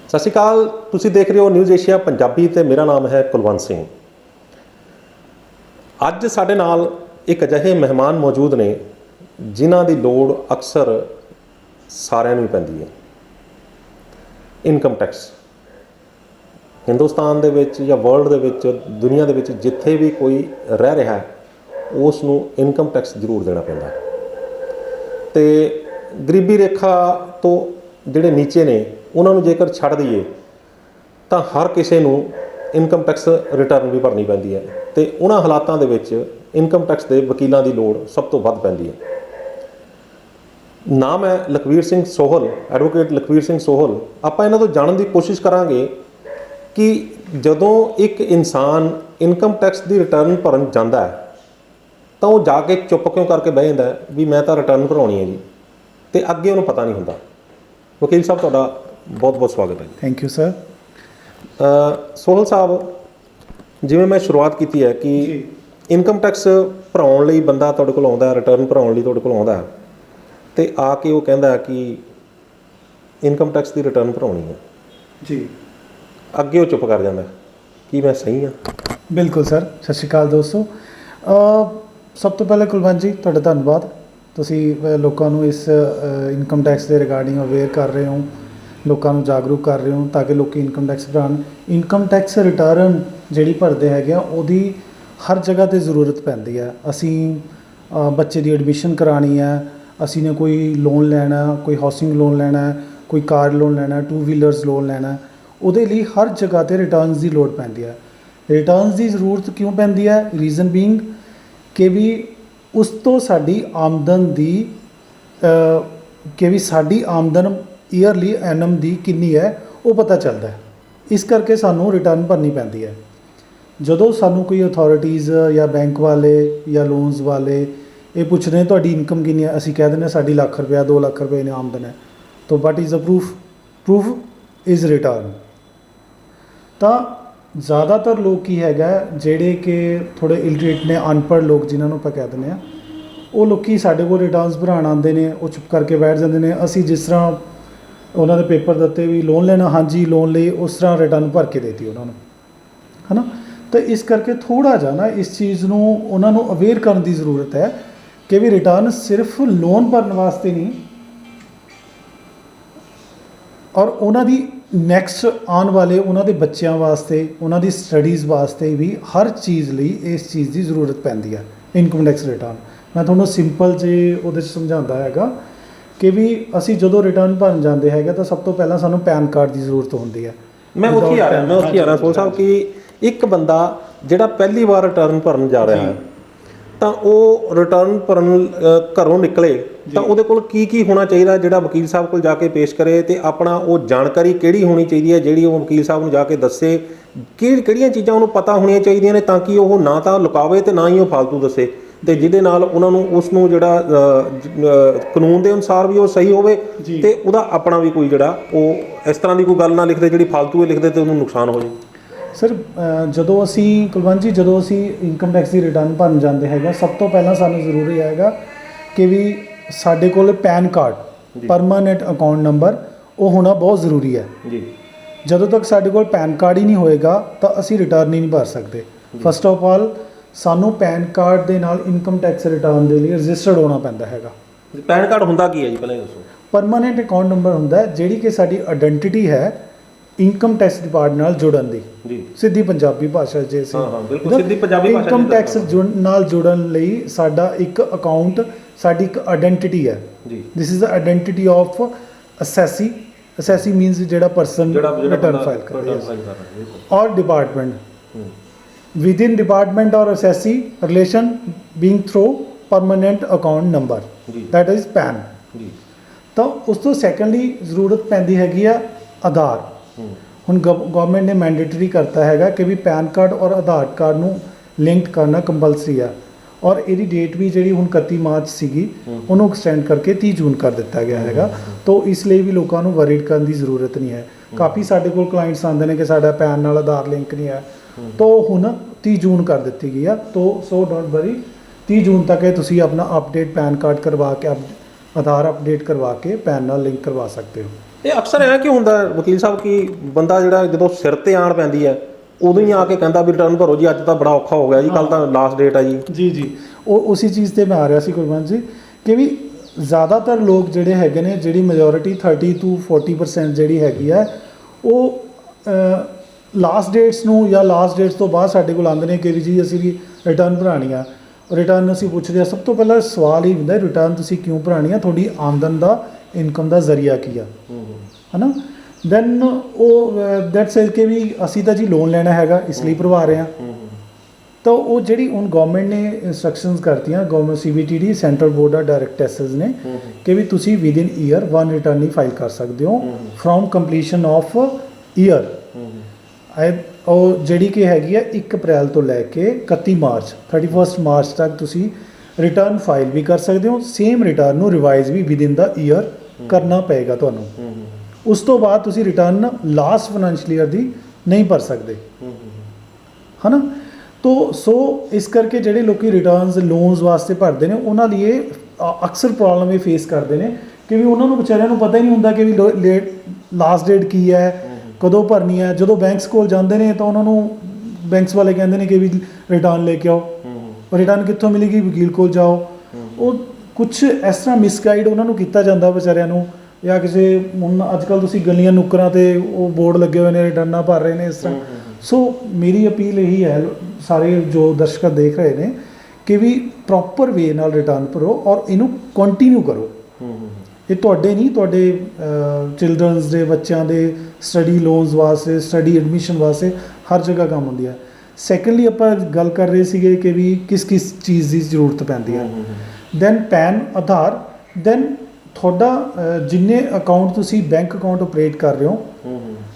ਸਤਿ ਸ਼੍ਰੀ ਅਕਾਲ। ਤੁਸੀਂ ਦੇਖ ਰਹੇ ਹੋ ਨਿਊਜ਼ ਏਸ਼ੀਆ ਪੰਜਾਬੀ ਤੇ ਮੇਰਾ ਨਾਮ ਹੈ ਕੁਲਵੰਤ ਸਿੰਘ। ਅੱਜ ਸਾਡੇ ਨਾਲ ਇੱਕ ਅਜਿਹੇ ਮਹਿਮਾਨ ਮੌਜੂਦ ਨੇ ਜਿਨ੍ਹਾਂ ਦੀ ਲੋੜ ਅਕਸਰ ਸਾਰਿਆਂ ਨੂੰ ਹੀ ਪੈਂਦੀ ਹੈ। ਇਨਕਮ ਟੈਕਸ ਹਿੰਦੁਸਤਾਨ ਦੇ ਵਿੱਚ ਜਾਂ ਵਰਲਡ ਦੇ ਵਿੱਚ, ਦੁਨੀਆ ਦੇ ਵਿੱਚ ਜਿੱਥੇ ਵੀ ਕੋਈ ਰਹਿ ਰਿਹਾ ਉਸ ਨੂੰ ਇਨਕਮ ਟੈਕਸ ਜ਼ਰੂਰ ਦੇਣਾ ਪੈਂਦਾ। ਅਤੇ ਗਰੀਬੀ ਰੇਖਾ ਤੋਂ ਜਿਹੜੇ ਨੀਚੇ ਨੇ ਉਹਨਾਂ ਨੂੰ ਜੇਕਰ ਛੱਡ ਦਈਏ ਤਾਂ ਹਰ ਕਿਸੇ ਨੂੰ ਇਨਕਮ ਟੈਕਸ ਰਿਟਰਨ ਵੀ ਭਰਨੀ ਪੈਂਦੀ ਹੈ ਅਤੇ ਉਹਨਾਂ ਹਾਲਾਤਾਂ ਦੇ ਵਿੱਚ ਇਨਕਮ ਟੈਕਸ ਦੇ ਵਕੀਲਾਂ ਦੀ ਲੋੜ ਸਭ ਤੋਂ ਵੱਧ ਪੈਂਦੀ ਹੈ। ਨਾਮ ਹੈ ਲਖਵੀਰ ਸਿੰਘ ਸੋਹਲ, ਐਡਵੋਕੇਟ ਲਖਵੀਰ ਸਿੰਘ ਸੋਹਲ। ਆਪਾਂ ਇਹਨਾਂ ਤੋਂ ਜਾਣਨ ਦੀ ਕੋਸ਼ਿਸ਼ ਕਰਾਂਗੇ ਕਿ ਜਦੋਂ ਇੱਕ ਇਨਸਾਨ ਇਨਕਮ ਟੈਕਸ ਦੀ ਰਿਟਰਨ ਭਰਨ ਜਾਂਦਾ ਹੈ ਤਾਂ ਉਹ ਜਾ ਕੇ ਚੁੱਪ ਕਿਉਂ ਕਰਕੇ ਬਹਿ ਜਾਂਦਾ ਵੀ ਮੈਂ ਤਾਂ ਰਿਟਰਨ ਭਰਾਉਣੀ ਹੈ ਜੀ, ਅਤੇ ਅੱਗੇ ਉਹਨੂੰ ਪਤਾ ਨਹੀਂ ਹੁੰਦਾ। ਵਕੀਲ ਸਾਹਿਬ, ਤੁਹਾਡਾ ਬਹੁਤ ਬਹੁਤ ਸਵਾਗਤ ਹੈ ਜੀ। Thank you sir. Sohal Sahib, ਜਿਵੇਂ ਮੈਂ ਸ਼ੁਰੂਆਤ ਕੀਤੀ ਹੈ ਕਿ ਇਨਕਮ ਟੈਕਸ ਭਰਾਉਣ ਲਈ ਬੰਦਾ ਤੁਹਾਡੇ ਕੋਲ ਆਉਂਦਾ, ਰਿਟਰਨ ਭਰਾਉਣ ਲਈ ਤੁਹਾਡੇ ਕੋਲ ਆਉਂਦਾ ਅਤੇ ਆ ਕੇ ਉਹ ਕਹਿੰਦਾ ਕਿ ਇਨਕਮ ਟੈਕਸ ਦੀ ਰਿਟਰਨ ਭਰਾਉਣੀ ਹੈ ਜੀ, ਅੱਗੇ ਉਹ ਚੁੱਪ ਕਰ ਜਾਂਦਾ। ਕੀ ਮੈਂ ਸਹੀ ਹਾਂ? ਬਿਲਕੁਲ ਸਰ। ਸਤਿ ਸ਼੍ਰੀ ਅਕਾਲ ਦੋਸਤੋ। ਸਭ ਤੋਂ ਪਹਿਲਾਂ ਕੁਲਵੰਤ ਜੀ, ਤੁਹਾਡਾ ਧੰਨਵਾਦ। ਤੁਸੀਂ ਲੋਕਾਂ ਨੂੰ ਇਸ ਇਨਕਮ ਟੈਕਸ ਦੇ ਰਿਗਾਰਡਿੰਗ ਅਵੇਅਰ ਕਰ ਰਹੇ ਹੋ, ਲੋਕਾਂ ਨੂੰ ਜਾਗਰੂਕ ਕਰ ਰਹੇ ਹੋ ਤਾਂ ਕਿ ਲੋਕ ਇਨਕਮ ਟੈਕਸ ਭਰਾਉਣ। ਇਨਕਮ ਟੈਕਸ ਰਿਟਰਨ ਜਿਹੜੀ ਭਰਦੇ ਹੈਗੇ ਆ ਉਹਦੀ ਹਰ ਜਗ੍ਹਾ 'ਤੇ ਜ਼ਰੂਰਤ ਪੈਂਦੀ ਹੈ। ਅਸੀਂ ਬੱਚੇ ਦੀ ਐਡਮਿਸ਼ਨ ਕਰਾਉਣੀ ਹੈ, ਅਸੀਂ ਨੇ ਕੋਈ ਲੋਨ ਲੈਣਾ, ਕੋਈ ਹਾਊਸਿੰਗ ਲੋਨ ਲੈਣਾ, ਕੋਈ ਕਾਰ ਲੋਨ ਲੈਣਾ, 2 ਵੀਲਰਸ ਲੋਨ ਲੈਣਾ, ਉਹਦੇ ਲਈ ਹਰ ਜਗ੍ਹਾ 'ਤੇ ਰਿਟਰਨਸ ਦੀ ਲੋੜ ਪੈਂਦੀ ਹੈ। ਰਿਟਰਨਸ ਦੀ ਜ਼ਰੂਰਤ ਕਿਉਂ ਪੈਂਦੀ ਹੈ? ਰੀਜ਼ਨ ਬੀਇੰਗ ਕਿ ਵੀ ਉਸ ਤੋਂ ਸਾਡੀ ਆਮਦਨ ਦੀ ਸਾਡੀ ਆਮਦਨ ਈਅਰਲੀ ਐਨਮ ਦੀ ਕਿੰਨੀ ਹੈ ਉਹ ਪਤਾ ਚੱਲਦਾ ਹੈ। ਇਸ ਕਰਕੇ ਸਾਨੂੰ ਰਿਟਰਨ ਭਰਨੀ ਪੈਂਦੀ ਹੈ। ਜਦੋਂ ਸਾਨੂੰ ਕੋਈ ਅਥੋਰਿਟੀਜ਼ ਜਾਂ ਬੈਂਕ ਵਾਲੇ ਜਾਂ ਲੋਨਸ ਵਾਲੇ ਇਹ ਪੁੱਛਦੇ ਨੇ ਤੁਹਾਡੀ ਇਨਕਮ ਕਿੰਨੀ ਹੈ, ਅਸੀਂ ਕਹਿ ਦਿੰਦੇ ਹਾਂ ਸਾਡੀ ਲੱਖ ਰੁਪਇਆ 2 ਲੱਖ ਰੁਪਏ ਨੇ ਆਮਦਨ ਹੈ। ਤਾਂ what is a proof is return. ਤਾਂ ਜ਼ਿਆਦਾਤਰ ਲੋਕ ਕੀ ਹੈਗਾ ਜਿਹੜੇ ਕਿ ਥੋੜ੍ਹੇ ਇਲਿਟਰੇਟ ਨੇ, ਅਨਪੜ੍ਹ ਲੋਕ ਜਿਨ੍ਹਾਂ ਨੂੰ ਆਪਾਂ ਕਹਿ ਦਿੰਦੇ ਹਾਂ, ਉਹ ਲੋਕ ਸਾਡੇ ਕੋਲ ਰਿਟਰਨਸ ਭਰਾਉਣ ਆਉਂਦੇ ਨੇ, ਉਹ ਚੁੱਪ ਕਰਕੇ ਬੈਠ ਜਾਂਦੇ ਨੇ। ਅਸੀਂ ਜਿਸ ਤਰ੍ਹਾਂ ਉਹਨਾਂ ਦੇ ਪੇਪਰ ਦਿੱਤੇ ਵੀ ਲੋਨ ਲੈਣਾ, ਹਾਂਜੀ ਲੋਨ ਲਈ, ਉਸ ਤਰ੍ਹਾਂ ਰਿਟਰਨ ਭਰ ਕੇ ਦੇਤੀ ਉਹਨਾਂ ਨੂੰ, ਹੈ ਨਾ। ਤਾਂ ਇਸ ਕਰਕੇ ਥੋੜ੍ਹਾ ਜਿਹਾ ਨਾ ਇਸ ਚੀਜ਼ ਨੂੰ ਉਹਨਾਂ ਨੂੰ ਅਵੇਅਰ ਕਰਨ ਦੀ ਜ਼ਰੂਰਤ ਹੈ ਕਿ ਵੀ ਰਿਟਰਨ ਸਿਰਫ ਲੋਨ ਭਰਨ ਵਾਸਤੇ ਨਹੀਂ, ਔਰ ਉਹਨਾਂ ਦੀ ਨੈਕਸਟ ਆਉਣ ਵਾਲੇ ਉਹਨਾਂ ਦੇ ਬੱਚਿਆਂ ਵਾਸਤੇ, ਉਹਨਾਂ ਦੀ ਸਟੱਡੀਜ਼ ਵਾਸਤੇ ਵੀ ਹਰ ਚੀਜ਼ ਲਈ ਇਸ ਚੀਜ਼ ਦੀ ਜ਼ਰੂਰਤ ਪੈਂਦੀ ਹੈ ਇਨਕਮ ਟੈਕਸ ਰਿਟਰਨ। ਮੈਂ ਤੁਹਾਨੂੰ ਸਿੰਪਲ ਜੇ ਉਹਦੇ 'ਚ ਸਮਝਾਉਂਦਾ ਹੈਗਾ ਕਿ ਵੀ ਅਸੀਂ ਜਦੋਂ ਰਿਟਰਨ ਭਰਨ ਜਾਂਦੇ ਹੈਗੇ ਤਾਂ ਸਭ ਤੋਂ ਪਹਿਲਾਂ ਸਾਨੂੰ ਪੈਨ ਕਾਰਡ ਦੀ ਜ਼ਰੂਰਤ ਹੁੰਦੀ ਹੈ। ਮੈਂ ਉੱਥੇ ਆ ਰਿਹਾ ਸੋਹਲ ਸਾਹਿਬ ਕਿ ਇੱਕ ਬੰਦਾ ਜਿਹੜਾ ਪਹਿਲੀ ਵਾਰ ਰਿਟਰਨ ਭਰਨ ਜਾ ਰਿਹਾ ਹੈ ਤਾਂ ਉਹ ਰਿਟਰਨ ਭਰਨ ਘਰੋਂ ਨਿਕਲੇ ਤਾਂ ਉਹਦੇ ਕੋਲ ਕੀ ਕੀ ਹੋਣਾ ਚਾਹੀਦਾ ਜਿਹੜਾ ਵਕੀਲ ਸਾਹਿਬ ਕੋਲ ਜਾ ਕੇ ਪੇਸ਼ ਕਰੇ, ਅਤੇ ਆਪਣਾ ਉਹ ਜਾਣਕਾਰੀ ਕਿਹੜੀ ਹੋਣੀ ਚਾਹੀਦੀ ਹੈ ਜਿਹੜੀ ਉਹ ਵਕੀਲ ਸਾਹਿਬ ਨੂੰ ਜਾ ਕੇ ਦੱਸੇ, ਕਿਹੜੀਆਂ ਚੀਜ਼ਾਂ ਉਹਨੂੰ ਪਤਾ ਹੋਣੀਆਂ ਚਾਹੀਦੀਆਂ ਨੇ ਤਾਂ ਕਿ ਉਹ ਨਾ ਤਾਂ ਲੁਕਾਵੇ ਅਤੇ ਨਾ ਹੀ ਉਹ ਫਾਲਤੂ ਦੱਸੇ, ਅਤੇ ਜਿਹਦੇ ਨਾਲ ਉਹਨਾਂ ਨੂੰ ਉਸ ਨੂੰ ਜਿਹੜਾ ਕਾਨੂੰਨ ਦੇ ਅਨੁਸਾਰ ਵੀ ਉਹ ਸਹੀ ਹੋਵੇ ਅਤੇ ਉਹਦਾ ਆਪਣਾ ਵੀ ਕੋਈ ਜਿਹੜਾ ਉਹ ਇਸ ਤਰ੍ਹਾਂ ਦੀ ਕੋਈ ਗੱਲ ਨਾ ਲਿਖਦੇ ਜਿਹੜੀ ਫਾਲਤੂ ਲਿਖਦੇ ਅਤੇ ਉਹਨੂੰ ਨੁਕਸਾਨ ਹੋ ਜਾਵੇ। ਸਰ, ਜਦੋਂ ਅਸੀਂ ਕੁਲਵੰਤ ਜੀ ਜਦੋਂ ਅਸੀਂ ਇਨਕਮ ਟੈਕਸ ਦੀ ਰਿਟਰਨ ਭਰਨ ਜਾਂਦੇ ਹੈਗਾ, ਸਭ ਤੋਂ ਪਹਿਲਾਂ ਸਾਨੂੰ ਜ਼ਰੂਰੀ ਹੈਗਾ ਕਿ ਵੀ ਸਾਡੇ ਕੋਲ PAN card, permanent account number ਉਹ ਹੋਣਾ ਬਹੁਤ ਜ਼ਰੂਰੀ ਹੈ ਜੀ। ਜਦੋਂ ਤੱਕ ਸਾਡੇ ਕੋਲ ਪੈਨ ਕਾਰਡ ਹੀ ਨਹੀਂ ਹੋਏਗਾ ਤਾਂ ਅਸੀਂ ਰਿਟਰਨ ਹੀ ਨਹੀਂ ਭਰ ਸਕਦੇ। ਫਸਟ ਆਫ ਆਲ ਸਾਨੂੰ ਪੈਨ ਕਾਰਡ ਦੇ ਨਾਲ ਇਨਕਮ ਟੈਕਸ ਰਿਟਰਨ ਦੇ ਲਈ ਰਜਿਸਟਰਡ ਹੋਣਾ ਪੈਂਦਾ ਹੈਗਾ। ਪੈਨ ਕਾਰਡ ਹੁੰਦਾ ਕੀ ਹੈ ਜੀ, ਪਹਿਲਾਂ ਦੱਸੋ। ਪਰਮਾਨੈਂਟ ਅਕਾਊਂਟ ਨੰਬਰ ਹੁੰਦਾ ਜਿਹੜੀ ਕਿ ਸਾਡੀ ਆਇਡੈਂਟੀਟੀ ਹੈ ਇਨਕਮ ਟੈਕਸ ਡਿਪਾਰਟਮੈਂਟ ਨਾਲ ਜੁੜਨ ਦੀ। ਸਿੱਧੀ ਪੰਜਾਬੀ ਭਾਸ਼ਾ ਜੇ ਇਨਕਮ ਟੈਕਸ ਨਾਲ ਜੁੜਨ ਲਈ ਸਾਡਾ ਇੱਕ ਅਕਾਊਂਟ, ਸਾਡੀ ਇੱਕ ਆਇਡੈਂਟੀਟੀ ਹੈ। This is the identity of assessee. Assessee means ਜਿਹੜਾ ਪਰਸਨ ਰਿਟਰਨ ਫਾਈਲ ਕਰ ਰਿਹਾ ਹੈ, ਔਰ department within department or assessee relation being through permanent account number, that is PAN। ਤਾਂ ਉਸ ਤੋਂ ਸੈਕੰਡਲੀ ਜ਼ਰੂਰਤ ਪੈਂਦੀ ਹੈਗੀ ਆ ਆਧਾਰ। ਹੁਣ ਗਵਰਨਮੈਂਟ ਨੇ ਮੈਂਡੇਟਰੀ ਕਰਤਾ ਹੈਗਾ ਕਿ ਵੀ ਪੈਨ ਕਾਰਡ ਔਰ ਆਧਾਰ ਕਾਰਡ ਨੂੰ ਲਿੰਕ ਕਰਨਾ ਕੰਪਲਸਰੀ ਆ, ਔਰ ਇਹਦੀ ਡੇਟ ਵੀ ਜਿਹੜੀ ਹੁਣ 31 ਮਾਰਚ ਸੀਗੀ ਉਹਨੂੰ ਐਕਸਟੈਂਡ ਕਰਕੇ 30 ਜੂਨ ਕਰ ਦਿੱਤਾ ਗਿਆ ਹੈਗਾ। ਤਾਂ ਇਸ ਲਈ ਵੀ ਲੋਕਾਂ ਨੂੰ ਵਰੀਡ ਕਰਨ ਦੀ ਜ਼ਰੂਰਤ ਨਹੀਂ ਹੈ। ਕਾਫੀ ਸਾਡੇ ਕੋਲ ਕਲਾਇੰਟਸ ਆਉਂਦੇ ਨੇ ਕਿ ਸਾਡਾ ਪੈਨ ਨਾਲ ਆਧਾਰ ਲਿੰਕ ਨਹੀਂ ਹੈ, ਤਾਂ ਹੁਣ 30 ਜੂਨ ਕਰ ਦਿੱਤੀ ਗਈ ਆ। ਤਾਂ ਸੋ ਡੋਂਟ ਵਰੀ, 30 ਜੂਨ ਤੱਕ ਤੁਸੀਂ ਆਪਣਾ ਅਪਡੇਟ ਪੈਨ ਕਾਰਡ ਕਰਵਾ ਕੇ, ਆਧਾਰ ਅਪਡੇਟ ਕਰਵਾ ਕੇ ਪੈਨ ਨਾਲ ਲਿੰਕ ਕਰਵਾ ਸਕਦੇ ਹੋ। ਇਹ ਅਕਸਰ ਐ ਕਿ ਹੁੰਦਾ ਵਕੀਲ ਸਾਹਿਬ ਕਿ ਬੰਦਾ ਜਿਹੜਾ ਜਦੋਂ ਸਿਰ ਤੇ ਆਣ ਪੈਂਦੀ ਹੈ ਉਦੋਂ ਹੀ ਆ ਕੇ ਕਹਿੰਦਾ ਵੀ ਰਿਟਰਨ ਭਰੋ ਜੀ, ਅੱਜ ਤਾਂ ਬੜਾ ਔਖਾ ਹੋ ਗਿਆ ਜੀ, ਕੱਲ ਤਾਂ ਲਾਸਟ ਡੇਟ ਆ ਜੀ। ਜੀ ਜੀ, ਉਹ ਉਸੇ ਚੀਜ਼ ਤੇ ਮੈਂ ਆ ਰਿਹਾ ਸੀ ਕੁਲਵੰਤ ਜੀ ਕਿ ਵੀ ਜ਼ਿਆਦਾਤਰ ਲੋਕ ਜਿਹੜੇ ਹੈਗੇ ਨੇ, ਜਿਹੜੀ ਮੈਜੋਰਿਟੀ 30 to 40% ਜਿਹੜੀ ਹੈਗੀ ਆ, ਉਹ ਲਾਸਟ ਡੇਟਸ ਨੂੰ ਜਾਂ ਲਾਸਟ ਡੇਟਸ ਤੋਂ ਬਾਅਦ ਸਾਡੇ ਕੋਲ ਆਉਂਦੇ ਨੇ ਕਿ ਜੀ ਅਸੀਂ ਵੀ ਰਿਟਰਨ ਭਰਾਉਣੀ ਆ। ਰਿਟਰਨ ਅਸੀਂ ਪੁੱਛਦੇ ਹਾਂ, ਸਭ ਤੋਂ ਪਹਿਲਾਂ ਸਵਾਲ ਹੀ ਹੁੰਦਾ ਰਿਟਰਨ ਤੁਸੀਂ ਕਿਉਂ ਭਰਾਉਣੀ ਆ, ਤੁਹਾਡੀ ਆਮਦਨ ਦਾ, ਇਨਕਮ ਦਾ ਜ਼ਰੀਆ ਕੀ ਆ, ਹੈ ਨਾ। ਦੈਨ ਉਹ ਦੈਟਸ ਕਿ ਵੀ ਅਸੀਂ ਤਾਂ ਜੀ ਲੋਨ ਲੈਣਾ ਹੈਗਾ ਇਸ ਲਈ ਭਰਵਾ ਰਹੇ ਹਾਂ। ਤਾਂ ਉਹ ਜਿਹੜੀ ਹੁਣ ਗਵਰਨਮੈਂਟ ਨੇ ਇੰਸਟਰਕਸ਼ਨਸ ਕਰਤੀਆਂ, government CBTD central board of direct Texas ਨੇ ਕਿ ਵੀ ਤੁਸੀਂ ਵਿਦਿਨ ਈਅਰ 1 ਰਿਟਰਨ ਹੀ ਫਾਈਲ ਕਰ ਸਕਦੇ ਹੋ ਫਰੋਮ ਕੰਪਲੀਸ਼ਨ ਆਫ ਈਅਰ। ਉਹ ਜਿਹੜੀ ਕਿ ਹੈਗੀ ਆ 1 ਅਪ੍ਰੈਲ ਤੋਂ ਲੈ ਕੇ 31 ਮਾਰਚ 31 ਮਾਰਚ ਤੱਕ ਤੁਸੀਂ ਰਿਟਰਨ ਫਾਈਲ ਵੀ ਕਰ ਸਕਦੇ ਹੋ। ਸੇਮ ਰਿਟਰਨ ਨੂੰ ਰਿਵਾਈਜ਼ ਵੀ ਵਿਦਿਨ ਦਾ ਈਅਰ ਕਰਨਾ ਪਏਗਾ ਤੁਹਾਨੂੰ। ਉਸ ਤੋਂ ਬਾਅਦ ਤੁਸੀਂ ਰਿਟਰਨ ਲਾਸਟ ਫਾਈਨੈਂਸ਼ੀਅਲ ਈਅਰ ਦੀ ਨਹੀਂ ਭਰ ਸਕਦੇ, ਹੈ ਨਾ। ਤੋ ਸੋ ਇਸ ਕਰਕੇ ਜਿਹੜੇ ਲੋਕੀ ਰਿਟਰਨਸ ਲੋਨਸ ਵਾਸਤੇ ਭਰਦੇ ਨੇ ਉਹਨਾਂ ਲਈ ਇਹ ਅਕਸਰ ਪ੍ਰੋਬਲਮ ਇਹ ਫੇਸ ਕਰਦੇ ਨੇ ਕਿ ਵੀ ਉਹਨਾਂ ਨੂੰ ਵਿਚਾਰਿਆਂ ਨੂੰ ਪਤਾ ਹੀ ਨਹੀਂ ਹੁੰਦਾ ਕਿ ਵੀ ਲਾਸਟ ਡੇਟ ਕੀ ਹੈ, ਕਦੋਂ ਭਰਨੀ ਹੈ। ਜਦੋਂ ਬੈਂਕਸ ਕੋਲ ਜਾਂਦੇ ਨੇ ਤਾਂ ਉਹਨਾਂ ਨੂੰ ਬੈਂਕਸ ਵਾਲੇ ਕਹਿੰਦੇ ਨੇ ਕਿ ਵੀ ਰਿਟਰਨ ਲੈ ਕੇ ਆਓ। ਰਿਟਰਨ ਕਿੱਥੋਂ ਮਿਲੇਗੀ, ਵਕੀਲ ਕੋਲ ਜਾਓ। ਉਹ ਕੁਛ ਇਸ ਤਰ੍ਹਾਂ ਮਿਸਗਾਈਡ ਉਹਨਾਂ ਨੂੰ ਕੀਤਾ ਜਾਂਦਾ ਵਿਚਾਰਿਆਂ ਨੂੰ, ਜਾਂ ਕਿਸੇ ਹੁਣ ਅੱਜ ਕੱਲ੍ਹ ਤੁਸੀਂ ਗਲੀਆਂ ਨੁੱਕਰਾਂ 'ਤੇ ਉਹ ਬੋਰਡ ਲੱਗੇ ਹੋਏ ਨੇ ਰਿਟਰਨਾਂ ਭਰ ਰਹੇ ਨੇ ਇਸ ਤਰ੍ਹਾਂ। ਸੋ ਮੇਰੀ ਅਪੀਲ ਇਹੀ ਹੈ ਸਾਰੇ ਜੋ ਦਰਸ਼ਕ ਦੇਖ ਰਹੇ ਨੇ ਕਿ ਵੀ ਪ੍ਰੋਪਰ ਵੇ ਨਾਲ ਰਿਟਰਨ ਭਰੋ ਔਰ ਇਹਨੂੰ ਕੰਟੀਨਿਊ ਕਰੋ। ਇਹ ਤੁਹਾਡੇ ਨਹੀਂ, ਤੁਹਾਡੇ ਚਿਲਡਰਨਸ ਦੇ ਬੱਚਿਆਂ ਦੇ ਸਟੱਡੀ ਲੋਨਸ ਵਾਸਤੇ, ਸਟੱਡੀ ਐਡਮਿਸ਼ਨ ਵਾਸਤੇ ਹਰ ਜਗ੍ਹਾ ਕੰਮ ਹੁੰਦੀ ਹੈ। ਸੈਕੰਡਲੀ ਆਪਾਂ ਗੱਲ ਕਰ ਰਹੇ ਸੀਗੇ ਕਿ ਵੀ ਕਿਸ ਕਿਸ ਚੀਜ਼ ਦੀ ਜ਼ਰੂਰਤ ਪੈਂਦੀ ਹੈ। ਦੈਨ ਪੈਨ, ਆਧਾਰ, ਦੈਨ ਤੁਹਾਡਾ ਜਿੰਨੇ ਅਕਾਊਂਟ ਤੁਸੀਂ ਬੈਂਕ ਅਕਾਊਂਟ ਆਪਰੇਟ ਕਰ ਰਹੇ ਹੋ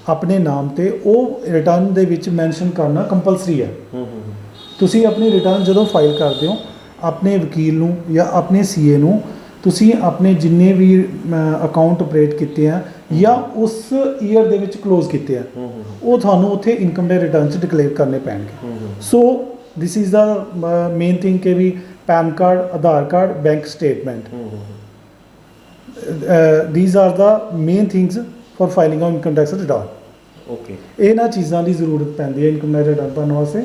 ਆਪਣੇ ਨਾਮ 'ਤੇ, ਉਹ ਰਿਟਰਨ ਦੇ ਵਿੱਚ ਮੈਂਸ਼ਨ ਕਰਨਾ ਕੰਪਲਸਰੀ ਹੈ। ਤੁਸੀਂ ਆਪਣੀ ਰਿਟਰਨ ਜਦੋਂ ਫਾਈਲ ਕਰਦੇ ਹੋ ਆਪਣੇ ਵਕੀਲ ਨੂੰ ਜਾਂ ਆਪਣੇ CA ਨੂੰ ਤੁਸੀਂ ਆਪਣੇ ਜਿੰਨੇ ਵੀ ਅਕਾਊਂਟ ਆਪਰੇਟ ਕੀਤੇ ਆ ਜਾਂ ਉਸ ਈਅਰ ਦੇ ਵਿੱਚ ਕਲੋਜ਼ ਕੀਤੇ ਆ ਉਹ ਤੁਹਾਨੂੰ ਉੱਥੇ ਇਨਕਮ ਦੇ ਰਿਟਰਨ 'ਚ ਡਿਕਲੇਅਰ ਕਰਨੇ ਪੈਣਗੇ। So this is the main thing ਕਿ ਵੀ PAN card, Aadhaar card, bank statement, these are the main things for filing of income tax return. Okay, ਇਹਨਾਂ ਚੀਜ਼ਾਂ ਦੀ ਜ਼ਰੂਰਤ ਪੈਂਦੀ ਹੈ ਇਨਕਮ ਟੈਕਸ ਰਿਟਰਨ ਭਰਨ ਵਾਸਤੇ।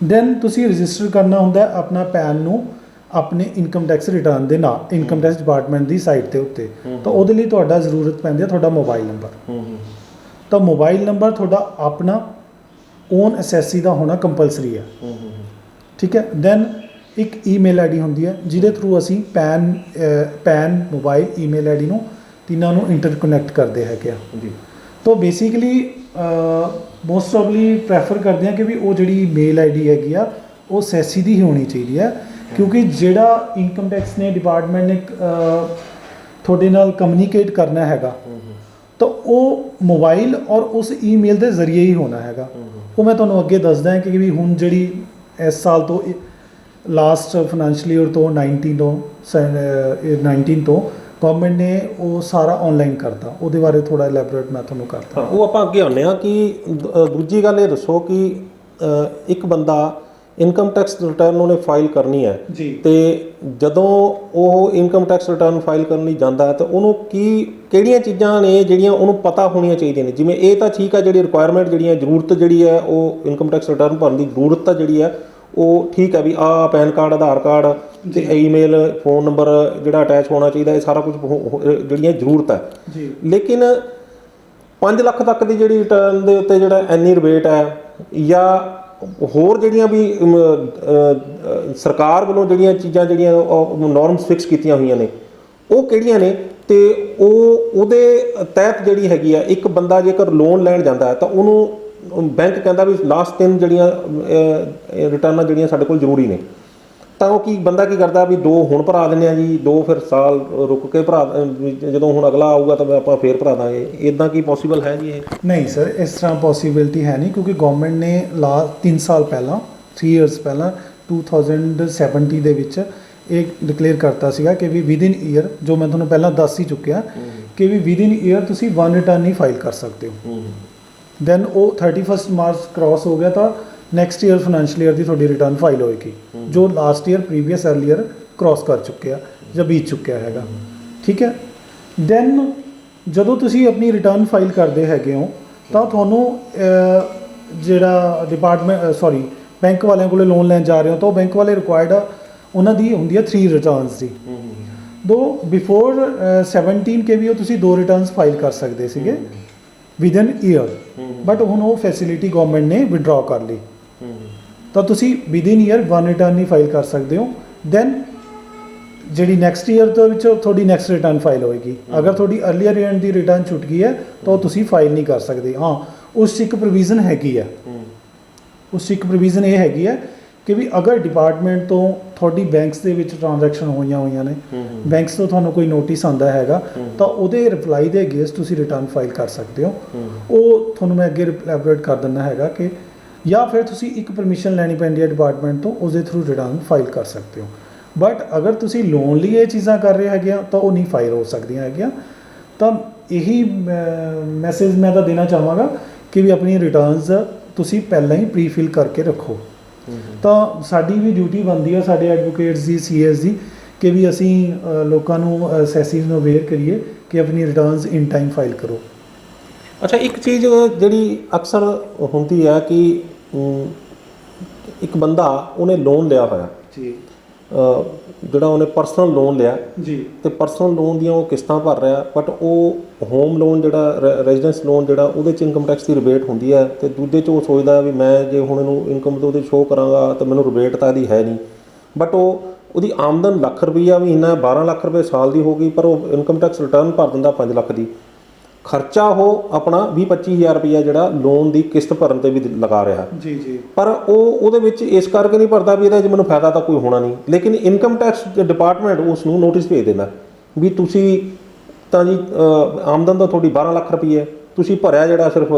ਦੈਨ ਤੁਸੀਂ ਰਜਿਸਟਰ ਕਰਨਾ ਹੁੰਦਾ ਆਪਣਾ ਪੈਨ ਨੂੰ ਆਪਣੇ ਇਨਕਮ ਟੈਕਸ ਰਿਟਰਨ ਦੇ ਨਾਲ ਇਨਕਮ ਟੈਕਸ ਡਿਪਾਰਟਮੈਂਟ ਦੀ ਸਾਈਟ ਦੇ ਉੱਤੇ। ਤਾਂ ਉਹਦੇ ਲਈ ਤੁਹਾਡਾ ਜ਼ਰੂਰਤ ਪੈਂਦੀ ਹੈ ਤੁਹਾਡਾ ਮੋਬਾਈਲ ਨੰਬਰ। ਤਾਂ ਮੋਬਾਈਲ ਨੰਬਰ ਤੁਹਾਡਾ ਆਪਣਾ ਓਨ ਅਸੈਸੀ ਦਾ ਹੋਣਾ ਕੰਪਲਸਰੀ ਹੈ, ਠੀਕ ਹੈ। ਦੈਨ ਇੱਕ ਈਮੇਲ ਆਈਡੀ ਹੁੰਦੀ ਹੈ ਜਿਹਦੇ ਥਰੂ ਅਸੀਂ ਪੈਨ ਮੋਬਾਈਲ ਈਮੇਲ ਆਈਡੀ ਨੂੰ ਤਿੰਨਾਂ ਨੂੰ ਇੰਟਰਕਨੈਕਟ ਕਰਦੇ ਹੈਗੇ ਆ ਜੀ। ਤਾਂ ਬੇਸਿਕਲੀ ਮੋਸਟ ਪ੍ਰੋਬਬਲੀ ਪ੍ਰੈਫਰ ਕਰਦੇ ਹਾਂ ਕਿ ਵੀ ਉਹ ਜਿਹੜੀ ਮੇਲ ਆਈਡੀ ਹੈਗੀ ਆ ਉਹ ਸੈਸੀ ਦੀ ਹੀ ਹੋਣੀ ਚਾਹੀਦੀ ਹੈ, ਕਿਉਂਕਿ ਜਿਹੜਾ ਇਨਕਮ ਟੈਕਸ ਨੇ ਡਿਪਾਰਟਮੈਂਟ ਨੇ ਤੁਹਾਡੇ ਨਾਲ ਕਮਿਊਨੀਕੇਟ ਕਰਨਾ ਹੈਗਾ ਤਾਂ ਉਹ ਮੋਬਾਈਲ ਔਰ ਉਸ ਈਮੇਲ ਦੇ ਜ਼ਰੀਏ ਹੀ ਹੋਣਾ ਹੈਗਾ। ਉਹ ਮੈਂ ਤੁਹਾਨੂੰ ਅੱਗੇ ਦੱਸਦਾ ਕਿ ਵੀ ਹੁਣ ਜਿਹੜੀ ਇਸ ਸਾਲ ਤੋਂ ਲਾਸਟ ਫਾਈਨੈਂਸ਼ੀਅਲ ਈਅਰ ਤੋਂ 19 ਤੋਂ ਗਵਰਨਮੈਂਟ ਨੇ ਉਹ ਸਾਰਾ ਆਨਲਾਈਨ ਕਰਤਾ। ਉਹਦੇ ਬਾਰੇ ਥੋੜਾ ਇਲੈਬੋਰੇਟ ਮੈਂ ਤੁਹਾਨੂੰ ਕਰਦਾ। ਉਹ ਆਪਾਂ ਅੱਗੇ ਆਉਂਦੇ ਹਾਂ ਕਿ ਦੂਜੀ ਗੱਲ ਇਹ ਦੱਸੋ ਕਿ ਇੱਕ ਬੰਦਾ ਇਨਕਮ ਟੈਕਸ ਰਿਟਰਨ ਉਹਨੇ ਫਾਈਲ ਕਰਨੀ ਹੈ ਜੀ, ਤੇ ਜਦੋਂ ਉਹ ਇਨਕਮ ਟੈਕਸ ਰਿਟਰਨ ਫਾਈਲ ਕਰਨ ਲਈ ਜਾਂਦਾ ਹੈ ਤਾਂ ਉਹਨੂੰ ਕਿਹੜੀਆਂ ਚੀਜ਼ਾਂ ਨੇ ਜਿਹੜੀਆਂ ਉਹਨੂੰ ਪਤਾ ਹੋਣੀਆਂ ਚਾਹੀਦੀਆਂ ਨੇ। ਜਿਵੇਂ ਇਹ ਤਾਂ ਠੀਕ ਹੈ, ਜਿਹੜੀ ਰਿਕੁਆਇਰਮੈਂਟ ਜਿਹੜੀਆਂ ਜ਼ਰੂਰਤ ਜਿਹੜੀ ਹੈ ਉਹ ਇਨਕਮ ਟੈਕਸ ਰਿਟਰਨ ਭਰਨ ਦੀ ਜ਼ਰੂਰਤ ਤਾਂ ਜਿਹੜੀ ਹੈ ਉਹ ਠੀਕ ਹੈ ਵੀ ਆਹ ਪੈਨ ਕਾਰਡ, ਆਧਾਰ ਕਾਰਡ ਤੇ ਈਮੇਲ, ਫੋਨ ਨੰਬਰ ਜਿਹੜਾ ਅਟੈਚ ਹੋਣਾ ਚਾਹੀਦਾ, ਇਹ ਸਾਰਾ ਕੁਝ ਜਿਹੜੀਆਂ ਜ਼ਰੂਰਤ ਹੈ ਜੀ। ਲੇਕਿਨ 5 ਲੱਖ ਤੱਕ ਦੀ ਜਿਹੜੀ ਰਿਟਰਨ ਦੇ ਉੱਤੇ ਜਿਹੜਾ ਐਨੀ ਰਿਬੇਟ ਹੈ ਜਾਂ ਹੋਰ ਜਿਹੜੀਆਂ ਵੀ ਸਰਕਾਰ ਵੱਲੋਂ ਜਿਹੜੀਆਂ ਚੀਜ਼ਾਂ ਜਿਹੜੀਆਂ ਨੋਰਮਸ ਫਿਕਸ ਕੀਤੀਆਂ ਹੋਈਆਂ ਨੇ ਉਹ ਕਿਹੜੀਆਂ ਨੇ, ਤੇ ਉਹਦੇ ਤਹਿਤ ਜਿਹੜੀ ਹੈਗੀ ਆ ਇੱਕ ਬੰਦਾ ਜੇਕਰ ਲੋਨ ਲੈਣ ਜਾਂਦਾ ਹੈ ਤਾਂ ਉਹਨੂੰ ਬੈਂਕ ਕਹਿੰਦਾ ਵੀ ਲਾਸਟ 3 ਜਿਹੜੀਆਂ ਰਿਟਰਨਾਂ ਜਿਹੜੀਆਂ ਸਾਡੇ ਕੋਲ ਜ਼ਰੂਰੀ ਨੇ, ਤਾਂ ਉਹ ਬੰਦਾ ਕੀ ਕਰਦਾ ਵੀ 2 ਹੁਣ ਭਰਾ ਦਿੰਦੇ ਆ ਜੀ, 2 ਫਿਰ ਸਾਲ ਰੁਕ ਕੇ ਭਰਾ, ਜਦੋਂ ਹੁਣ ਅਗਲਾ ਆਊਗਾ ਤਾਂ ਆਪਾਂ ਫੇਰ ਭਰਾ ਦਾਂਗੇ। ਇੱਦਾਂ ਕੀ ਪੋਸੀਬਲ ਹੈ ਜੀ ਇਹ? ਨਹੀਂ ਸਰ, ਇਸ ਤਰ੍ਹਾਂ ਪੋਸੀਬਿਲਿਟੀ ਹੈ ਨਹੀਂ, ਕਿਉਂਕਿ ਗਵਰਨਮੈਂਟ ਨੇ 3 ਸਾਲ ਪਹਿਲਾਂ 3 ਇਅਰਸ ਪਹਿਲਾਂ 2070 ਦੇ ਵਿੱਚ ਇਹ ਡਿਕਲੇਅਰ ਕਰਤਾ ਸੀਗਾ ਕਿ ਵੀ ਵਿਦਿਨ ਈਅਰ, ਜੋ ਮੈਂ ਤੁਹਾਨੂੰ ਪਹਿਲਾਂ ਦੱਸ ਹੀ ਚੁੱਕਿਆ ਕਿ ਵੀ ਵਿਦਿਨ ਈਅਰ ਤੁਸੀਂ 1 ਰਿਟਰਨ ਹੀ ਫਾਈਲ ਕਰ ਸਕਦੇ ਹੋ। ਦੈਨ ਉਹ 31 ਮਾਰਚ ਕ੍ਰਾਸ ਹੋ ਗਿਆ ਤਾਂ ਨੈਕਸਟ ਈਅਰ ਫਾਈਨੈਂਸ਼ੀਅਲ ਈਅਰ ਦੀ ਤੁਹਾਡੀ ਰਿਟਰਨ ਫਾਈਲ ਹੋਏਗੀ, ਜੋ last year previous earlier cross ਕਰ ਚੁੱਕਿਆ ਜਾਂ ਬੀਤ ਚੁੱਕਿਆ ਹੈਗਾ, ਠੀਕ ਹੈ। ਦੈਨ ਜਦੋਂ ਤੁਸੀਂ ਆਪਣੀ ਰਿਟਰਨ ਫਾਈਲ ਕਰਦੇ ਹੈਗੇ ਹੋ ਤਾਂ ਤੁਹਾਨੂੰ ਜਿਹੜਾ ਬੈਂਕ ਵਾਲਿਆਂ ਕੋਲੇ ਲੋਨ ਲੈਣ ਜਾ ਰਹੇ ਹੋ ਤਾਂ ਉਹ ਬੈਂਕ ਵਾਲੇ ਰਿਕੁਆਇਰਡ ਉਹਨਾਂ ਦੀ ਹੁੰਦੀ ਹੈ 3 ਰਿਟਰਨਸ ਦੀ। ਦੋ ਬਿਫੋਰ 17 ਕੇ ਵੀ ਉਹ ਤੁਸੀਂ 2 ਰਿਟਰਨਸ ਫਾਈਲ ਕਰ ਸਕਦੇ ਸੀਗੇ ਵਿਦਨ ਈਅਰ, ਬਟ ਹੁਣ ਉਹ ਫੈਸਿਲਿਟੀ ਗਵਰਨਮੈਂਟ ਨੇ ਵਿਡਰਾਅ ਕਰ ਲਈ, ਤਾਂ ਤੁਸੀਂ ਵਿਦਿਨ ਈਅਰ 1 ਰਿਟਰਨ ਹੀ ਫਾਈਲ ਕਰ ਸਕਦੇ ਹੋ। ਦੈਨ ਜਿਹੜੀ ਨੈਕਸਟ ਈਅਰ ਦੇ ਵਿੱਚ ਤੁਹਾਡੀ ਨੈਕਸਟ ਰਿਟਰਨ ਫਾਈਲ ਹੋਏਗੀ। ਅਗਰ ਤੁਹਾਡੀ ਅਰਲੀਅਰ ਈਅਰ ਦੀ ਰਿਟਰਨ ਛੁੱਟ ਗਈ ਹੈ ਤਾਂ ਉਹ ਤੁਸੀਂ ਫਾਈਲ ਨਹੀਂ ਕਰ ਸਕਦੇ। ਹਾਂ, ਉਸ 'ਚ ਇੱਕ ਪ੍ਰੋਵੀਜ਼ਨ ਹੈਗੀ ਹੈ, ਉਸ 'ਚ ਇੱਕ ਪ੍ਰੋਵੀਜ਼ਨ ਇਹ ਹੈਗੀ ਹੈ ਕਿ ਵੀ ਅਗਰ ਡਿਪਾਰਟਮੈਂਟ ਤੋਂ ਤੁਹਾਡੀ ਬੈਂਕਸ ਦੇ ਵਿੱਚ ਟ੍ਰਾਂਜੈਕਸ਼ਨ ਹੋਈਆਂ ਨੇ, ਬੈਂਕਸ ਤੋਂ ਤੁਹਾਨੂੰ ਕੋਈ ਨੋਟਿਸ ਆਉਂਦਾ ਹੈਗਾ ਤਾਂ ਉਹਦੇ ਰਿਪਲਾਈ ਦੇ ਅਗੇਂਸਟ ਤੁਸੀਂ ਰਿਟਰਨ ਫਾਈਲ ਕਰ ਸਕਦੇ ਹੋ। ਉਹ ਤੁਹਾਨੂੰ ਮੈਂ ਅੱਗੇ ਐਲੈਬੋਰੇਟ ਕਰ ਦਿੰਦਾ ਹੈਗਾ ਕਿ ਜਾਂ ਫਿਰ ਤੁਸੀਂ ਇੱਕ ਪਰਮਿਸ਼ਨ ਲੈਣੀ ਪੈਂਦੀ ਹੈ ਡਿਪਾਰਟਮੈਂਟ ਤੋਂ, ਉਸਦੇ ਥਰੂ ਰਿਟਰਨ ਫਾਈਲ ਕਰ ਸਕਦੇ ਹੋ। ਬਟ ਅਗਰ ਤੁਸੀਂ ਲੋਨ ਲਈ ਇਹ ਚੀਜ਼ਾਂ ਕਰ ਰਹੇ ਹੈਗੇ ਆ ਤਾਂ ਉਹ ਨਹੀਂ ਫਾਈਲ ਹੋ ਸਕਦੀਆਂ ਹੈਗੀਆਂ। ਤਾਂ ਇਹੀ ਮੈਸੇਜ ਮੈਂ ਤਾਂ ਦੇਣਾ ਚਾਹਾਂਗਾ ਕਿ ਵੀ ਆਪਣੀ ਰਿਟਰਨਸ ਤੁਸੀਂ ਪਹਿਲਾਂ ਹੀ ਪ੍ਰੀ ਫਿਲ ਕਰਕੇ ਰੱਖੋ। ਤਾਂ ਸਾਡੀ ਵੀ ਡਿਊਟੀ ਬਣਦੀ ਹੈ, ਸਾਡੇ ਐਡਵੋਕੇਟਸ ਦੀ, ਸੀਐਸ ਦੀ, ਕਿ ਵੀ ਅਸੀਂ ਲੋਕਾਂ ਨੂੰ ਅਸੈਸਿਸ ਨੂੰ ਅਵੇਅਰ ਕਰੀਏ ਕਿ ਆਪਣੀ ਰਿਟਰਨਸ ਇਨ ਟਾਈਮ ਫਾਈਲ ਕਰੋ। ਅੱਛਾ, ਇੱਕ ਚੀਜ਼ ਜਿਹੜੀ ਅਕਸਰ ਹੁੰਦੀ ਹੈ ਕਿ ਇੱਕ ਬੰਦਾ ਉਹਨੇ ਲੋਨ ਲਿਆ ਹੋਇਆ ਜੀ, ਜਿਹੜਾ ਉਹਨੇ ਪਰਸਨਲ ਲੋਨ ਲਿਆ ਜੀ, ਤੇ ਪਰਸਨਲ ਲੋਨ ਦੀਆਂ ਉਹ ਕਿਸ਼ਤਾਂ ਭਰ ਰਿਹਾ, ਬਟ ਉਹ ਹੋਮ ਲੋਨ ਜਿਹੜਾ ਰੈਜ਼ੀਡੈਂਸ ਲੋਨ ਜਿਹੜਾ ਉਹਦੇ 'ਚ ਇਨਕਮ ਟੈਕਸ ਦੀ ਰਿਬੇਟ ਹੁੰਦੀ ਹੈ, ਤੇ ਦੂਜੇ 'ਚ ਉਹ ਸੋਚਦਾ ਵੀ ਮੈਂ ਜੇ ਹੁਣ ਇਹਨੂੰ ਇਨਕਮ ਤੋਂ ਉਹਦੇ ਸ਼ੋਅ ਕਰਾਂਗਾ ਤਾਂ ਮੈਨੂੰ ਰਿਬੇਟ ਤਾਂ ਇਹਦੀ ਹੈ ਨਹੀਂ। ਬਟ ਉਹਦੀ ਆਮਦਨ ਲੱਖ ਰੁਪਈਆ ਵੀ ਇੰਨਾ 12 ਲੱਖ ਰੁਪਏ ਸਾਲ ਦੀ ਹੋ ਗਈ, ਪਰ ਉਹ ਇਨਕਮ ਟੈਕਸ ਰਿਟਰਨ ਭਰ ਦਿੰਦਾ 5 ਲੱਖ ਦੀ। ਖਰਚਾ ਉਹ ਆਪਣਾ 20-25 ਹਜ਼ਾਰ ਰੁਪਈਆ ਜਿਹੜਾ ਲੋਨ ਦੀ ਕਿਸ਼ਤ ਭਰਨ 'ਤੇ ਵੀ ਲਗਾ ਰਿਹਾ ਜੀ, ਜੀ, ਪਰ ਉਹਦੇ ਵਿੱਚ ਇਸ ਕਰਕੇ ਨਹੀਂ ਭਰਦਾ ਵੀ ਇਹਦੇ 'ਚ ਮੈਨੂੰ ਫਾਇਦਾ ਤਾਂ ਕੋਈ ਹੋਣਾ ਨਹੀਂ। ਲੇਕਿਨ ਇਨਕਮ ਟੈਕਸ ਡਿਪਾਰਟਮੈਂਟ ਉਸ ਨੂੰ ਨੋਟਿਸ ਭੇਜ ਦਿੰਦਾ ਵੀ ਤੁਸੀਂ ਤਾਂ ਜੀ ਆਮਦਨ ਤਾਂ ਤੁਹਾਡੀ 12 ਲੱਖ ਰੁਪਈਆ, ਤੁਸੀਂ ਭਰਿਆ ਜਿਹੜਾ ਸਿਰਫ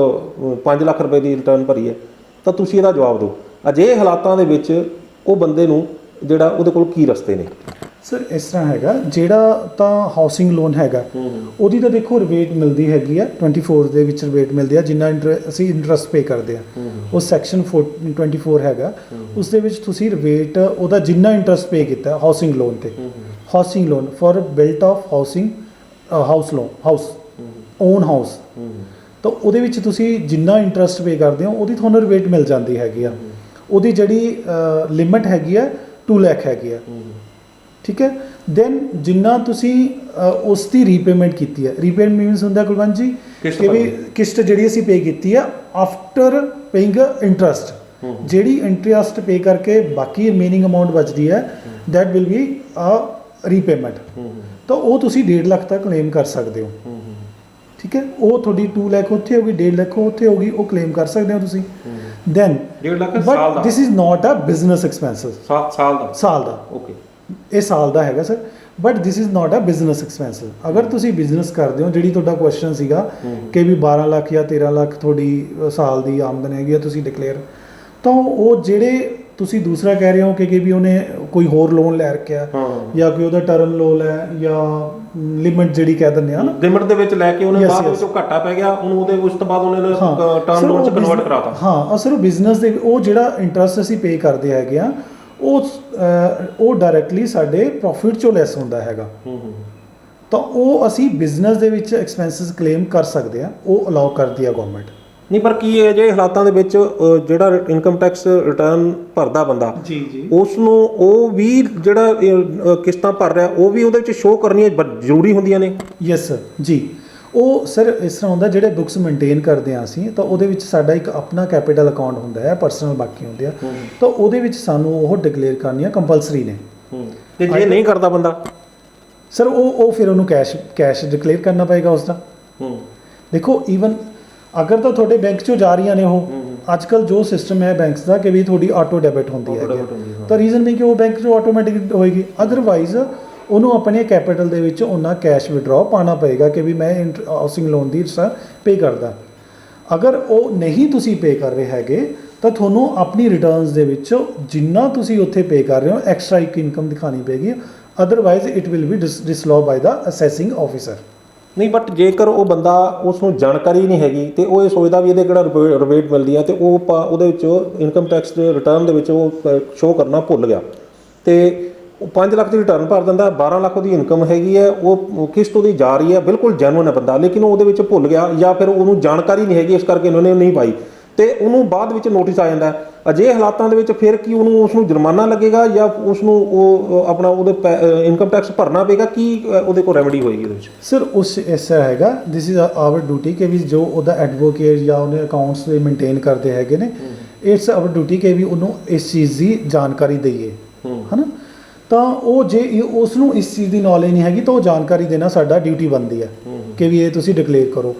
5 ਲੱਖ ਰੁਪਏ ਦੀ ਰਿਟਰਨ ਭਰੀ ਹੈ, ਤਾਂ ਤੁਸੀਂ ਇਹਦਾ ਜਵਾਬ ਦਿਓ। ਅਜਿਹੇ ਹਾਲਾਤਾਂ ਦੇ ਵਿੱਚ ਉਹ ਬੰਦੇ ਨੂੰ ਜਿਹੜਾ ਉਹਦੇ ਕੋਲ ਕੀ ਰਸਤੇ ਨੇ? ਸਰ ਇਸ ਤਰ੍ਹਾਂ ਹੈਗਾ, ਜਿਹੜਾ ਤਾਂ ਹਾਊਸਿੰਗ ਲੋਨ ਹੈਗਾ ਉਹਦੀ ਤਾਂ ਦੇਖੋ ਰਿਬੇਟ ਮਿਲਦੀ ਹੈਗੀ ਆ 24 ਦੇ ਵਿੱਚ ਰਿਬੇਟ ਮਿਲਦੀ ਆ, ਜਿੰਨਾ ਅਸੀਂ ਇੰਟਰਸਟ ਪੇ ਕਰਦੇ ਆ। ਉਹ ਸੈਕਸ਼ਨ 24 ਹੈਗਾ, ਉਸ ਦੇ ਵਿੱਚ ਤੁਸੀਂ ਰਿਬੇਟ ਉਹਦਾ ਜਿੰਨਾ ਇੰਟਰਸਟ ਪੇ ਕੀਤਾ ਹਾਊਸਿੰਗ ਲੋਨ ਤੇ, housing loan for built of housing house loan, house own house, ਤਾਂ ਉਹਦੇ ਵਿੱਚ ਤੁਸੀਂ ਜਿੰਨਾ ਇੰਟਰਸਟ ਪੇ ਕਰਦੇ ਹੋ ਉਹਦੀ ਤੁਹਾਨੂੰ ਰਿਬੇਟ ਮਿਲ ਜਾਂਦੀ ਹੈਗੀ ਆ। ਉਹਦੀ ਜਿਹੜੀ ਲਿਮਿਟ ਹੈਗੀ ਆ 2 ਲੱਖ ਹੈਗੀ ਆ, ਠੀਕ ਹੈ। ਦੈਨ ਜਿੰਨਾ ਤੁਸੀਂ ਉਸ ਦੀ ਰੀਪੇਮੈਂਟ ਕੀਤੀ ਹੈ, ਰੀਪੇਮੈਂਟ ਮੀਨਸ ਹੁੰਦਾ ਕੁਲਵੰਤ ਜੀ ਕਿ ਵੀ ਕਿਸ਼ਤ ਜਿਹੜੀ ਅਸੀਂ ਪੇ ਕੀਤੀ ਆ ਆਫਟਰ ਪੇਇੰਗ ਇੰਟਰਸਟ, ਜਿਹੜੀ ਇੰਟਰਸਟ ਪੇ ਕਰਕੇ ਬਾਕੀ ਰਿਮੇਨਿੰਗ ਅਮਾਊਂਟ ਬਚਦੀ ਹੈ that will be a repayment, ਤਾਂ ਉਹ ਤੁਸੀਂ 1.5 ਲੱਖ ਤੱਕ ਕਲੇਮ ਕਰ ਸਕਦੇ ਹੋ, ਠੀਕ ਹੈ। ਉਹ ਤੁਹਾਡੀ 2 ਲੱਖ ਉੱਥੇ ਹੋਗੀ, 1.5 ਲੱਖ ਉੱਥੇ ਹੋਗੀ, ਉਹ ਕਲੇਮ ਕਰ ਸਕਦੇ ਹੋ ਤੁਸੀਂ। ਦੈਨ 1.5 ਲੱਖ ਸਾਲ ਦਾ, this is not a business expenses, ਸਾਲ ਦਾ ਓਕੇ, ਇਹ ਸਾਲ ਦਾ ਹੈਗਾ sir, but this is not a business expenses. ਅਗਰ ਤੁਸੀਂ ਬਿਜ਼ਨਸ ਕਰਦੇ ਹੋ, ਜਿਹੜੀ ਤੁਹਾਡਾ ਕੁਐਸਚਨ ਸੀਗਾ ਕਿ ਵੀ 12 ਲੱਖ ਜਾਂ 13 ਲੱਖ ਤੁਹਾਡੀ ਸਾਲ ਦੀ ਆਮਦਨ ਹੈਗੀ ਆ ਤੁਸੀਂ ਡਿਕਲੇਅਰ, ਤਾਂ ਉਹ ਜਿਹੜੇ ਤੁਸੀਂ ਦੂਸਰਾ ਕਹਿ ਰਹੇ ਹੋ ਕਿ ਵੀ ਉਹਨੇ ਕੋਈ ਹੋਰ ਲੋਨ ਲੈ ਰੱਖਿਆ ਜਾਂ ਕੋਈ ਉਹਦਾ ਟਰਮ ਲੋਨ ਹੈ ਜਾਂ ਲਿਮਿਟ ਜਿਹੜੀ ਕਹਿ ਦਿੰਦੇ ਆ ਨਾ, ਲਿਮਿਟ ਦੇ ਵਿੱਚ ਲੈ ਕੇ ਉਹਨੇ ਬਾਅਦ ਵਿੱਚੋਂ ਘਾਟਾ ਪੈ ਗਿਆ, ਉਹਨੂੰ ਉਹਦੇ ਉਸ ਤੋਂ ਬਾਅਦ ਉਹਨੇ ਟਰਮ ਲੋਨ 'ਚ ਕਨਵਰਟ ਕਰਾਤਾ। ਹਾਂ, ਅਸਰ ਉਹ ਬਿਜ਼ਨਸ ਦੇ ਉਹ ਜਿਹੜਾ ਇੰਟਰਸਟ ਅਸੀਂ ਪੇ ਕਰਦੇ ਹੈਗੇ ਆ ਉਹ ਡਾਇਰੈਕਟਲੀ ਸਾਡੇ ਪ੍ਰੋਫਿਟ ਚੋਂ ਲੈਸ ਹੁੰਦਾ ਹੈਗਾ, ਤਾਂ ਉਹ ਅਸੀਂ ਬਿਜ਼ਨਸ ਦੇ ਵਿੱਚ ਐਕਸਪੈਂਸਿਸ ਕਲੇਮ ਕਰ ਸਕਦੇ ਆ, ਉਹ ਅਲਾਉ ਕਰਦੀ ਆ ਗਵਰਨਮੈਂਟ। ਨਹੀਂ, ਪਰ ਕੀ ਹੈ ਜੇ ਹਾਲਾਤਾਂ ਦੇ ਵਿੱਚ ਜਿਹੜਾ ਇਨਕਮ ਟੈਕਸ ਰਿਟਰਨ ਭਰਦਾ ਬੰਦਾ, ਜੀ ਜੀ, ਉਸ ਨੂੰ ਉਹ ਵੀ ਜਿਹੜਾ ਕਿਸ਼ਤਾਂ ਭਰ ਰਿਹਾ ਉਹ ਵੀ ਉਹਦੇ ਵਿੱਚ ਸ਼ੋਅ ਕਰਨੀਆਂ ਜ਼ਰੂਰੀ ਹੁੰਦੀਆਂ ਨੇ? ਯੈਸ ਸਰ ਜੀ। ਉਹ ਸਰ ਇਸ ਤਰ੍ਹਾਂ ਹੁੰਦਾ, ਜਿਹੜੇ ਬੁੱਕਸ ਮੇਨਟੇਨ ਕਰਦੇ ਹਾਂ ਅਸੀਂ, ਤਾਂ ਉਹਦੇ ਵਿੱਚ ਸਾਡਾ ਇੱਕ ਆਪਣਾ ਕੈਪੀਟਲ ਅਕਾਊਂਟ ਹੁੰਦਾ ਹੈ, ਪਰਸਨਲ ਬਾਕੀ ਹੁੰਦੇ ਆ, ਤਾਂ ਉਹਦੇ ਵਿੱਚ ਸਾਨੂੰ ਉਹ ਡਿਕਲੇਅਰ ਕਰਨੀਆਂ ਕੰਪਲਸਰੀ ਨੇ। ਤੇ ਜੇ ਨਹੀਂ ਕਰਦਾ ਬੰਦਾ ਸਰ ਉਹ ਫਿਰ ਉਹਨੂੰ ਕੈਸ਼ ਡਿਕਲੇਅਰ ਕਰਨਾ ਪਏਗਾ ਉਸ ਦਾ। ਦੇਖੋ ਈਵਨ ਅਗਰ ਤਾਂ ਤੁਹਾਡੇ ਬੈਂਕ 'ਚੋਂ ਜਾ ਰਹੀਆਂ ਨੇ ਉਹ, ਅੱਜ ਕੱਲ੍ਹ ਜੋ ਸਿਸਟਮ ਹੈ ਬੈਂਕਸ ਦਾ ਕਿ ਵੀ ਤੁਹਾਡੀ ਆਟੋ ਡੈਬਿਟ ਹੁੰਦੀ ਹੈ, ਤਾਂ ਰੀਜ਼ਨ ਨਹੀਂ ਕਿ ਉਹ ਬੈਂਕ 'ਚੋਂ ਆਟੋਮੈਟਿਕ ਹੋਏਗੀ, ਅਦਰਵਾਈਜ਼ ਉਹਨੂੰ ਆਪਣੇ ਕੈਪੀਟਲ ਦੇ ਵਿੱਚ ਉਹਨਾਂ ਕੈਸ਼ ਵਿਡਰਾਅ ਪਾਉਣਾ ਪਏਗਾ ਕਿ ਵੀ ਮੈਂ ਹਾਊਸਿੰਗ ਲੋਨ ਦੀ ਪੇ ਕਰਦਾ। ਅਗਰ ਉਹ ਨਹੀਂ ਤੁਸੀਂ ਪੇ ਕਰ ਰਹੇ ਹੈਗੇ ਤਾਂ ਤੁਹਾਨੂੰ ਆਪਣੀ ਰਿਟਰਨਸ ਦੇ ਵਿੱਚ ਜਿੰਨਾ ਤੁਸੀਂ ਉੱਥੇ ਪੇ ਕਰ ਰਹੇ ਹੋ ਐਕਸਟਰਾ ਇੱਕ ਇਨਕਮ ਦਿਖਾਉਣੀ ਪਏਗੀ, otherwise it will be disallow by the assessing officer. ਨਹੀਂ, ਬਟ ਜੇਕਰ ਉਹ ਬੰਦਾ ਉਸ ਨੂੰ ਜਾਣਕਾਰੀ ਨਹੀਂ ਹੈਗੀ ਤੇ ਉਹ ਇਹ ਸੋਚਦਾ ਵੀ ਇਹਦੇ ਕਿਹੜਾ ਰਿਬੇਟ ਮਿਲਦੀ ਹੈ ਤੇ ਉਹ ਉਹਦੇ ਵਿੱਚ ਇਨਕਮ ਟੈਕਸ ਦੇ ਰਿਟਰਨ ਦੇ ਵਿੱਚ ਉਹ ਸ਼ੋਅ ਕਰਨਾ ਭੁੱਲ ਗਿਆ ਤੇ ਉਹ 5 ਲੱਖ ਦੀ ਰਿਟਰਨ ਭਰ ਦਿੰਦਾ, 12 ਲੱਖ ਦੀ ਇਨਕਮ ਹੈਗੀ ਹੈ, ਉਹ ਕਿਸ਼ਤ ਉਹਦੀ ਜਾ ਰਹੀ ਹੈ, ਬਿਲਕੁਲ ਜੈਨੂਇਨ ਹੈ ਬੰਦਾ, ਲੇਕਿਨ ਉਹ ਉਹਦੇ ਵਿੱਚ ਭੁੱਲ ਗਿਆ ਜਾਂ ਫਿਰ ਉਹਨੂੰ ਜਾਣਕਾਰੀ ਨਹੀਂ ਹੈਗੀ, ਇਸ ਕਰਕੇ ਉਹਨਾਂ ਨੇ ਨਹੀਂ ਪਾਈ ਤੇ ਉਹਨੂੰ ਬਾਅਦ ਵਿੱਚ ਨੋਟਿਸ ਆ ਜਾਂਦਾ। ਅਜਿਹੇ ਹਾਲਾਤਾਂ ਦੇ ਵਿੱਚ ਫਿਰ ਕੀ ਉਸਨੂੰ ਜੁਰਮਾਨਾ ਲੱਗੇਗਾ ਜਾਂ ਉਸਨੂੰ ਉਹ ਆਪਣਾ ਉਹਦੇ ਇਨਕਮ ਟੈਕਸ ਭਰਨਾ ਪਏਗਾ? ਕੀ ਉਹਦੇ ਕੋਲ ਰੈਮਡੀ ਹੋਏਗੀ ਉਹਦੇ ਵਿੱਚ? ਸਰ ਉਸ ਐਸਾ ਹੈਗਾ, ਦਿਸ ਇਜ਼ ਆਵਰ ਡਿਊਟੀ ਕਿ ਵੀ ਜੋ ਉਹਦਾ ਐਡਵੋਕੇਟ ਜਾਂ ਉਹਨੇ ਅਕਾਊਂਟਸ ਦੇ ਮੇਨਟੇਨ ਕਰਦੇ ਹੈਗੇ ਨੇ, ਇਟਸ ਆਵਰ ਡਿਊਟੀ ਕਿ ਵੀ ਉਹਨੂੰ ਇਸ ਚੀਜ਼ ਦੀ ਜਾਣਕਾਰੀ ਦਈਏ, ਹੈ ਨਾ। ਤਾਂ ਉਹ ਜੇ ਉਸ ਨੂੰ ਇਸ ਚੀਜ਼ ਦੀ ਨੌਲੇਜ ਨਹੀਂ ਹੈਗੀ ਤਾਂ ਉਹ ਜਾਣਕਾਰੀ ਦੇਣਾ ਸਾਡਾ ਡਿਊਟੀ ਬਣਦੀ ਹੈ ਕਿ ਵੀ ਇਹ ਤੁਸੀਂ ਡਿਕਲੇਅਰ ਕਰੋ।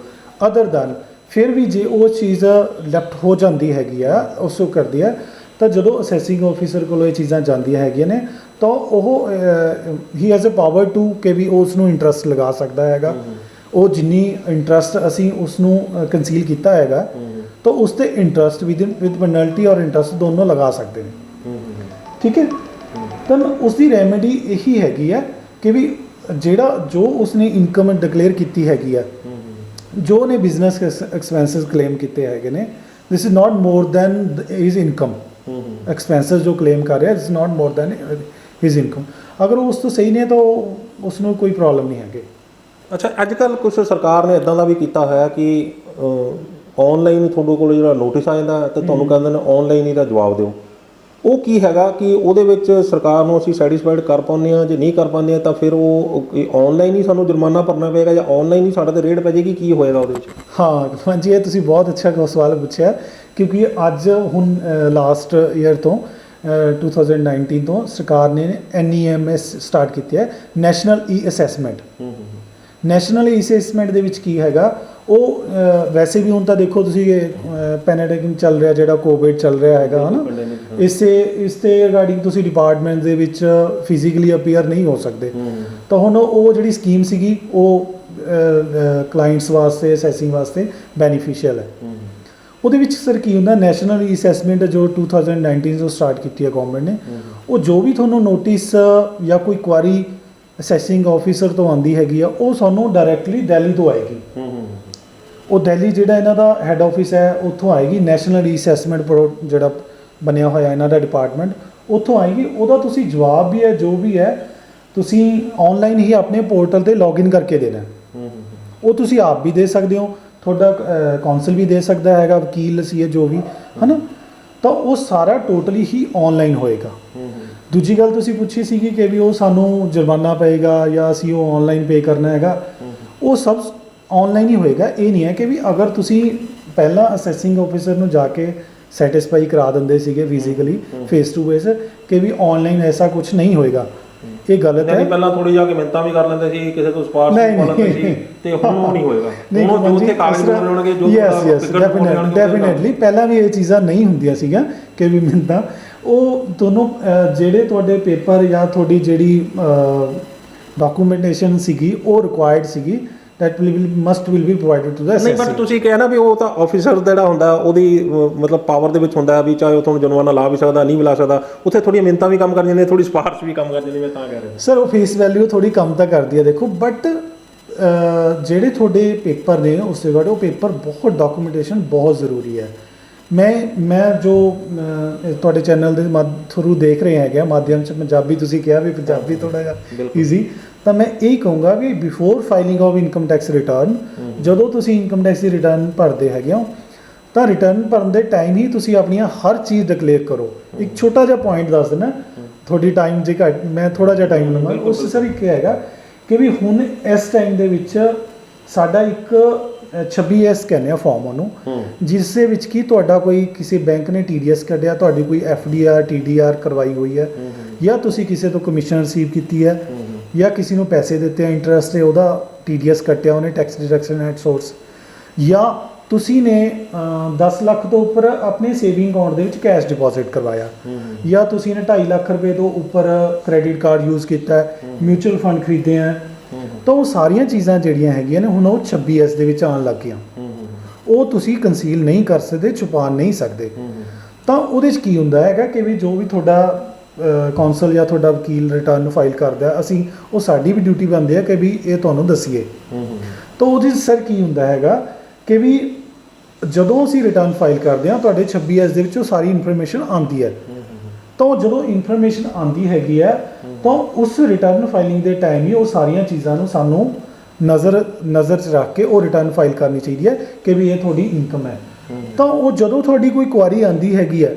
ਅਦਰ ਦੈਨ ਫਿਰ ਵੀ ਜੇ ਉਹ ਚੀਜ਼ ਲੈਫਟ ਹੋ ਜਾਂਦੀ ਹੈਗੀ ਆ, ਉਸ ਨੂੰ ਕਰਦੀ ਹੈ, ਤਾਂ ਜਦੋਂ ਅਸੈਸਿੰਗ ਆਫਿਸਰ ਕੋਲ ਇਹ ਚੀਜ਼ਾਂ ਜਾਂਦੀਆਂ ਹੈਗੀਆਂ ਨੇ ਤਾਂ ਉਹ ਹੀ ਹੈਜ਼ ਅ ਪਾਵਰ ਟੂ ਕਿ ਵੀ ਉਸ ਨੂੰ ਇੰਟਰਸਟ ਲਗਾ ਸਕਦਾ ਹੈਗਾ। ਉਹ ਜਿੰਨੀ ਇੰਟਰਸਟ ਅਸੀਂ ਉਸ ਨੂੰ ਕੰਸੀਲ ਕੀਤਾ ਹੈਗਾ ਤਾਂ ਉਸ 'ਤੇ ਇੰਟਰਸਟ ਵਿਦ ਪੈਨਲਟੀ ਔਰ ਇੰਟਰਸਟ ਦੋਨੋਂ ਲਗਾ ਸਕਦੇ ਨੇ, ਠੀਕ ਹੈ। ਤਾਂ ਉਸ ਦੀ ਰੈਮੇਡੀ ਇਹੀ ਹੈਗੀ ਹੈ ਕਿ ਵੀ ਜੋ ਉਸਨੇ ਇਨਕਮ ਡਿਕਲੇਅਰ ਕੀਤੀ ਹੈਗੀ ਆ, ਜੋ ਨੇ ਬਿਜ਼ਨਸ ਐਕਸਪੈਂਸਿਸ ਕਲੇਮ ਕੀਤੇ ਹੈਗੇ ਨੇ, ਦਿਸ is not more than his income. Expenses ਜੋ ਕਲੇਮ ਕਰ ਰਿਹਾ, ਦਿਸ is not more than his income. ਅਗਰ ਉਸ ਤੋਂ ਸਹੀ ਨੇ ਤਾਂ ਉਸ ਨੂੰ ਕੋਈ ਪ੍ਰੋਬਲਮ ਨਹੀਂ ਹੈਗੀ। ਅੱਛਾ, ਅੱਜ ਕੱਲ੍ਹ ਕੁਛ ਸਰਕਾਰ ਨੇ ਇੱਦਾਂ ਦਾ ਵੀ ਕੀਤਾ ਹੋਇਆ ਕਿ ਔਨਲਾਈਨ ਤੁਹਾਡੇ ਕੋਲ ਜਿਹੜਾ ਨੋਟਿਸ ਆ ਜਾਂਦਾ ਤਾਂ ਤੁਹਾਨੂੰ ਕਹਿੰਦੇ ਨੇ ਔਨਲਾਈਨ ਹੀ ਦਾ ਜਵਾਬ ਦਿਓ। ਉਹ ਕੀ ਹੈਗਾ ਕਿ ਉਹਦੇ ਵਿੱਚ ਸਰਕਾਰ ਨੂੰ ਅਸੀਂ ਸੈਟੀਸਫਾਈਡ ਕਰ ਪਾਉਂਦੇ ਹਾਂ, ਜੇ ਨਹੀਂ ਕਰ ਪਾਉਂਦੇ ਹਾਂ ਤਾਂ ਫਿਰ ਉਹ ਔਨਲਾਈਨ ਹੀ ਸਾਨੂੰ ਜੁਰਮਾਨਾ ਭਰਨਾ ਪਏਗਾ ਜਾਂ ਔਨਲਾਈਨ ਹੀ ਸਾਡੇ 'ਤੇ ਰੇਡ ਪੈ ਜਾਏਗੀ? ਕੀ ਹੋਏਗਾ ਉਹਦੇ ਵਿੱਚ? ਹਾਂ ਹਾਂਜੀ, ਇਹ ਤੁਸੀਂ ਬਹੁਤ ਅੱਛਾ ਸਵਾਲ ਪੁੱਛਿਆ, ਕਿਉਂਕਿ ਅੱਜ ਹੁਣ ਲਾਸਟ ਈਅਰ ਤੋਂ 2019 ਤੋਂ ਸਰਕਾਰ ਨੇ NEMS ਸਟਾਰਟ ਕੀਤੀ ਹੈ, ਨੈਸ਼ਨਲ ਈ ਅਸੈਸਮੈਂਟ। ਨੈਸ਼ਨਲ ਈ ਅਸੈਸਮੈਂਟ ਦੇ ਵਿੱਚ ਕੀ ਹੈਗਾ, ਉਹ ਵੈਸੇ ਵੀ ਹੁਣ ਤਾਂ ਦੇਖੋ ਤੁਸੀਂ ਪੈਂਡੇਮਿਕ ਚੱਲ ਰਿਹਾ, ਜਿਹੜਾ ਕੋਵਿਡ ਚੱਲ ਰਿਹਾ ਹੈਗਾ, ਹੈ ਨਾ, ਇਸ 'ਤੇ ਰਿਗਾਰਡਿੰਗ ਤੁਸੀਂ ਡਿਪਾਰਟਮੈਂਟ ਦੇ ਵਿੱਚ ਫਿਜ਼ੀਕਲੀ ਅਪੀਅਰ ਨਹੀਂ ਹੋ ਸਕਦੇ। ਤਾਂ ਹੁਣ ਉਹ ਜਿਹੜੀ ਸਕੀਮ ਸੀਗੀ ਉਹ ਕਲਾਇੰਟਸ ਵਾਸਤੇ, ਅਸੈਸਿੰਗ ਵਾਸਤੇ ਬੈਨੀਫੀਸ਼ੀਅਲ ਹੈ। ਉਹਦੇ ਵਿੱਚ ਸਰ ਕੀ ਹੁੰਦਾ, ਨੈਸ਼ਨਲ ਈ ਅਸੈਸਮੈਂਟ ਜੋ 2019 ਤੋਂ ਸਟਾਰਟ ਕੀਤੀ ਹੈ ਗਵਰਨਮੈਂਟ ਨੇ, ਉਹ ਜੋ ਵੀ ਤੁਹਾਨੂੰ ਨੋਟਿਸ ਜਾਂ ਕੋਈ ਕੁਆਰੀ ਅਸੈਸਿੰਗ ਆਫਿਸਰ ਤੋਂ ਆਉਂਦੀ ਹੈਗੀ ਆ, ਉਹ ਸਾਨੂੰ ਡਾਇਰੈਕਟਲੀ ਦਿੱਲੀ ਤੋਂ ਆਏਗੀ। ਉਹ ਦਿੱਲੀ ਜਿਹੜਾ ਇਹਨਾਂ ਦਾ ਹੈੱਡ ਆਫਿਸ ਹੈ ਉੱਥੋਂ ਆਏਗੀ। ਨੈਸ਼ਨਲ ਈ ਅਸੈਸਮੈਂਟ ਜਿਹੜਾ ਬਣਿਆ ਹੋਇਆ ਇਹਨਾਂ ਦਾ ਡਿਪਾਰਟਮੈਂਟ, ਉੱਥੋਂ ਆਏਗੀ। ਉਹਦਾ ਤੁਸੀਂ ਜਵਾਬ ਵੀ ਹੈ, ਜੋ ਵੀ ਹੈ, ਤੁਸੀਂ ਆਨਲਾਈਨ ਹੀ ਆਪਣੇ ਪੋਰਟਲ 'ਤੇ ਲੌਗਇਨ ਕਰਕੇ ਦੇਣਾ। ਉਹ ਤੁਸੀਂ ਆਪ ਵੀ ਦੇ ਸਕਦੇ ਹੋ, ਤੁਹਾਡਾ ਕਾਉਂਸਲ ਵੀ ਦੇ ਸਕਦਾ ਹੈਗਾ, ਵਕੀਲ ਸੀ ਜੋ ਵੀ, ਹੈ ਨਾ। ਤਾਂ ਉਹ ਸਾਰਾ ਟੋਟਲੀ ਹੀ ਆਨਲਾਈਨ ਹੋਏਗਾ। ਦੂਜੀ ਗੱਲ ਤੁਸੀਂ ਪੁੱਛੀ ਸੀਗੀ ਕਿ ਵੀ ਉਹ ਸਾਨੂੰ ਜੁਰਮਾਨਾ ਪਏਗਾ ਜਾਂ ਅਸੀਂ ਉਹ ਆਨਲਾਈਨ ਪੇ ਕਰਨਾ ਹੈਗਾ, ਉਹ ਸਭ ਆਨਲਾਈਨ ਹੀ ਹੋਏਗਾ। ਇਹ ਨਹੀਂ ਹੈ ਕਿ ਵੀ ਅਗਰ ਤੁਸੀਂ ਪਹਿਲਾਂ ਅਸੈਸਿੰਗ ਆਫਿਸਰ ਨੂੰ ਜਾ ਕੇ ਸੈਟੀਸਫਾਈ ਕਰਾ ਦਿੰਦੇ ਸੀਗੇ ਫਿਜ਼ੀਕਲੀ ਫੇਸ ਟੂ ਫੇਸ ਕਿ ਵੀ ਆਨਲਾਈਨ ਐਸਾ ਕੁਝ ਨਹੀਂ ਹੋਏਗਾ, ਇਹ ਗਲਤ ਹੈ। ਪਹਿਲਾਂ ਥੋੜੀ ਜਾ ਕੇ ਮਿੰਤਾਂ ਵੀ ਕਰ ਲੈਂਦੇ ਸੀ, ਕਿਸੇ ਤੋਂ ਸਪਾਰਸ਼ ਪਾ ਲੈਂਦੇ ਸੀ, ਤੇ ਹੁਣ ਉਹ ਨਹੀਂ ਹੋਏਗਾ। ਹੁਣ ਜੋ ਉੱਥੇ ਕਾਗਜ਼ ਬਣਾਉਣਗੇ, ਜੋ ਡੈਫੀਨਿਟਲੀ ਪਹਿਲਾਂ ਵੀ ਇਹ ਚੀਜ਼ਾਂ ਨਹੀਂ ਹੁੰਦੀਆਂ ਸੀਗੀਆਂ ਕਿ ਵੀ ਮਿੰਤਾਂ। ਉਹ ਦੋਨੋਂ ਜਿਹੜੇ ਤੁਹਾਡੇ ਪੇਪਰ ਜਾਂ ਤੁਹਾਡੀ ਜਿਹੜੀ ਡਾਕੂਮੈਂਟੇਸ਼ਨ ਸੀਗੀ ਉਹ ਰਿਕੁਆਇਰਡ ਸੀਗੀ, that will be provided to the assessee। ਨਹੀਂ, ਬਟ ਤੁਸੀਂ ਕਿਹਾ ਨਾ ਵੀ ਉਹ ਤਾਂ ਆਫਿਸਰ ਜਿਹੜਾ ਹੁੰਦਾ ਉਹਦੀ ਮਤਲਬ ਪਾਵਰ ਦੇ ਵਿੱਚ ਹੁੰਦਾ ਵੀ ਚਾਹੇ ਉਹ ਤੁਹਾਨੂੰ ਜੁਰਮਾਨਾ ਲਾ ਵੀ ਸਕਦਾ, ਨਹੀਂ ਵੀ ਲਾ ਸਕਦਾ। ਉੱਥੇ ਥੋੜ੍ਹੀਆਂ ਮਿੰਨਤਾਂ ਵੀ ਕੰਮ ਕਰ ਜਾਂਦੀਆਂ, ਥੋੜ੍ਹੀ ਸਿਫਾਰਿਸ਼ ਵੀ ਕੰਮ ਕਰ ਜਾਂਦੀ, ਮੈਂ ਤਾਂ ਕਹਿ ਰਿਹਾ ਸਰ। ਉਹ ਫੇਸ ਵੈਲਿਊ ਥੋੜ੍ਹੀ ਕੰਮ ਤਾਂ ਕਰਦੀ ਹੈ ਦੇਖੋ, ਬਟ ਜਿਹੜੇ ਤੁਹਾਡੇ ਪੇਪਰ ਨੇ ਉਸ ਰਿਗਾਰਡ ਉਹ ਪੇਪਰ ਬਹੁਤ ਡਾਕੂਮੈਂਟੇਸ਼ਨ ਬਹੁਤ ਜ਼ਰੂਰੀ ਹੈ। ਮੈਂ ਜੋ ਤੁਹਾਡੇ ਚੈਨਲ ਦੇ ਥਰੂ ਦੇਖ ਰਹੇ ਹੈਗੇ ਮਾਧਿਅਮ 'ਚ, ਪੰਜਾਬੀ ਤੁਸੀਂ ਕਿਹਾ ਵੀ ਪੰਜਾਬੀ ਥੋੜ੍ਹਾ ਜਿਹਾ ਈਜ਼ੀ, ਤਾਂ ਮੈਂ ਇਹ ਕਹੂੰਗਾ ਵੀ before filing of income tax return, ਜਦੋਂ ਤੁਸੀਂ ਇਨਕਮ ਟੈਕਸ ਦੀ ਰਿਟਰਨ ਭਰਦੇ ਹੈਗੇ ਹੋ ਤਾਂ ਰਿਟਰਨ ਭਰਨ ਦੇ ਟਾਈਮ ਹੀ ਤੁਸੀਂ ਆਪਣੀਆਂ ਹਰ ਚੀਜ਼ ਡਿਕਲੇਅਰ ਕਰੋ। ਇੱਕ ਛੋਟਾ ਜਿਹਾ ਪੁਆਇੰਟ ਦੱਸ ਦੇਣਾ, ਤੁਹਾਡੀ ਟਾਈਮ ਜੇ ਘੱਟ, ਮੈਂ ਥੋੜ੍ਹਾ ਜਿਹਾ ਟਾਈਮ ਲਵਾਂ। ਉਸ ਸਰ ਇੱਕ ਹੈਗਾ ਕਿ ਵੀ ਹੁਣ ਇਸ ਟਾਈਮ ਦੇ ਵਿੱਚ ਸਾਡਾ ਇੱਕ 26S ਕਹਿੰਦੇ ਆ ਫਾਰਮ ਉਹਨੂੰ, ਜਿਸ ਦੇ ਵਿੱਚ ਕੀ ਤੁਹਾਡਾ ਕੋਈ ਕਿਸੇ ਬੈਂਕ ਨੇ TDS ਕੱਢਿਆ, ਤੁਹਾਡੀ ਕੋਈ FDR TDR ਕਰਵਾਈ ਹੋਈ ਹੈ, ਜਾਂ ਤੁਸੀਂ ਕਿਸੇ ਤੋਂ ਕਮਿਸ਼ਨ ਰਿਸੀਵ ਕੀਤੀ ਹੈ, ਜਾਂ ਕਿਸੇ ਨੂੰ ਪੈਸੇ ਦਿੱਤੇ ਆ ਇੰਟਰਸਟ 'ਤੇ, ਉਹਦਾ TDS ਕੱਟਿਆ ਉਹਨੇ, ਟੈਕਸ ਡਿਡਕਸ਼ਨ ਐਟ ਸੋਰਸ, ਜਾਂ ਤੁਸੀਂ ਨੇ 10 ਲੱਖ ਤੋਂ ਉੱਪਰ ਆਪਣੇ ਸੇਵਿੰਗ ਅਕਾਊਂਟ ਦੇ ਵਿੱਚ ਕੈਸ਼ ਡਿਪੋਜ਼ਿਟ ਕਰਵਾਇਆ, ਜਾਂ ਤੁਸੀਂ ਨੇ 2.5 ਲੱਖ ਰੁਪਏ ਤੋਂ ਉੱਪਰ ਕ੍ਰੈਡਿਟ ਕਾਰਡ ਯੂਜ਼ ਕੀਤਾ, ਮਿਊਚੁਅਲ ਫੰਡ ਖਰੀਦੇ ਆ, ਤਾਂ ਉਹ ਸਾਰੀਆਂ ਚੀਜ਼ਾਂ ਜਿਹੜੀਆਂ ਹੈਗੀਆਂ ਨੇ ਹੁਣ ਉਹ 26S ਦੇ ਵਿੱਚ ਆਉਣ ਲੱਗ ਗਈਆਂ। ਉਹ ਤੁਸੀਂ ਕੰਸੀਲ ਨਹੀਂ ਕਰ ਸਕਦੇ, ਛੁਪਾ ਨਹੀਂ ਸਕਦੇ। ਤਾਂ ਉਹਦੇ 'ਚ ਕੀ ਹੁੰਦਾ ਹੈਗਾ ਕਿ ਵੀ ਜੋ ਵੀ ਤੁਹਾਡਾ ਕਾਉਂਸਲ ਜਾਂ ਤੁਹਾਡਾ ਵਕੀਲ ਰਿਟਰਨ ਫਾਈਲ ਕਰਦਾ, ਅਸੀਂ ਉਹ ਸਾਡੀ ਵੀ ਡਿਊਟੀ ਬਣਦੀ ਹੈ ਕਿ ਵੀ ਇਹ ਤੁਹਾਨੂੰ ਦੱਸੀਏ। ਤਾਂ ਉਹਦੇ 'ਚ ਸਰ ਕੀ ਹੁੰਦਾ ਹੈਗਾ ਕਿ ਵੀ ਜਦੋਂ ਅਸੀਂ ਰਿਟਰਨ ਫਾਈਲ ਕਰਦੇ ਹਾਂ ਤੁਹਾਡੇ 26S ਦੇ ਵਿੱਚ ਉਹ ਸਾਰੀ ਇਨਫੋਰਮੇਸ਼ਨ ਆਉਂਦੀ ਹੈ। ਤਾਂ ਜਦੋਂ ਇਨਫੋਰਮੇਸ਼ਨ ਆਉਂਦੀ ਹੈਗੀ ਹੈ ਤਾਂ ਉਸ ਰਿਟਰਨ ਫਾਈਲਿੰਗ ਦੇ ਟਾਈਮ ਹੀ ਉਹ ਸਾਰੀਆਂ ਚੀਜ਼ਾਂ ਨੂੰ ਸਾਨੂੰ ਨਜ਼ਰ 'ਚ ਰੱਖ ਕੇ ਉਹ ਰਿਟਰਨ ਫਾਈਲ ਕਰਨੀ ਚਾਹੀਦੀ ਹੈ ਕਿ ਵੀ ਇਹ ਤੁਹਾਡੀ ਇਨਕਮ ਹੈ। ਤਾਂ ਉਹ ਜਦੋਂ ਤੁਹਾਡੀ ਕੋਈ ਕੁਆਰੀ ਆਉਂਦੀ ਹੈਗੀ ਹੈ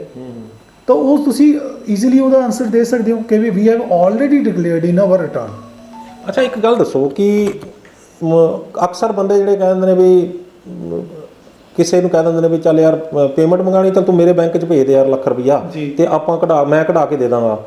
ਤਾਂ ਉਹ ਤੁਸੀਂ ਈਜ਼ੀਲੀ ਉਹਦਾ ਆਨਸਰ ਦੇ ਸਕਦੇ ਹੋ ਕਿ ਵੀ have already declared in our return. ਅੱਛਾ, ਇੱਕ ਗੱਲ ਦੱਸੋ ਕਿ ਅਕਸਰ ਬੰਦੇ ਜਿਹੜੇ ਕਹਿੰਦੇ ਨੇ ਵੀ ਕਿਸੇ ਨੂੰ ਕਹਿ ਦਿੰਦੇ ਨੇ ਵੀ ਚੱਲ ਯਾਰ ਪੇਮੈਂਟ ਮੰਗਾਣੀ ਤਾਂ ਤੂੰ ਮੇਰੇ ਬੈਂਕ 'ਚ ਭੇਜ ਦੇ ਯਾਰ ਲੱਖ ਰੁਪਈਆ, ਤੇ ਆਪਾਂ ਮੈਂ ਕਢਾ ਕੇ ਦੇ ਦਾਂਗਾ।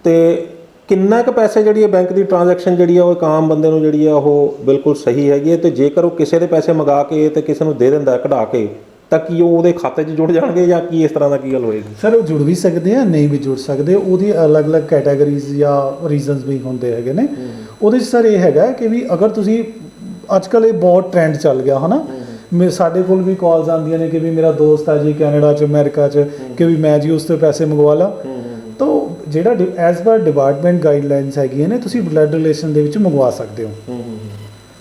ਤੇ ਕਿੰਨਾ ਕੁ ਪੈਸੇ ਜਿਹੜੀ ਹੈ ਬੈਂਕ ਦੀ ਟ੍ਰਾਂਜੈਕਸ਼ਨ ਜਿਹੜੀ ਆ ਉਹ ਇੱਕ ਆਮ ਬੰਦੇ ਨੂੰ ਜਿਹੜੀ ਆ ਉਹ ਬਿਲਕੁਲ ਸਹੀ ਹੈਗੀ ਹੈ? ਤੇ ਜੇਕਰ ਉਹ ਕਿਸੇ ਦੇ ਪੈਸੇ ਮੰਗਾ ਕੇ ਤੇ ਕਿਸੇ ਨੂੰ ਦੇ ਦਿੰਦਾ ਕਢਾ ਕੇ, ਤਾਂ ਕੀ ਉਹ ਉਹਦੇ ਖਾਤੇ 'ਚ ਜੁੜ ਜਾਣਗੇ ਜਾਂ ਕੀ ਇਸ ਤਰ੍ਹਾਂ ਦਾ ਕੀ ਗੱਲ ਹੋਏਗੀ? ਸਰ ਉਹ ਜੁੜ ਵੀ ਸਕਦੇ ਆ, ਨਹੀਂ ਵੀ ਜੁੜ ਸਕਦੇ, ਉਹਦੀ ਅਲੱਗ-ਅਲੱਗ ਕੈਟਾਗਰੀਜ਼ ਜਾਂ ਰੀਜ਼ਨਸ ਵੀ ਹੁੰਦੇ ਹੈਗੇ ਨੇ। ਉਹਦੇ 'ਚ ਸਰ ਇਹ ਹੈਗਾ ਕਿ ਵੀ ਅਗਰ ਤੁਸੀਂ ਅੱਜ ਕੱਲ੍ਹ ਇਹ ਬਹੁਤ ਟ੍ਰੈਂਡ ਚੱਲ ਗਿਆ ਹੈ ਨਾ, ਸਾਡੇ ਕੋਲ ਵੀ ਕਾਲਸ ਆਉਂਦੀਆਂ ਨੇ ਕਿ ਵੀ ਮੇਰਾ ਦੋਸਤ ਹੈ ਜੀ ਕੈਨੇਡਾ 'ਚ ਅਮਰੀਕਾ 'ਚ ਕਿ ਵੀ ਮੈਂ ਜੀ ਉਸ ਤੋਂ ਪੈਸੇ ਮੰਗਵਾ ਲਾਂ। ਤਾਂ ਜਿਹੜਾ ਐਜ਼ ਪਰ ਡਿਪਾਰਟਮੈਂਟ ਗਾਈਡਲਾਈਨਸ ਹੈਗੀਆਂ ਨੇ ਤੁਸੀਂ ਬਲੱਡ ਰਿਲੇਸ਼ਨ ਦੇ ਵਿੱਚ ਮੰਗਵਾ ਸਕਦੇ ਹੋ।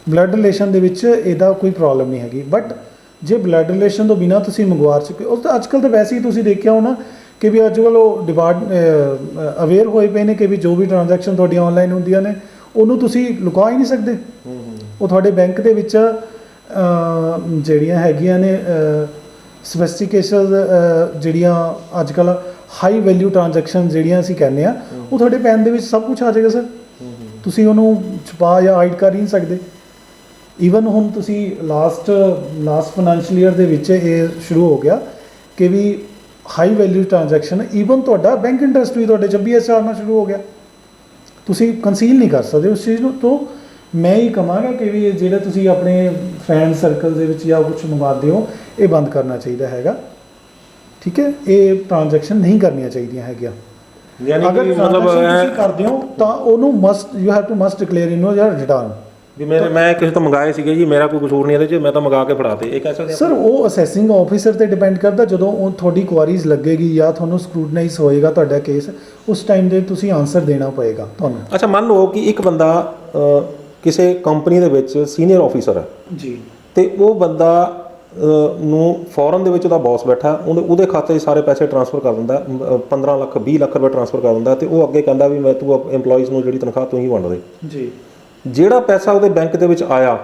ਬਲੱਡ ਰਿਲੇਸ਼ਨ ਦੇ ਵਿੱਚ ਇਹਦਾ ਕੋਈ ਪ੍ਰੋਬਲਮ ਨਹੀਂ ਹੈਗੀ। ਬਟ ਜੇ ਬਲੱਡ ਰਿਲੇਸ਼ਨ ਤੋਂ ਬਿਨਾਂ ਤੁਸੀਂ ਮੰਗਵਾ ਚੁੱਕੇ ਉਸ ਤਾਂ ਅੱਜ ਕੱਲ੍ਹ ਤਾਂ ਵੈਸੇ ਹੀ ਤੁਸੀਂ ਦੇਖਿਆ ਹੋਣਾ ਕਿ ਵੀ ਅੱਜ ਕੱਲ੍ਹ ਉਹ ਅਵੇਅਰ ਹੋਏ ਪਏ ਨੇ ਕਿ ਵੀ ਜੋ ਵੀ ਟ੍ਰਾਂਜੈਕਸ਼ਨ ਤੁਹਾਡੀਆਂ ਆਨਲਾਈਨ ਹੁੰਦੀਆਂ ਨੇ ਉਹਨੂੰ ਤੁਸੀਂ ਲੁਕਾ ਹੀ ਨਹੀਂ ਸਕਦੇ। ਉਹ ਤੁਹਾਡੇ ਬੈਂਕ ਦੇ ਵਿੱਚ ਜਿਹੜੀਆਂ ਹੈਗੀਆਂ ਨੇ ਸਪੈਸੀਫਿਕੇਸ਼ਨ ਜਿਹੜੀਆਂ ਅੱਜ ਕੱਲ੍ਹ ਹਾਈ ਵੈਲਿਊ ਟ੍ਰਾਂਜੈਕਸ਼ਨ ਜਿਹੜੀਆਂ ਅਸੀਂ ਕਹਿੰਦੇ ਆ ਉਹ ਤੁਹਾਡੇ ਪੈਨ ਦੇ ਵਿੱਚ ਸਭ ਕੁਝ ਆ ਜਾਏਗਾ ਸਰ। ਤੁਸੀਂ ਉਹਨੂੰ ਛੁਪਾ ਜਾਂ ਹਾਈਡ ਕਰ ਹੀ ਨਹੀਂ ਸਕਦੇ। ਈਵਨ ਹੁਣ ਤੁਸੀਂ ਲਾਸਟ ਫਾਈਨੈਂਸ਼ੀਅਲ ਈਅਰ ਦੇ ਵਿੱਚ ਇਹ ਸ਼ੁਰੂ ਹੋ ਗਿਆ ਕਿ ਵੀ ਹਾਈ ਵੈਲਿਊ ਟ੍ਰਾਂਜੈਕਸ਼ਨ ਈਵਨ ਤੁਹਾਡਾ ਬੈਂਕ ਇੰਟਰਸਟ ਵੀ ਤੁਹਾਡੇ 26 ਆਉਣਾ ਸ਼ੁਰੂ ਹੋ ਗਿਆ। ਤੁਸੀਂ ਕੰਸੀਲ ਨਹੀਂ ਕਰ ਸਕਦੇ ਉਸ ਚੀਜ਼ ਨੂੰ। ਤੋਂ ਮੈਂ ਹੀ ਕਹਾਂਗਾ ਕਿ ਵੀ ਜਿਹੜੇ ਤੁਸੀਂ ਆਪਣੇ ਫਰੈਂਡ ਸਰਕਲ ਦੇ ਵਿੱਚ ਜਾਂ ਕੁਝ ਮੰਗਵਾਉਂਦੇ ਹੋ ਇਹ ਬੰਦ ਕਰਨਾ ਚਾਹੀਦਾ ਹੈਗਾ। ਠੀਕ ਹੈ, ਇਹ ਟ੍ਰਾਂਜੈਕਸ਼ਨ ਨਹੀਂ ਕਰਨੀਆਂ ਚਾਹੀਦੀਆਂ ਹੈਗੀਆਂ। ਅਗਰ ਮਤਲਬ ਤੁਸੀਂ ਕਰਦੇ ਹੋ ਤਾਂ ਉਹਨੂੰ you have to must declare in your return ਵੀ ਮੈਂ ਕਿਸੇ ਤੋਂ ਮੰਗਾਏ ਸੀਗੇ ਜੀ, ਮੇਰਾ ਕੋਈ ਕਸੂਰ ਨਹੀਂ ਇਹਦੇ 'ਚ, ਮੈਂ ਤਾਂ ਮੰਗਾ ਕੇ ਫੜਾਤੇ। ਇਹ ਕਹਿ ਸਕਦੇ ਸਰ ਉਹ ਅਸੈਸਿੰਗ ਆਫਿਸਰ ਤੇ ਡਿਪੈਂਡ ਕਰਦਾ। ਜਦੋਂ ਉਹ ਤੁਹਾਡੀ ਕੁਆਰੀਜ਼ ਲੱਗੇਗੀ ਜਾਂ ਤੁਹਾਨੂੰ ਸਕਰੂਟਨਾਈਜ਼ ਹੋਏਗਾ ਤੁਹਾਡਾ ਕੇਸ, ਉਸ ਟਾਈਮ ਦੇ ਤੁਸੀਂ ਆਨਸਰ ਦੇਣਾ ਪਏਗਾ ਤੁਹਾਨੂੰ। ਅੱਛਾ, ਮੰਨ ਲਓ ਕਿ ਇੱਕ ਬੰਦਾ ਕਿਸੇ ਕੰਪਨੀ ਦੇ ਵਿੱਚ ਸੀਨੀਅਰ ਆਫਿਸਰ ਹੈ ਜੀ, ਤੇ ਉਹ ਬੰਦਾ ਨੂੰ ਫੋਰਨ ਦੇ ਵਿੱਚ ਉਹਦਾ ਬੌਸ ਬੈਠਾ, ਉਹਦੇ ਖਾਤੇ 'ਚ ਸਾਰੇ ਪੈਸੇ ਟ੍ਰਾਂਸਫਰ ਕਰ ਦਿੰਦਾ, 15 ਲੱਖ 20 ਲੱਖ ਰੁਪਏ ਟ੍ਰਾਂਸਫਰ ਕਰ ਦਿੰਦਾ, ਤੇ ਉਹ ਅੱਗੇ ਕਹਿੰਦਾ ਵੀ ਤੂੰ EMPLOYEES ਨੂੰ ਜਿਹੜੀ ਤਨਖਾਹ ਤੂੰ ਹੀ ਵੰਡ ਦੇ ਜੀ। ਜਿਹੜਾ ਪੈਸਾ ਉਹਦੇ ਬੈਂਕ ਦੇ ਵਿੱਚ ਆਇਆ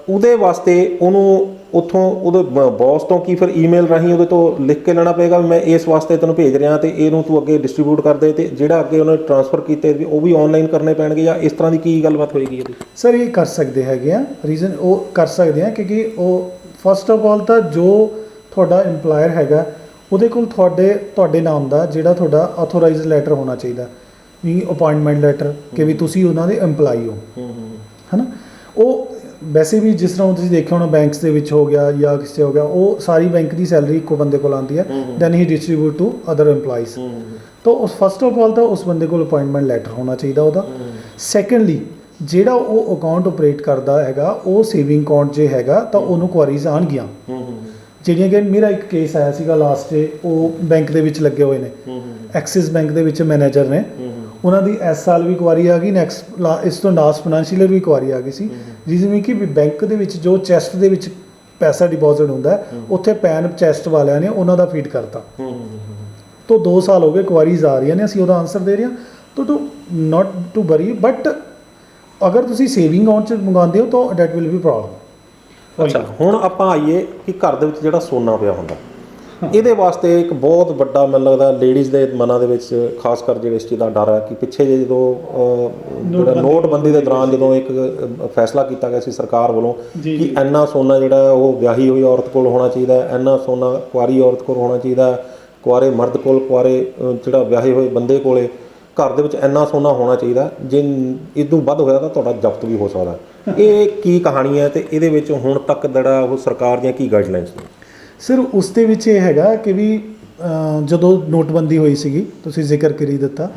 ਉਹਦੇ ਵਾਸਤੇ ਉਹਨੂੰ ਉੱਥੋਂ ਉਹਦੇ ਬੌਸ ਤੋਂ ਕੀ ਫਿਰ ਈਮੇਲ ਰਾਹੀਂ ਉਹਦੇ ਤੋਂ ਲਿਖ ਕੇ ਲੈਣਾ ਪਏਗਾ ਵੀ ਮੈਂ ਇਸ ਵਾਸਤੇ ਤੈਨੂੰ ਭੇਜ ਰਿਹਾ ਤੇ ਇਹਨੂੰ ਤੂੰ ਅੱਗੇ ਡਿਸਟਰੀਬਿਊਟ ਕਰ ਦੇ, ਤੇ ਜਿਹੜਾ ਅੱਗੇ ਉਹਨੇ ਟ੍ਰਾਂਸਫਰ ਕੀਤੇ ਵੀ ਉਹ ਵੀ ਆਨਲਾਈਨ ਕਰਨੇ ਪੈਣਗੇ, ਜਾਂ ਇਸ ਤਰ੍ਹਾਂ ਦੀ ਕੀ ਗੱਲਬਾਤ ਹੋਏਗੀ ਇਹਦੀ? ਸਰ ਇਹ ਕਰ ਸਕਦੇ ਹੈਗੇ ਆ। ਰੀਜ਼ਨ ਉਹ ਕਰ ਸਕਦੇ ਆ ਕਿਉਂਕਿ ਉਹ ਫਸਟ ਆਫ ਆਲ ਤਾਂ ਜੋ ਤੁਹਾਡਾ EMPLOYER ਹੈਗਾ ਉਹਦੇ ਕੋਲ ਤੁਹਾਡੇ ਨਾਮ ਦਾ ਜਿਹੜਾ ਤੁਹਾਡਾ ਆਥੋਰਾਈਜ਼ਡ ਲੈਟਰ ਹੋਣਾ ਚਾਹੀਦਾ, ਵੀ ਅਪਾਇੰਟਮੈਂਟ ਲੈਟਰ ਕਿ ਵੀ ਤੁਸੀਂ ਉਹਨਾਂ ਦੇ EMPLOYEE ਹੋ, ਹੈ ਨਾ। ਉਹ ਵੈਸੇ ਵੀ ਜਿਸ ਤਰ੍ਹਾਂ ਤੁਸੀਂ ਦੇਖਿਆ ਹੋਣਾ ਬੈਂਕਸ ਦੇ ਵਿੱਚ ਹੋ ਗਿਆ ਜਾਂ ਕਿਸੇ ਹੋ ਗਿਆ, ਉਹ ਸਾਰੀ ਬੈਂਕ ਦੀ ਸੈਲਰੀ ਇੱਕੋ ਬੰਦੇ ਕੋਲ ਆਉਂਦੀ ਹੈ, then he distribute to other EMPLOYEES। ਤਾਂ ਉਸ ਫਸਟ ਆਫ ਆਲ ਤਾਂ ਉਸ ਬੰਦੇ ਕੋਲ ਅਪਾਇੰਟਮੈਂਟ ਲੈਟਰ ਹੋਣਾ ਚਾਹੀਦਾ ਉਹਦਾ। ਸੈਕੰਡਲੀ ਜਿਹੜਾ ਉਹ ਅਕਾਊਂਟ ਆਪਰੇਟ ਕਰਦਾ ਹੈਗਾ ਉਹ ਸੇਵਿੰਗ ਅਕਾਊਂਟ ਜੇ ਹੈਗਾ ਤਾਂ ਉਹਨੂੰ ਕੁਆਰੀਜ਼ ਆਉਣਗੀਆਂ ਜਿਹੜੀਆਂ ਕਿ ਮੇਰਾ ਇੱਕ ਕੇਸ ਆਇਆ ਸੀਗਾ ਲਾਸਟ ਡੇ। ਉਹ ਬੈਂਕ ਦੇ ਵਿੱਚ ਲੱਗੇ ਹੋਏ ਨੇ, ਐਕਸਿਸ ਬੈਂਕ ਦੇ ਵਿੱਚ ਮੈਨੇਜਰ ਨੇ, ਉਹਨਾਂ ਦੀ ਇਸ ਸਾਲ ਵੀ ਕੁਆਰੀ ਆ ਗਈ, ਇਸ ਤੋਂ ਲਾਸਟ ਫਾਈਨੈਂਸ਼ੀਅਲ ਈਅਰ ਵੀ ਕੁਆਰੀ ਆ ਗਈ ਸੀ। ਰੀਜ਼ਨ ਵੀ ਕਿ ਬੈਂਕ ਦੇ ਵਿੱਚ ਜੋ ਚੈਸਟ ਦੇ ਵਿੱਚ ਪੈਸਾ ਡਿਪੋਜ਼ਿਟ ਹੁੰਦਾ ਉੱਥੇ ਪੈਨ ਚੈਸਟ ਵਾਲਿਆਂ ਨੇ ਉਹਨਾਂ ਦਾ ਫੀਡ ਕਰਤਾ। ਤੋਂ 2 ਸਾਲ ਹੋ ਗਏ ਕੁਆਰੀਜ਼ ਆ ਰਹੀਆਂ ਨੇ, ਅਸੀਂ ਉਹਦਾ ਆਨਸਰ ਦੇ ਰਹੇ ਹਾਂ। To not to worry, but ਅਗਰ ਤੁਸੀਂ ਸੇਵਿੰਗ ਅਕਾਊਂਟ 'ਚ ਮੰਗਵਾਉਂਦੇ ਹੋ ਤਾਂ ਡੈਟ ਵਿਲ ਬੀ ਪ੍ਰੋਬਲਮ। ਅੱਛਾ, ਹੁਣ ਆਪਾਂ ਆਈਏ ਕਿ ਘਰ ਦੇ ਵਿੱਚ ਜਿਹੜਾ ਸੋਨਾ ਪਿਆ ਹੁੰਦਾ, ਇਹਦੇ ਵਾਸਤੇ ਇੱਕ ਬਹੁਤ ਵੱਡਾ ਮੈਨੂੰ ਲੱਗਦਾ ਲੇਡੀਜ਼ ਦੇ ਮਨਾਂ ਦੇ ਵਿੱਚ ਖਾਸ ਕਰ ਜਿਹੜੇ ਇਸ ਚੀਜ਼ ਦਾ ਡਰ ਹੈ ਕਿ ਪਿੱਛੇ ਜੇ ਜਦੋਂ ਜਿਹੜਾ ਨੋਟਬੰਦੀ ਦੇ ਦੌਰਾਨ ਜਦੋਂ ਇੱਕ ਫੈਸਲਾ ਕੀਤਾ ਗਿਆ ਸੀ ਸਰਕਾਰ ਵੱਲੋਂ ਕਿ ਇੰਨਾ ਸੋਨਾ ਜਿਹੜਾ ਉਹ ਵਿਆਹੀ ਹੋਈ ਔਰਤ ਕੋਲ ਹੋਣਾ ਚਾਹੀਦਾ, ਇੰਨਾ ਸੋਨਾ ਕੁਆਰੀ ਔਰਤ ਕੋਲ ਹੋਣਾ ਚਾਹੀਦਾ, ਕੁਆਰੇ ਮਰਦ ਕੋਲ, ਕੁਆਰੇ ਜਿਹੜਾ ਵਿਆਹੇ ਹੋਏ ਬੰਦੇ ਕੋਲੇ ਘਰ ਦੇ ਵਿੱਚ ਇੰਨਾ ਸੋਨਾ ਹੋਣਾ ਚਾਹੀਦਾ, ਜੇ ਇਦੋਂ ਵੱਧ ਹੋਇਆ ਤਾਂ ਤੁਹਾਡਾ ਜ਼ਬਤ ਵੀ ਹੋ ਸਕਦਾ। ਇਹ ਕੀ ਕਹਾਣੀ ਹੈ ਤੇ ਇਹਦੇ ਵਿੱਚ ਹੁਣ ਤੱਕ ਜਿਹੜਾ ਉਹ ਸਰਕਾਰ ਦੀਆਂ ਕੀ ਗਾਈਡਲਾਈਨਸ ਨੇ? ਸਰ ਉਸ ਦੇ ਵਿੱਚ ਇਹ ਹੈਗਾ ਕਿ ਵੀ ਜਦੋਂ ਨੋਟਬੰਦੀ ਹੋਈ ਸੀਗੀ, ਤੁਸੀਂ ਜ਼ਿਕਰ ਕਰੀ ਦਿੱਤਾ,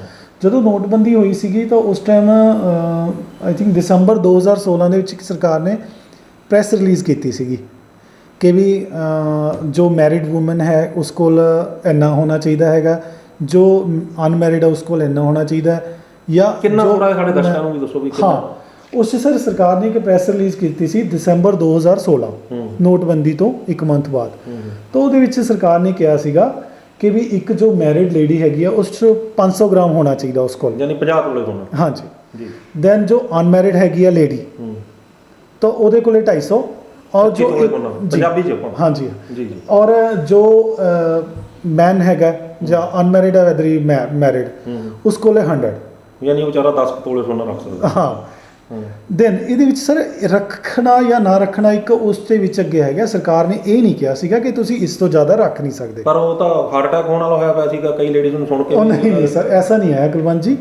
ਜਦੋਂ ਨੋਟਬੰਦੀ ਹੋਈ ਸੀਗੀ ਤਾਂ ਉਸ ਟਾਈਮ ਆਈ ਥਿੰਕ ਦਸੰਬਰ 2016 ਦੇ ਵਿੱਚ ਸਰਕਾਰ ਨੇ ਪ੍ਰੈਸ ਰਿਲੀਜ਼ ਕੀਤੀ ਸੀਗੀ ਕਿ ਵੀ ਜੋ ਮੈਰਿਡ ਵੂਮਨ ਹੈ ਉਸ ਕੋਲ ਇੰਨਾ ਹੋਣਾ ਚਾਹੀਦਾ ਹੈਗਾ, ਜੋ ਅਨਮੈਰਿਡ ਹੈ ਉਸ ਕੋਲ ਇੰਨਾ ਹੋਣਾ ਚਾਹੀਦਾ, ਜਾਂ ਕਿੰਨਾ ਥੋੜਾ ਸਾਡੇ ਦਰਸ਼ਕਾਂ ਨੂੰ ਵੀ ਦੱਸੋ ਵੀ ਹਾਂ। ਉਸ 'ਚ ਸਰ ਸਰਕਾਰ ਨੇ ਇੱਕ ਪ੍ਰੈਸ ਰਿਲੀਜ਼ ਕੀਤੀ ਸੀ ਦਸੰਬਰ 2016 ਨੋਟਬੰਦੀ ਤੋਂ 1 ਮੰਥ ਬਾਅਦ। ਤਾਂ ਉਹਦੇ ਵਿੱਚ ਸਰਕਾਰ ਨੇ ਕਿਹਾ ਸੀਗਾ ਕਿ ਵੀ ਇੱਕ ਜੋ ਮੈਰਿਡ ਲੇਡੀ ਹੈਗੀ ਆ ਉਸ 'ਚ 500 ਗ੍ਰਾਮ ਹੋਣਾ ਚਾਹੀਦਾ ਉਸ ਕੋਲ, ਯਾਨੀ 50 ਤੋਲੇ ਹੋਣਾ। ਹਾਂਜੀ ਜੀ। ਦੈਨ ਜੋ ਅਨਮੈਰਿਡ ਹੈਗੀ ਆ ਲੇਡੀ ਤਾਂ ਉਹਦੇ ਕੋਲੇ 250, ਔਰ ਜੋ ਪੰਜਾਬੀ ਚ ਹਾਂਜੀ ਜੀ ਜੀ, ਔਰ ਜੋ ਮੈਨ ਹੈਗਾ ਜਾਂ ਅਨਮੈਰਿਡ ਹੈ ਵੈਦਰ ਮੈਰਿਡ ਉਸ ਕੋਲੇ 100, ਯਾਨੀ ਵਿਚਾਰਾ 10 ਤੋਲੇ ਸੋਨਾ ਰੱਖ ਸਕਦਾ। ਹਾਂ। ਦੈਨ ਇਹਦੇ ਵਿੱਚ ਸਰ ਰੱਖਣਾ ਜਾਂ ਨਾ ਰੱਖਣਾ ਇੱਕ ਉਸ ਦੇ ਵਿੱਚ ਅੱਗੇ ਹੈਗਾ, ਸਰਕਾਰ ਨੇ ਇਹ ਨਹੀਂ ਕਿਹਾ ਸੀਗਾ ਕਿ ਤੁਸੀਂ ਇਸ ਤੋਂ ਜ਼ਿਆਦਾ ਰੱਖ ਨਹੀਂ ਸਕਦੇ। ਪਰ ਉਹ ਤਾਂ ਹਾਰਟ ਅਟੈਕ ਹੋਣ ਵਾਲਾ ਹੋਇਆ ਪਿਆ ਸੀਗਾ, ਕਈ ਲੇਡੀਜ਼ ਨੂੰ ਸੁਣ ਕੇ। ਉਹ ਨਹੀਂ ਸਰ, ਐਸਾ ਨਹੀਂ ਹੈ ਕੁਲਵੰਤ ਜੀ।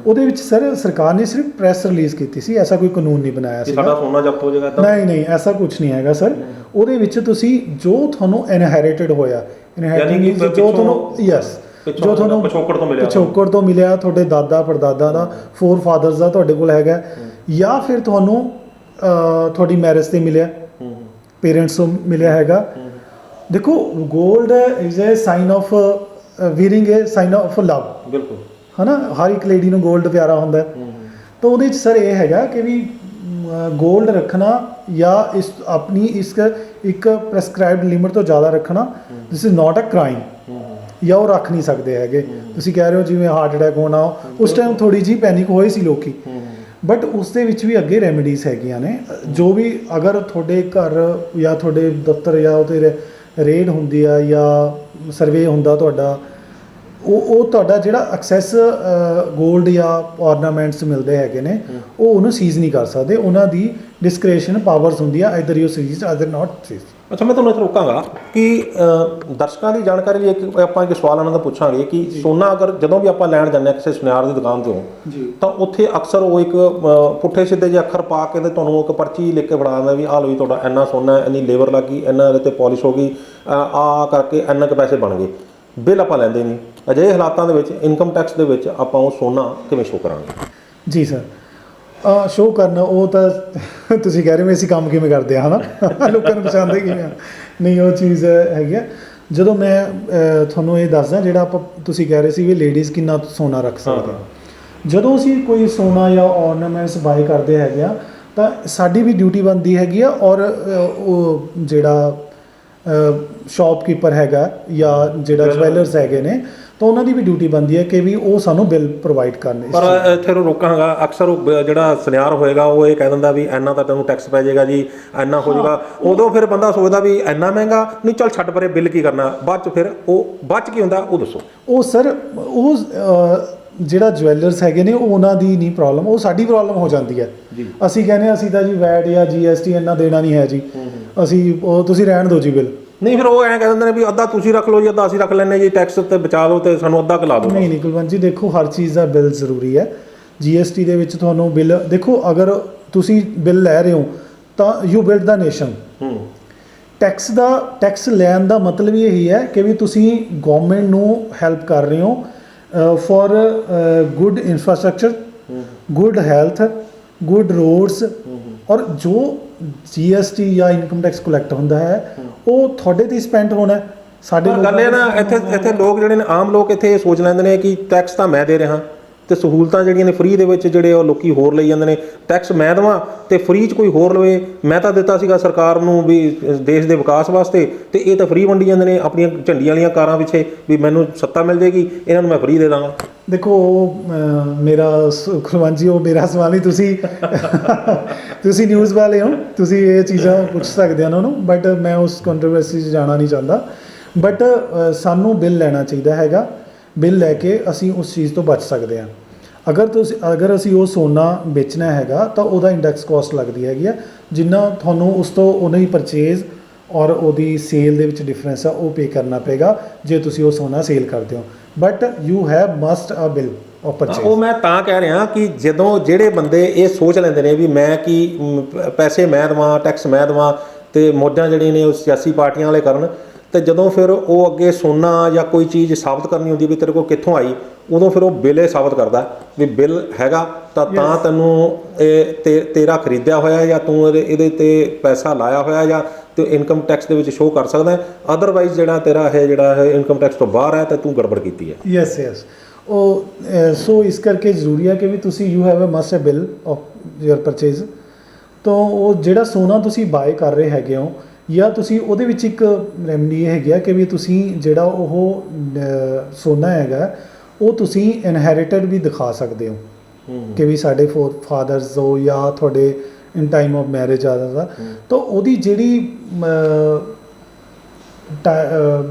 ਉਹਦੇ ਵਿੱਚ ਸਰ ਸਰਕਾਰ ਨੇ ਸਿਰਫ ਪ੍ਰੈਸ ਰਿਲੀਜ਼ ਕੀਤੀ ਸੀ, ਐਸਾ ਕੋਈ ਕਾਨੂੰਨ ਨਹੀਂ ਬਣਾਇਆ ਸੀ ਸਾਡਾ ਸੋਨਾ ਜ਼ਬਤ ਹੋ ਜਾਏਗਾ। ਨਹੀਂ ਨਹੀਂ, ਐਸਾ ਕੁਝ ਨਹੀਂ ਹੈਗਾ ਸਰ। ਉਹਦੇ ਵਿੱਚ ਤੁਸੀਂ ਜੋ ਤੁਹਾਨੂੰ ਇਨਹੈਰਿਟਡ ਹੋਇਆ, ਯਾਨੀ ਜੋ ਤੁਹਾਨੂੰ ਯੈਸ ਜੋ ਤੁਹਾਨੂੰ ਪਿਛੋਕੜ ਤੋਂ ਮਿਲਿਆ, ਤੁਹਾਡੇ ਦਾਦਾ ਪੜਦਾਦਾ ਦਾ, ਫੋਰ ਫਾਦਰਸ ਦਾ ਤੁਹਾਡੇ ਕੋਲ ਹੈਗਾ, ਜਾਂ ਫਿਰ ਤੁਹਾਨੂੰ ਤੁਹਾਡੀ ਮੈਰਿਜ ਤੇ ਮਿਲਿਆ, ਪੇਰੈਂਟਸ ਤੋਂ ਮਿਲਿਆ ਹੈਗਾ। ਦੇਖੋ gold is a sign of wearing, a sign of love, ਬਿਲਕੁਲ ਹੈ ਨਾ। ਹਰ ਇੱਕ ਲੇਡੀ ਨੂੰ ਗੋਲਡ ਪਿਆਰਾ ਹੁੰਦਾ। ਤਾਂ ਉਹਦੇ 'ਚ ਸਰ ਇਹ ਹੈਗਾ ਕਿ ਵੀ ਗੋਲਡ ਰੱਖਣਾ ਜਾਂ ਇਸ ਆਪਣੀ ਇਸ ਇੱਕ ਪ੍ਰੈਸਕ੍ਰਾਈਬਡ ਲਿਮਿਟ ਤੋਂ ਜ਼ਿਆਦਾ ਰੱਖਣਾ, ਦਿਸ ਇਜ਼ ਨਾਟ ਅ ਕ੍ਰਾਈਮ, ਜਾਂ ਉਹ ਰੱਖ ਨਹੀਂ ਸਕਦੇ ਹੈਗੇ। ਤੁਸੀਂ ਕਹਿ ਰਹੇ ਹੋ ਜਿਵੇਂ ਹਾਰਟ ਅਟੈਕ ਹੋਣਾ, ਉਸ ਟਾਈਮ ਥੋੜੀ ਜਿਹੀ ਪੈਨਿਕ ਹੋਏ ਸੀ ਲੋਕੀ, ਬਟ ਉਸ ਦੇ ਵਿੱਚ ਵੀ ਅੱਗੇ ਰੈਮੀਡੀਜ਼ ਹੈਗੀਆਂ ਨੇ। ਜੋ ਵੀ ਅਗਰ ਤੁਹਾਡੇ ਘਰ ਜਾਂ ਤੁਹਾਡੇ ਦਫ਼ਤਰ ਜਾਂ ਉਹਦੇ ਰੇਡ ਹੁੰਦੀ ਆ ਜਾਂ ਸਰਵੇ ਹੁੰਦਾ ਤੁਹਾਡਾ, ਉਹ ਤੁਹਾਡਾ ਜਿਹੜਾ ਐਕਸੈਸ ਗੋਲਡ ਜਾਂ ਔਰਨਾਮੈਂਟਸ ਮਿਲਦੇ ਹੈਗੇ ਨੇ, ਉਹ ਉਹਨੂੰ ਸੀਜ਼ ਨਹੀਂ ਕਰ ਸਕਦੇ। ਉਹਨਾਂ ਦੀ ਡਿਸਕ੍ਰੇਸ਼ਨ ਪਾਵਰਸ ਹੁੰਦੀ ਆ, either you seize either not seize. ਅੱਛਾ, ਮੈਂ ਤੁਹਾਨੂੰ ਇੱਥੇ ਰੋਕਾਂਗਾ ਕਿ ਦਰਸ਼ਕਾਂ ਦੀ ਜਾਣਕਾਰੀ ਲਈ ਆਪਾਂ ਇੱਕ ਸਵਾਲ ਉਹਨਾਂ ਦਾ ਪੁੱਛਾਂਗੇ ਕਿ ਸੋਨਾ ਅਗਰ ਜਦੋਂ ਵੀ ਆਪਾਂ ਲੈਣ ਜਾਂਦੇ ਹਾਂ ਕਿਸੇ ਸੁਨਿਆਰ ਦੀ ਦੁਕਾਨ ਤੋਂ, ਤਾਂ ਉੱਥੇ ਅਕਸਰ ਉਹ ਇੱਕ ਪੁੱਠੇ ਸਿੱਧੇ ਜਿਹੇ ਅੱਖਰ ਪਾ ਕੇ ਤੇ ਤੁਹਾਨੂੰ ਇੱਕ ਪਰਚੀ ਲਿਖ ਕੇ ਫੜਾ ਦਿੰਦਾ ਵੀ ਆਹ ਲਓ ਜੀ ਤੁਹਾਡਾ ਇੰਨਾ ਸੋਨਾ, ਇੰਨੀ ਲੇਬਰ ਲੱਗੀ, ਇੰਨਾ ਇਹਦੇ 'ਤੇ ਪੋਲਿਸ਼ ਹੋ ਗਈ, ਆ ਕਰਕੇ ਇੰਨਾ ਕੁ ਪੈਸੇ ਬਣ ਗਏ। ਬਿੱਲ ਆਪਾਂ ਲੈਂਦੇ ਨਹੀਂ। ਅਜਿਹੇ ਹਾਲਾਤਾਂ ਦੇ ਵਿੱਚ ਇਨਕਮ ਟੈਕਸ ਦੇ ਵਿੱਚ ਆਪਾਂ ਉਹ ਸੋਨਾ ਕਿਵੇਂ ਸ਼ੋਅ ਕਰਾਂਗੇ? ਜੀ ਸਰ, ਸ਼ੋਅ ਕਰਨਾ ਉਹ ਤਾਂ ਤੁਸੀਂ ਕਹਿ ਰਹੇ ਹੋ ਅਸੀਂ ਕੰਮ ਕਿਵੇਂ ਕਰਦੇ ਹਾਂ, ਹੈ ਨਾ, ਲੋਕਾਂ ਨੂੰ ਪਛਾਣਦੇ ਕਿਵੇਂ ਆ। ਨਹੀਂ, ਉਹ ਚੀਜ਼ ਹੈਗੀ ਆ। ਜਦੋਂ ਮੈਂ ਤੁਹਾਨੂੰ ਇਹ ਦੱਸਦਾ, ਜਿਹੜਾ ਆਪਾਂ ਤੁਸੀਂ ਕਹਿ ਰਹੇ ਸੀ ਵੀ ਲੇਡੀਜ਼ ਕਿੰਨਾ ਸੋਨਾ ਰੱਖ ਸਕਦੇ ਆ, ਜਦੋਂ ਅਸੀਂ ਕੋਈ ਸੋਨਾ ਜਾਂ ਔਰਨਾਮੈਂਟਸ ਬਾਏ ਕਰਦੇ ਹੈਗੇ ਆ, ਤਾਂ ਸਾਡੀ ਵੀ ਡਿਊਟੀ ਬਣਦੀ ਹੈਗੀ ਆ। ਔਰ ਉਹ ਜਿਹੜਾ ਸ਼ਾਪਕੀਪਰ ਹੈਗਾ ਜਾਂ ਜਿਹੜਾ ਜਵੈਲਰਸ ਹੈਗੇ ਨੇ, ਤਾਂ ਉਹਨਾਂ ਦੀ ਵੀ ਡਿਊਟੀ ਬਣਦੀ ਹੈ ਕਿ ਵੀ ਉਹ ਸਾਨੂੰ ਬਿੱਲ ਪ੍ਰੋਵਾਈਡ ਕਰਨ। ਪਰ ਇੱਥੇ ਰੋਕਾਂਗਾ, ਅਕਸਰ ਉਹ ਜਿਹੜਾ ਸੁਨਿਆਰ ਹੋਏਗਾ ਉਹ ਇਹ ਕਹਿ ਦਿੰਦਾ ਵੀ ਇੰਨਾ ਤਾਂ ਤੈਨੂੰ ਟੈਕਸ ਪੈ ਜਾਏਗਾ ਜੀ, ਇੰਨਾ ਹੋ ਜਾਏਗਾ। ਉਦੋਂ ਫਿਰ ਬੰਦਾ ਸੋਚਦਾ ਵੀ ਇੰਨਾ ਮਹਿੰਗਾ ਨਹੀਂ, ਚੱਲ ਛੱਡ ਪਰੇ, ਬਿੱਲ ਕੀ ਕਰਨਾ। ਬਾਅਦ 'ਚ ਫਿਰ ਉਹ ਬਾਅਦ 'ਚ ਕੀ ਹੁੰਦਾ ਉਹ ਦੱਸੋ। ਉਹ ਸਰ ਉਹ ਜਿਹੜਾ ਜਵੈਲਰਸ ਹੈਗੇ ਨੇ ਉਹਨਾਂ ਦੀ ਨਹੀਂ ਪ੍ਰੋਬਲਮ, ਉਹ ਸਾਡੀ ਪ੍ਰੋਬਲਮ ਹੋ ਜਾਂਦੀ ਹੈ। ਅਸੀਂ ਕਹਿੰਦੇ ਹਾਂ ਅਸੀਂ ਤਾਂ ਜੀ ਵੈਟ ਜਾਂ GST ਇੰਨਾ ਦੇਣਾ ਨਹੀਂ ਹੈ ਜੀ, ਅਸੀਂ ਉਹ ਤੁਸੀਂ ਰਹਿਣ ਦਿਓ ਜੀ ਬਿੱਲ। ਨਹੀਂ, ਫਿਰ ਉਹ ਐਂ ਕਹਿ ਦਿੰਦੇ ਨੇ ਵੀ ਅੱਧਾ ਤੁਸੀਂ ਰੱਖ ਲਓ ਜੀ, ਅੱਧਾ ਅਸੀਂ ਰੱਖ ਲੈਂਦੇ ਜੀ, ਟੈਕਸ ਤੇ ਬਚਾ ਲਓ ਤੇ ਸਾਨੂੰ ਅੱਧਾ ਲਾ ਦਿਓ। ਨਹੀਂ ਕੁਲਵੰਤ ਜੀ, ਦੇਖੋ ਹਰ ਚੀਜ਼ ਦਾ ਬਿੱਲ ਜ਼ਰੂਰੀ ਹੈ। GST ਦੇ ਵਿੱਚ ਤੁਹਾਨੂੰ ਬਿੱਲ ਦੇਖੋ, ਅਗਰ ਤੁਸੀਂ ਬਿੱਲ ਲੈ ਰਹੇ ਹੋ ਤਾਂ you build the nation. Tax ਲੈਣ ਦਾ ਮਤਲਬ ਇਹੀ ਹੈ ਕਿ ਵੀ ਤੁਸੀਂ ਗਵਰਨਮੈਂਟ ਨੂੰ ਹੈਲਪ ਕਰ ਰਹੇ ਹੋ for good infrastructure, good health, good roads. और जो GST या इनकम टैक्स कलैक्ट होता है वो थोड़े ते स्पेंड होना है। साडे गल है ना, इत्थे लोग जिहड़े ने आम लोग इत्थे सोच लैंदे ने कि टैक्स तां मैं दे रहा ਤੇ ਸਹੂਲਤਾਂ ਜਿਹੜੀਆਂ ਨੇ ਫ੍ਰੀ ਦੇ ਵਿੱਚ ਜਿਹੜੇ ਉਹ ਲੋਕੀ ਹੋਰ ਲਈ ਜਾਂਦੇ ਨੇ। ਟੈਕਸ ਮੈਂ ਦੇਵਾਂ ਤੇ ਫ੍ਰੀ 'ਚ ਕੋਈ ਹੋਰ ਲਵੇ, ਮੈਂ ਤਾਂ ਦਿੱਤਾ ਸੀਗਾ ਸਰਕਾਰ ਨੂੰ ਵੀ ਦੇਸ਼ ਦੇ ਵਿਕਾਸ ਵਾਸਤੇ, ਤੇ ਇਹ ਤਾਂ ਫ੍ਰੀ ਵੰਡੀ ਜਾਂਦੇ ਨੇ ਆਪਣੀਆਂ ਝੰਡੀਆਂ ਵਾਲੀਆਂ ਕਾਰਾਂ ਪਿੱਛੇ ਵੀ ਮੈਨੂੰ ਸੱਤਾ ਮਿਲ ਜਾਏਗੀ, ਇਹਨਾਂ ਨੂੰ ਮੈਂ ਫ੍ਰੀ ਦੇ ਦਾਂਗਾ। ਦੇਖੋ ਮੇਰਾ ਕੁਲਵੰਤ ਜੀ, ਉਹ ਮੇਰਾ ਸਵਾਲ ਨਹੀਂ, ਤੁਸੀਂ ਨਿਊਜ਼ ਵਾਲੇ ਹੋ, ਤੁਸੀਂ ਇਹ ਚੀਜ਼ਾਂ ਪੁੱਛ ਸਕਦੇ ਹੋ ਉਹਨਾਂ ਨੂੰ, ਬਟ ਮੈਂ ਉਸ ਕੰਟਰੋਵਰਸੀ 'ਚ ਜਾਣਾ ਨਹੀਂ ਚਾਹੁੰਦਾ। ਬਟ ਸਾਨੂੰ ਬਿੱਲ ਲੈਣਾ ਚਾਹੀਦਾ ਹੈਗਾ। ਬਿੱਲ ਲੈ ਕੇ ਅਸੀਂ ਉਸ ਚੀਜ਼ ਤੋਂ ਬਚ ਸਕਦੇ ਹਾਂ। ਅਗਰ ਅਸੀਂ ਉਹ ਸੋਨਾ ਵੇਚਣਾ ਹੈਗਾ ਤਾਂ ਉਹਦਾ ਇੰਡੈਕਸ ਕਾਸਟ ਲੱਗਦੀ ਹੈਗੀ ਆ, ਜਿੰਨਾ ਤੁਹਾਨੂੰ ਉਸ ਤੋਂ ਉਹਨਾਂ ਦੀ ਪਰਚੇਜ਼ ਔਰ ਉਹਦੀ ਸੇਲ ਦੇ ਵਿੱਚ ਡਿਫਰੈਂਸ ਆ ਉਹ ਪੇ ਕਰਨਾ ਪਏਗਾ ਜੇ ਤੁਸੀਂ ਉਹ ਸੋਨਾ ਸੇਲ ਕਰਦੇ ਹੋ। But you have must a bill of purchase. ਉਹ ਮੈਂ ਤਾਂ ਕਹਿ ਰਿਹਾ ਕਿ ਜਦੋਂ ਜਿਹੜੇ ਬੰਦੇ ਇਹ ਸੋਚ ਲੈਂਦੇ ਨੇ ਵੀ ਮੈਂ ਕੀ ਪੈਸੇ ਮੈਂ ਦੇਵਾਂ, ਟੈਕਸ ਮੈਂ ਦੇਵਾਂ, ਤੇ ਮੌਜਾਂ ਜਿਹੜੀਆਂ ਨੇ ਉਹ ਸਿਆਸੀ ਪਾਰਟੀਆਂ ਵਾਲੇ ਕਰਨ, ਤੇ ਜਦੋਂ ਫਿਰ ਉਹ ਅੱਗੇ ਸੋਨਾ ਜਾਂ ਕੋਈ ਚੀਜ਼ ਸਾਬਤ ਕਰਨੀ ਹੁੰਦੀ ਵੀ ਤੇਰੇ ਕੋਲ ਕਿੱਥੋਂ ਆਈ, ਉਦੋਂ ਫਿਰ ਉਹ ਬਿੱਲ ਇਹ ਸਾਬਤ ਕਰਦਾ ਵੀ ਬਿੱਲ ਹੈਗਾ ਤਾਂ ਤੈਨੂੰ ਇਹ ਤੇਰਾ ਖਰੀਦਿਆ ਹੋਇਆ ਜਾਂ ਤੂੰ ਇਹਦੇ 'ਤੇ ਪੈਸਾ ਲਾਇਆ ਹੋਇਆ ਜਾਂ ਤੇ ਇਨਕਮ ਟੈਕਸ ਦੇ ਵਿੱਚ ਸ਼ੋਅ ਕਰ ਸਕਦਾ। ਅਦਰਵਾਈਜ਼ ਜਿਹੜਾ ਤੇਰਾ ਇਹ ਜਿਹੜਾ ਹੈ ਇਨਕਮ ਟੈਕਸ ਤੋਂ ਬਾਹਰ ਹੈ ਤੇ ਤੂੰ ਗੜਬੜ ਕੀਤੀ ਹੈ। ਯੈਸ ਉਹ ਸੋ ਇਸ ਕਰਕੇ ਜ਼ਰੂਰੀ ਹੈ ਕਿ ਵੀ ਤੁਸੀਂ you have a must a bill of your purchase. ਤਾਂ ਉਹ ਜਿਹੜਾ ਸੋਨਾ ਤੁਸੀਂ ਬਾਏ ਕਰ ਰਹੇ ਹੈਗੇ ਹੋ ਜਾਂ ਤੁਸੀਂ ਉਹਦੇ ਵਿੱਚ ਇੱਕ ਰੈਮਡੀ ਇਹ ਹੈਗੀ ਆ ਕਿ ਵੀ ਤੁਸੀਂ ਜਿਹੜਾ ਉਹ ਸੋਨਾ ਹੈਗਾ ਉਹ ਤੁਸੀਂ ਇਨਹੈਰੀਟਡ ਵੀ ਦਿਖਾ ਸਕਦੇ ਹੋ ਕਿ ਵੀ ਸਾਡੇ ਫਾਦਰਸ ਹੋ ਜਾਂ ਤੁਹਾਡੇ ਇਨ ਟਾਈਮ ਆਫ ਮੈਰਿਜ ਆਦਾ ਤਾਂ ਉਹਦੀ ਜਿਹੜੀ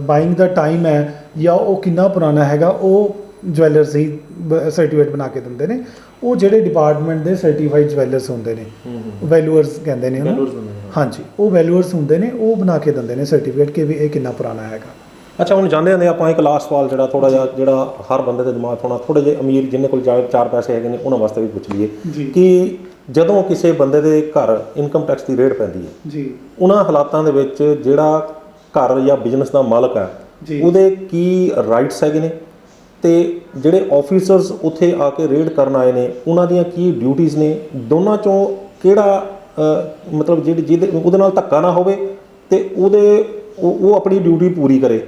ਬਾਇੰਗ ਦਾ ਟਾਈਮ ਹੈ ਜਾਂ ਉਹ ਕਿੰਨਾ ਪੁਰਾਣਾ ਹੈਗਾ ਉਹ ਜਵੈਲਰਸ ਹੀ ਸਰਟੀਫਿਕੇਟ ਬਣਾ ਕੇ ਦਿੰਦੇ ਨੇ। ਉਹ ਜਿਹੜੇ ਡਿਪਾਰਟਮੈਂਟ ਦੇ ਸਰਟੀਫਾਈਡ ਜਵੈਲਰਸ ਹੁੰਦੇ ਨੇ, ਵੈਲੂਅਰਸ ਕਹਿੰਦੇ ਨੇ ਉਹਨੂੰ, ਹਾਂਜੀ ਉਹ ਵੈਲੂਅਰਸ ਹੁੰਦੇ ਨੇ, ਉਹ ਬਣਾ ਕੇ ਦਿੰਦੇ ਨੇ ਸਰਟੀਫਿਕੇਟ ਕਿ ਵੀ ਇਹ ਕਿੰਨਾ ਪੁਰਾਣਾ ਹੈਗਾ। ਅੱਛਾ, ਹੁਣ ਜਾਂਦੇ ਜਾਂਦੇ ਆਪਾਂ ਇੱਕ ਲਾਸਟ ਸਵਾਲ ਜਿਹੜਾ ਥੋੜਾ ਜਿਹਾ ਜਿਹੜਾ ਹਰ ਬੰਦੇ ਦੇ ਦਿਮਾਗ ਹੋਣਾ, ਥੋੜੇ ਜਿਹੇ ਅਮੀਰ ਜਿਹਨੇ ਕੋਲ ਚਾਰ ਪੈਸੇ ਹੈਗੇ ਨੇ ਉਹਨਾਂ ਵਾਸਤੇ ਵੀ ਪੁੱਛ ਲਈਏ ਕਿ ਜਦੋਂ ਕਿਸੇ ਬੰਦੇ ਦੇ ਘਰ ਇਨਕਮ ਟੈਕਸ ਦੀ ਰੇਡ ਪੈਂਦੀ ਹੈ ਜੀ, ਉਹਨਾਂ ਹਾਲਾਤਾਂ ਦੇ ਵਿੱਚ ਜਿਹੜਾ ਘਰ ਜਾਂ ਬਿਜ਼ਨਸ ਦਾ ਮਾਲਕ ਹੈ ਉਹਦੇ ਕੀ ਰਾਈਟਸ ਹੈਗੇ ਨੇ, ਤੇ ਜਿਹੜੇ ਆਫੀਸਰਸ ਉੱਥੇ ਆ ਕੇ ਰੇਡ ਕਰਨ ਆਏ ਨੇ ਉਹਨਾਂ ਦੀਆਂ ਕੀ ਡਿਊਟੀਆਂ ਨੇ, ਦੋਨਾਂ ਚੋਂ ਕਿਹੜਾ ਮਤਲਬ ਜਿਹਦੇ ਉਹਦੇ ਨਾਲ ਧੱਕਾ ਨਾ ਹੋਵੇ ਤੇ ਉਹ ਆਪਣੀ ਡਿਊਟੀ ਪੂਰੀ ਕਰੇ,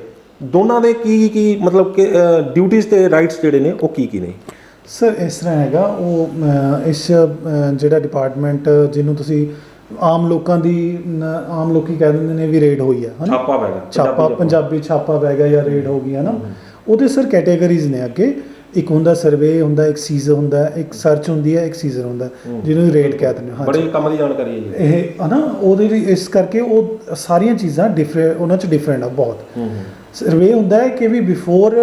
ਦੋਨਾਂ ਦੇ ਕੀ ਮਤਲਬ ਕਿ ਡਿਊਟੀਆਂ ਤੇ ਰਾਈਟਸ ਜਿਹੜੇ ਨੇ ਉਹ ਕੀ ਨੇ? ਸਰ ਇਸ ਤਰ੍ਹਾਂ ਹੈਗਾ, ਉਹ ਇਸ ਜਿਹੜਾ ਡਿਪਾਰਟਮੈਂਟ ਜਿਹਨੂੰ ਤੁਸੀਂ ਆਮ ਲੋਕੀ ਕਹਿ ਦਿੰਦੇ ਨੇ ਵੀ ਰੇਡ ਹੋਈ ਹੈ, ਛਾਪਾ ਪੰਜਾਬੀ ਛਾਪਾ ਪੈ ਗਿਆ ਜਾਂ ਰੇਡ ਹੋ ਗਈ ਹੈ ਨਾ, ਉਹਦੇ ਸਰ ਕੈਟੇਗਰੀਜ਼ ਨੇ ਅੱਗੇ। ਇੱਕ ਹੁੰਦਾ ਸਰਵੇ ਹੁੰਦਾ, ਇੱਕ ਸੀਜ਼ਰ ਹੁੰਦਾ, ਇੱਕ ਸਰਚ ਹੁੰਦੀ ਹੈ, ਇੱਕ ਸੀਜ਼ਰ ਹੁੰਦਾ ਜਿਹਨੂੰ ਰੇਡ ਕਹਿ ਦਿੰਦੇ ਹਾਂ। ਬੜੀ ਕੰਮ ਦੀ ਜਾਣਕਾਰੀ ਹੈ ਜੀ ਇਹ ਹੈ ਨਾ, ਉਹਦੇ ਲਈ ਇਸ ਕਰਕੇ ਉਹ ਸਾਰੀਆਂ ਚੀਜ਼ਾਂ ਉਹਨਾਂ 'ਚ ਡਿਫਰੈਂਟ ਆ ਬਹੁਤ। ਸਰਵੇ ਹੁੰਦਾ ਹੈ ਕਿ ਵੀ before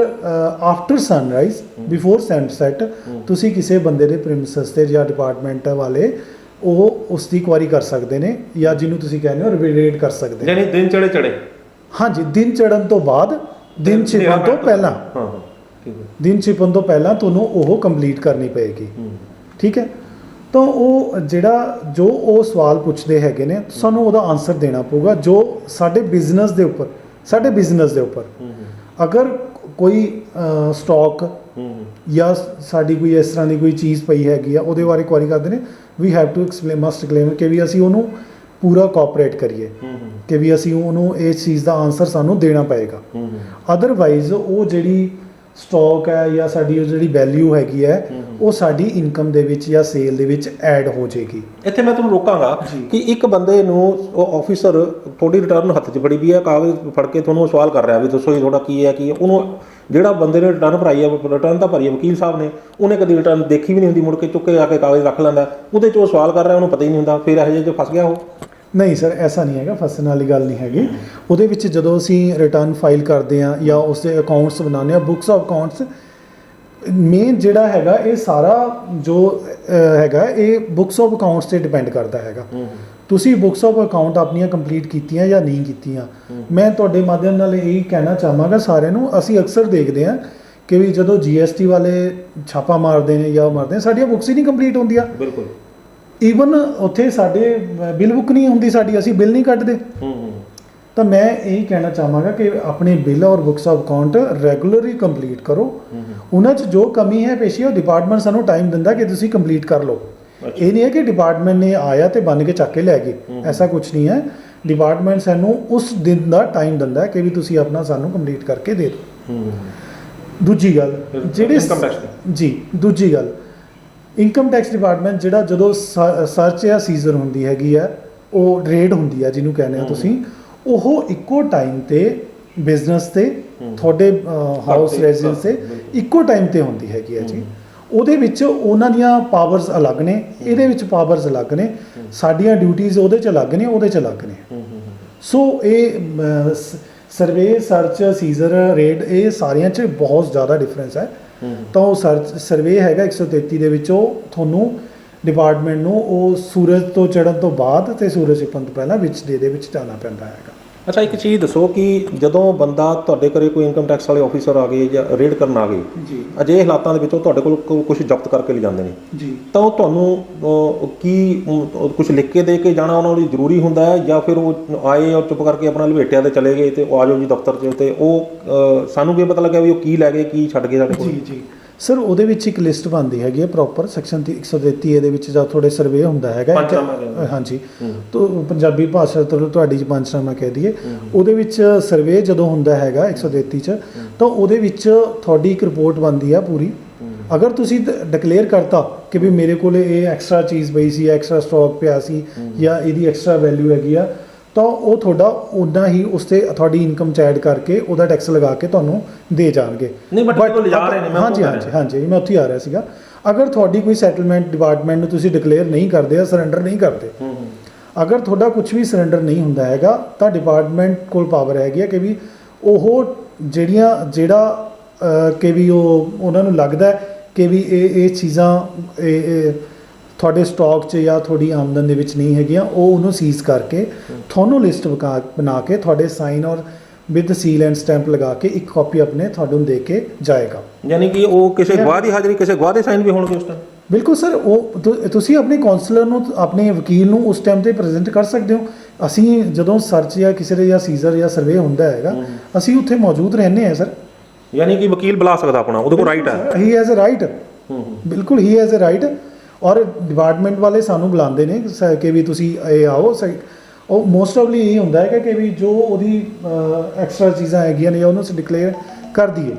after sunrise before sunset ਤੁਸੀਂ ਕਿਸੇ ਬੰਦੇ ਦੇ ਪ੍ਰੀਮਿਸਸ ਤੇ ਜਾਂ ਡਿਪਾਰਟਮੈਂਟ ਵਾਲੇ ਉਹ ਉਸ ਦੀ ਕੁਆਰੀ ਕਰ ਸਕਦੇ ਨੇ, ਜਾਂ ਜਿਹਨੂੰ ਤੁਸੀਂ ਕਹਿੰਦੇ ਹੋ ਰੇਡ ਕਰ ਸਕਦੇ ਨੇ। ਯਾਨੀ ਦਿਨ ਚੜੇ ਹਾਂਜੀ, ਦਿਨ ਚੜ੍ਹਨ ਤੋਂ ਬਾਅਦ, ਦਿਨ ਛਿਪਣ ਤੋਂ ਪਹਿਲਾਂ, ਦਿਨ ਛਿਪਣ ਤੋਂ ਪਹਿਲਾਂ ਤੁਹਾਨੂੰ ਉਹ ਕੰਪਲੀਟ ਕਰਨੀ ਪਏਗੀ। ਠੀਕ ਹੈ, ਤਾਂ ਉਹ ਜਿਹੜਾ ਜੋ ਉਹ ਸਵਾਲ ਪੁੱਛਦੇ ਹੈਗੇ ਨੇ ਸਾਨੂੰ ਉਹਦਾ ਆਨਸਰ ਦੇਣਾ ਪਊਗਾ ਜੋ ਸਾਡੇ ਬਿਜ਼ਨਸ ਦੇ ਉੱਪਰ ਅਗਰ ਕੋਈ ਸਟਾਕ ਜਾਂ ਸਾਡੀ ਕੋਈ ਇਸ ਤਰ੍ਹਾਂ ਦੀ ਕੋਈ ਚੀਜ਼ ਪਈ ਹੈਗੀ ਆ ਉਹਦੇ ਬਾਰੇ ਕੁਆਰੀ ਕਰਦੇ ਨੇ, we have to must claim ਕਿ ਵੀ ਅਸੀਂ ਉਹਨੂੰ ਪੂਰਾ ਕੋਆਪਰੇਟ ਕਰੀਏ ਕਿ ਵੀ ਅਸੀਂ ਉਹਨੂੰ ਇਸ ਚੀਜ਼ ਦਾ ਆਨਸਰ ਸਾਨੂੰ ਦੇਣਾ ਪਏਗਾ। ਅਦਰਵਾਈਜ਼ ਉਹ ਜਿਹੜੀ ਸਟਾਕ ਹੈ ਜਾਂ ਸਾਡੀ ਉਹ ਜਿਹੜੀ ਵੈਲਿਊ ਹੈਗੀ ਹੈ ਉਹ ਸਾਡੀ ਇਨਕਮ ਦੇ ਵਿੱਚ ਜਾਂ ਸੇਲ ਦੇ ਵਿੱਚ ਐਡ ਹੋ ਜਾਏਗੀ। ਇੱਥੇ ਮੈਂ ਤੁਹਾਨੂੰ ਰੋਕਾਂਗਾ ਕਿ ਇੱਕ ਬੰਦੇ ਨੂੰ ਉਹ ਆਫੀਸਰ ਤੁਹਾਡੀ ਰਿਟਰਨ ਹੱਥ 'ਚ ਫੜੀ ਵੀ ਹੈ, ਕਾਗਜ਼ ਫੜ ਕੇ ਤੁਹਾਨੂੰ ਸਵਾਲ ਕਰ ਰਿਹਾ ਵੀ ਦੱਸੋ ਜੀ ਤੁਹਾਡਾ ਕੀ ਹੈ ਉਹਨੂੰ ਜਿਹੜਾ ਬੰਦੇ ਨੇ ਰਿਟਰਨ ਭਰਾਈ ਹੈ, ਰਿਟਰਨ ਤਾਂ ਭਰੀ ਹੈ ਵਕੀਲ ਸਾਹਿਬ ਨੇ, ਉਹਨੇ ਕਦੀ ਰਿਟਰਨ ਦੇਖੀ ਵੀ ਨਹੀਂ ਹੁੰਦੀ, ਮੁੜ ਕੇ ਚੁੱਕ ਕੇ ਆ ਕੇ ਕਾਗਜ਼ ਰੱਖ ਲੈਂਦਾ, ਉਹਦੇ 'ਚ ਉਹ ਸਵਾਲ ਕਰ ਰਿਹਾ ਉਹਨੂੰ ਪਤਾ ਹੀ ਨਹੀਂ ਹੁੰਦਾ, ਫਿਰ ਇਹੋ ਜਿਹੇ 'ਚ ਫਸ ਗਿਆ ਉਹ। ਨਹੀਂ ਸਰ, ਐਸਾ ਨਹੀਂ ਹੈਗਾ, ਫਸਣ ਵਾਲੀ ਗੱਲ ਨਹੀਂ ਹੈਗੀ। ਉਹਦੇ ਵਿੱਚ ਜਦੋਂ ਅਸੀਂ ਰਿਟਰਨ ਫਾਈਲ ਕਰਦੇ ਹਾਂ ਜਾਂ ਉਸ ਦੇ ਅਕਾਊਂਟਸ ਬਣਾਉਂਦੇ ਹਾਂ, ਬੁੱਕਸ ਆਫ ਅਕਾਊਂਟਸ ਮੇਨ ਜਿਹੜਾ ਹੈਗਾ ਇਹ ਸਾਰਾ ਜੋ ਹੈਗਾ ਇਹ ਬੁੱਕਸ ਆਫ ਅਕਾਊਂਟਸ 'ਤੇ ਡਿਪੈਂਡ ਕਰਦਾ ਹੈਗਾ। ਤੁਸੀਂ ਬੁੱਕਸ ਆਫ ਅਕਾਊਂਟ ਆਪਣੀਆਂ ਕੰਪਲੀਟ ਕੀਤੀਆਂ ਜਾਂ ਨਹੀਂ ਕੀਤੀਆਂ। ਮੈਂ ਤੁਹਾਡੇ ਮਾਧਿਅਮ ਨਾਲ ਇਹ ਕਹਿਣਾ ਚਾਹਾਂਗਾ ਸਾਰਿਆਂ ਨੂੰ, ਅਸੀਂ ਅਕਸਰ ਦੇਖਦੇ ਹਾਂ ਕਿ ਵੀ ਜਦੋਂ GST ਵਾਲੇ ਛਾਪਾ ਮਾਰਦੇ ਨੇ ਜਾਂ ਮਾਰਦੇ ਨੇ, ਸਾਡੀਆਂ ਬੁੱਕਸ ਹੀ ਨਹੀਂ ਕੰਪਲੀਟ ਹੁੰਦੀਆਂ। ਬਿਲਕੁਲ, ਈਵਨ ਉੱਥੇ ਸਾਡੇ ਬਿੱਲ ਬੁੱਕ ਨਹੀਂ ਹੁੰਦੀ ਸਾਡੀ, ਅਸੀਂ ਬਿੱਲ ਨਹੀਂ ਕੱਢਦੇ। ਤਾਂ ਮੈਂ ਇਹੀ ਕਹਿਣਾ ਚਾਹਾਂਗਾ ਕਿ ਆਪਣੇ ਬਿੱਲ ਔਰ books of account regularly complete ਕਰੋ। ਉਹਨਾਂ 'ਚ ਜੋ ਕਮੀ ਹੈ ਪੇਸ਼ੀ ਉਹ ਡਿਪਾਰਟਮੈਂਟ ਸਾਨੂੰ ਟਾਈਮ ਦਿੰਦਾ ਕਿ ਤੁਸੀਂ ਕੰਪਲੀਟ ਕਰ ਲਓ। ਇਹ ਨਹੀਂ ਹੈ ਕਿ ਡਿਪਾਰਟਮੈਂਟ ਨੇ ਆਇਆ ਤੇ ਬੰਨ ਕੇ ਚੱਕ ਕੇ ਲੈ ਗਏ, ਐਸਾ ਕੁਝ ਨਹੀਂ ਹੈ। ਡਿਪਾਰਟਮੈਂਟ ਸਾਨੂੰ ਉਸ ਦਿਨ ਦਾ ਟਾਈਮ ਦਿੰਦਾ ਕਿ ਵੀ ਤੁਸੀਂ ਆਪਣਾ ਸਾਨੂੰ ਕੰਪਲੀਟ ਕਰਕੇ ਦੇ ਦਿਓ। ਦੂਜੀ ਗੱਲ ਦੂਜੀ ਗੱਲ ਇਨਕਮ ਟੈਕਸ ਡਿਪਾਰਟਮੈਂਟ ਜਿਹੜਾ ਜਦੋਂ ਸਰਚ ਜਾਂ ਸੀਜ਼ਰ ਹੁੰਦੀ ਹੈਗੀ ਆ, ਉਹ ਰੇਡ ਹੁੰਦੀ ਆ ਜਿਹਨੂੰ ਕਹਿੰਦੇ ਆ ਤੁਸੀਂ, ਉਹ ਇੱਕੋ ਟਾਈਮ ਤੇ ਬਿਜ਼ਨਸ ਤੇ ਤੁਹਾਡੇ ਹਾਊਸ ਰੈਜ਼ੀਡੈਂਸ ਤੇ ਇੱਕੋ ਟਾਈਮ ਤੇ ਹੁੰਦੀ ਹੈਗੀ ਆ ਜੀ। ਉਹਦੇ ਵਿੱਚ ਉਹਨਾਂ ਦੀਆਂ ਪਾਵਰਸ ਅਲੱਗ ਨੇ, ਇਹਦੇ ਵਿੱਚ ਪਾਵਰਸ ਅਲੱਗ ਨੇ, ਸਾਡੀਆਂ ਡਿਊਟੀਜ਼ ਉਹਦੇ 'ਚ ਅਲੱਗ ਨੇ, ਉਹਦੇ 'ਚ ਅਲੱਗ ਨੇ। ਸੋ ਇਹ ਸਰਵੇ, ਸਰਚ, ਸੀਜ਼ਰ, ਰੇਡ ਇਹ ਸਾਰਿਆਂ 'ਚ ਬਹੁਤ ਜ਼ਿਆਦਾ ਡਿਫਰੈਂਸ ਹੈ। ਤਾਂ ਉਹ ਸਰਵੇ ਹੈਗਾ 133 ਦੇ ਵਿੱਚ, ਉਹ ਤੁਹਾਨੂੰ ਡਿਪਾਰਟਮੈਂਟ ਨੂੰ ਉਹ ਸੂਰਜ ਤੋਂ ਚੜ੍ਹਨ ਤੋਂ ਬਾਅਦ ਤੇ ਸੂਰਜ ਛਿਪਣ ਤੋਂ ਪਹਿਲਾਂ ਵਿੱਚ ਦੇ ਵਿੱਚ ਜਾਣਾ ਪੈਂਦਾ ਹੈਗਾ। ਅੱਛਾ, ਇੱਕ ਚੀਜ਼ ਦੱਸੋ ਕਿ ਜਦੋਂ ਬੰਦਾ ਤੁਹਾਡੇ ਘਰੇ ਕੋਈ ਇਨਕਮ ਟੈਕਸ ਵਾਲੇ ਆਫੀਸਰ ਆ ਗਏ ਜਾਂ ਰੇਡ ਕਰਨ ਆ ਗਏ ਜੀ, ਅਜਿਹੇ ਹਾਲਾਤਾਂ ਦੇ ਵਿੱਚ ਉਹ ਤੁਹਾਡੇ ਕੋਲ ਕੁਝ ਜ਼ਬਤ ਕਰਕੇ ਲੈ ਜਾਂਦੇ ਨੇ ਜੀ, ਤਾਂ ਉਹ ਤੁਹਾਨੂੰ ਕੀ ਕੁਝ ਲਿਖ ਕੇ ਦੇ ਕੇ ਜਾਣਾ ਉਹਨਾਂ ਲਈ ਜ਼ਰੂਰੀ ਹੁੰਦਾ ਹੈ, ਜਾਂ ਫਿਰ ਉਹ ਆਏ ਔਰ ਚੁੱਪ ਕਰਕੇ ਆਪਣਾ ਲਵੇਟਿਆ ਤੇ ਚਲੇ ਗਏ ਤੇ ਉਹ ਆ ਜਾਓ ਜੀ ਦਫ਼ਤਰ 'ਚ, ਤੇ ਉਹ ਸਾਨੂੰ ਕੀ ਪਤਾ ਲੱਗਿਆ ਵੀ ਉਹ ਕੀ ਲੈ ਗਏ, ਕੀ ਛੱਡ ਗਏ ਸਾਡੇ ਕੋਲ? ਜੀ ਜੀ ਸਰ, ਉਹਦੇ ਵਿੱਚ ਇੱਕ ਲਿਸਟ ਬਣਦੀ ਹੈਗੀ ਹੈ ਪ੍ਰੋਪਰ, ਸੈਕਸ਼ਨ 133 ਦੇ ਵਿੱਚ ਜਦ ਤੁਹਾਡੇ ਸਰਵੇ ਹੁੰਦਾ ਹੈਗਾ। ਹਾਂਜੀ, ਤਾਂ ਪੰਜਾਬੀ ਭਾਸ਼ਾ ਤੋਂ ਤੁਹਾਡੀ 'ਚ ਪੰਚਨਾਮਾ ਕਹਿ ਦਈਏ, ਉਹਦੇ ਵਿੱਚ ਸਰਵੇ ਜਦੋਂ ਹੁੰਦਾ ਹੈਗਾ 133 'ਚ, ਤਾਂ ਉਹਦੇ ਵਿੱਚ ਤੁਹਾਡੀ ਇੱਕ ਰਿਪੋਰਟ ਬਣਦੀ ਆ ਪੂਰੀ। ਅਗਰ ਤੁਸੀਂ ਡਿਕਲੇਅਰ ਕਰਤਾ ਕਿ ਵੀ ਮੇਰੇ ਕੋਲ ਇਹ ਐਕਸਟਰਾ ਚੀਜ਼ ਪਈ ਸੀ, ਐਕਸਟਰਾ ਸਟਾਕ ਪਿਆ ਸੀ, ਜਾਂ ਇਹਦੀ ਐਕਸਟਰਾ ਵੈਲਿਊ ਹੈਗੀ ਆ, ਤਾਂ ਉਹ ਤੁਹਾਡਾ ਉਨਾ ਹੀ ਉਸ 'ਤੇ ਤੁਹਾਡੀ ਇਨਕਮ 'ਚ ਐਡ ਕਰਕੇ ਉਹਦਾ ਟੈਕਸ ਲਗਾ ਕੇ ਤੁਹਾਨੂੰ ਦੇ ਜਾਣਗੇ। ਨਹੀਂ ਬਟ ਜਦੋਂ ਲਿਜਾ ਰਹੇ ਨੇ ਮੈਂ ਹਾਂਜੀ ਮੈਂ ਉੱਥੇ ਆ ਰਿਹਾ ਸੀਗਾ। ਅਗਰ ਤੁਹਾਡੀ ਕੋਈ ਸੈਟਲਮੈਂਟ ਡਿਪਾਰਟਮੈਂਟ ਨੂੰ ਤੁਸੀਂ ਡਿਕਲੇਅਰ ਨਹੀਂ ਕਰਦੇ ਜਾਂ ਸਰੈਂਡਰ ਨਹੀਂ ਕਰਦੇ, ਅਗਰ ਤੁਹਾਡਾ ਕੁਝ ਵੀ ਸਰੈਂਡਰ ਨਹੀਂ ਹੁੰਦਾ ਹੈਗਾ ਤਾਂ ਡਿਪਾਰਟਮੈਂਟ ਕੋਲ ਪਾਵਰ ਹੈਗੀ ਹੈ ਕਿ ਵੀ ਉਹ ਜਿਹੜਾ ਕਿ ਵੀ ਉਹਨਾਂ ਨੂੰ ਲੱਗਦਾ ਕਿ ਵੀ ਇਹ ਚੀਜ਼ਾਂ ਇਹ ਤੁਹਾਡੇ ਸਟਾਕ 'ਚ ਜਾਂ ਤੁਹਾਡੀ ਆਮਦਨ ਦੇ ਵਿੱਚ ਨਹੀਂ ਹੈਗੀਆਂ, ਉਹ ਉਹਨੂੰ ਸੀਜ਼ ਕਰਕੇ ਤੁਹਾਨੂੰ ਲਿਸਟ ਬਣਾ ਕੇ ਤੁਹਾਡੇ ਸਾਈਨ ਔਰ ਵਿਦ ਸੀਲ ਐਂਡ ਸਟੈਂਪ ਲਗਾ ਕੇ ਇੱਕ ਕਾਪੀ ਆਪਣੇ ਤੁਹਾਨੂੰ ਦੇ ਕੇ ਜਾਏਗਾ। ਯਾਨੀ ਕਿ ਉਹ ਕਿਸੇ ਗਵਾਹ ਦੀ ਹਾਜ਼ਰੀ, ਕਿਸੇ ਗਵਾਹ ਦੇ ਸਾਈਨ ਵੀ ਹੋਣਗੇ ਉਸ ਟਾਈਮ? ਬਿਲਕੁਲ ਸਰ, ਉਹ ਤੁਸੀਂ ਆਪਣੇ ਕਾਉਂਸਲਰ ਨੂੰ, ਆਪਣੇ ਵਕੀਲ ਨੂੰ ਉਸ ਟਾਈਮ 'ਤੇ ਪ੍ਰੈਜ਼ੈਂਟ ਕਰ ਸਕਦੇ ਹੋ। ਅਸੀਂ ਜਦੋਂ ਸਰਚ ਜਾਂ ਕਿਸੇ ਦੇ ਜਾਂ ਸੀਜ਼ਰ ਜਾਂ ਸਰਵੇ ਹੁੰਦਾ ਹੈਗਾ, ਅਸੀਂ ਉੱਥੇ ਮੌਜੂਦ ਰਹਿੰਦੇ ਹਾਂ ਸਰ। ਯਾਨੀ ਕਿ ਵਕੀਲ ਬੁਲਾ ਸਕਦਾ ਆਪਣਾ, ਉਹਦੇ ਕੋਲ ਰਾਈਟ ਹੈ? ਹੀ ਹੈਜ਼ ਅ ਰਾਈਟ, ਬਿਲਕੁਲ ਹੀ ਹੈਜ਼ ਅ ਰਾਈਟ। ਔਰ ਡਿਪਾਰਟਮੈਂਟ ਵਾਲੇ ਸਾਨੂੰ ਬੁਲਾਉਂਦੇ ਨੇ ਕਿ ਵੀ ਤੁਸੀਂ ਇਹ ਆਓ। ਉਹ ਮੋਸਟ ਆਫਲੀ ਇਹ ਹੁੰਦਾ ਹੈ ਕਿ ਵੀ ਜੋ ਉਹਦੀ ਐਕਸਟਰਾ ਚੀਜ਼ਾਂ ਹੈਗੀਆਂ ਨੇ ਉਹਨੂੰ ਅਸੀਂ ਡਿਕਲੇਅਰ ਕਰ ਦਈਏ।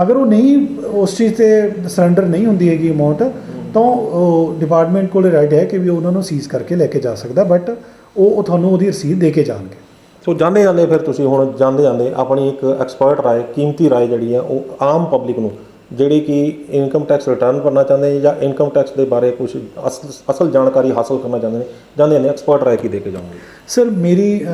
ਅਗਰ ਉਹ ਨਹੀਂ, ਉਸ ਚੀਜ਼ 'ਤੇ ਸਰੈਂਡਰ ਨਹੀਂ ਹੁੰਦੀ ਹੈਗੀ ਅਮਾਊਂਟ, ਤਾਂ ਉਹ ਡਿਪਾਰਟਮੈਂਟ ਕੋਲ ਰਾਈਟ ਹੈ ਕਿ ਵੀ ਉਹਨਾਂ ਨੂੰ ਸੀਜ਼ ਕਰਕੇ ਲੈ ਕੇ ਜਾ ਸਕਦਾ, ਬਟ ਉਹ ਤੁਹਾਨੂੰ ਉਹਦੀ ਰਸੀਦ ਦੇ ਕੇ ਜਾਣਗੇ। ਸੋ ਜਾਂਦੇ ਫਿਰ ਤੁਸੀਂ ਹੁਣ ਜਾਂਦੇ ਆਪਣੀ ਇੱਕ ਐਕਸਪਰਟ ਰਾਏ, ਕੀਮਤੀ ਰਾਏ ਜਿਹੜੀ ਹੈ ਉਹ ਆਮ ਪਬਲਿਕ ਨੂੰ, ਜਿਹੜੀ ਕਿ ਇਨਕਮ ਟੈਕਸ ਰਿਟਰਨ ਭਰਨਾ ਚਾਹੁੰਦੇ ਨੇ ਜਾਂ ਇਨਕਮ ਟੈਕਸ ਦੇ ਬਾਰੇ ਕੁਝ ਅਸਲ ਜਾਣਕਾਰੀ ਹਾਸਲ ਕਰਨਾ ਚਾਹੁੰਦੇ ਨੇ, ਜਾਂਦੇ ਐਕਸਪਰਟ ਰਾਏ ਕੀ ਦੇ ਕੇ ਜਾਓਗੇ? ਸਰ ਮੇਰੀ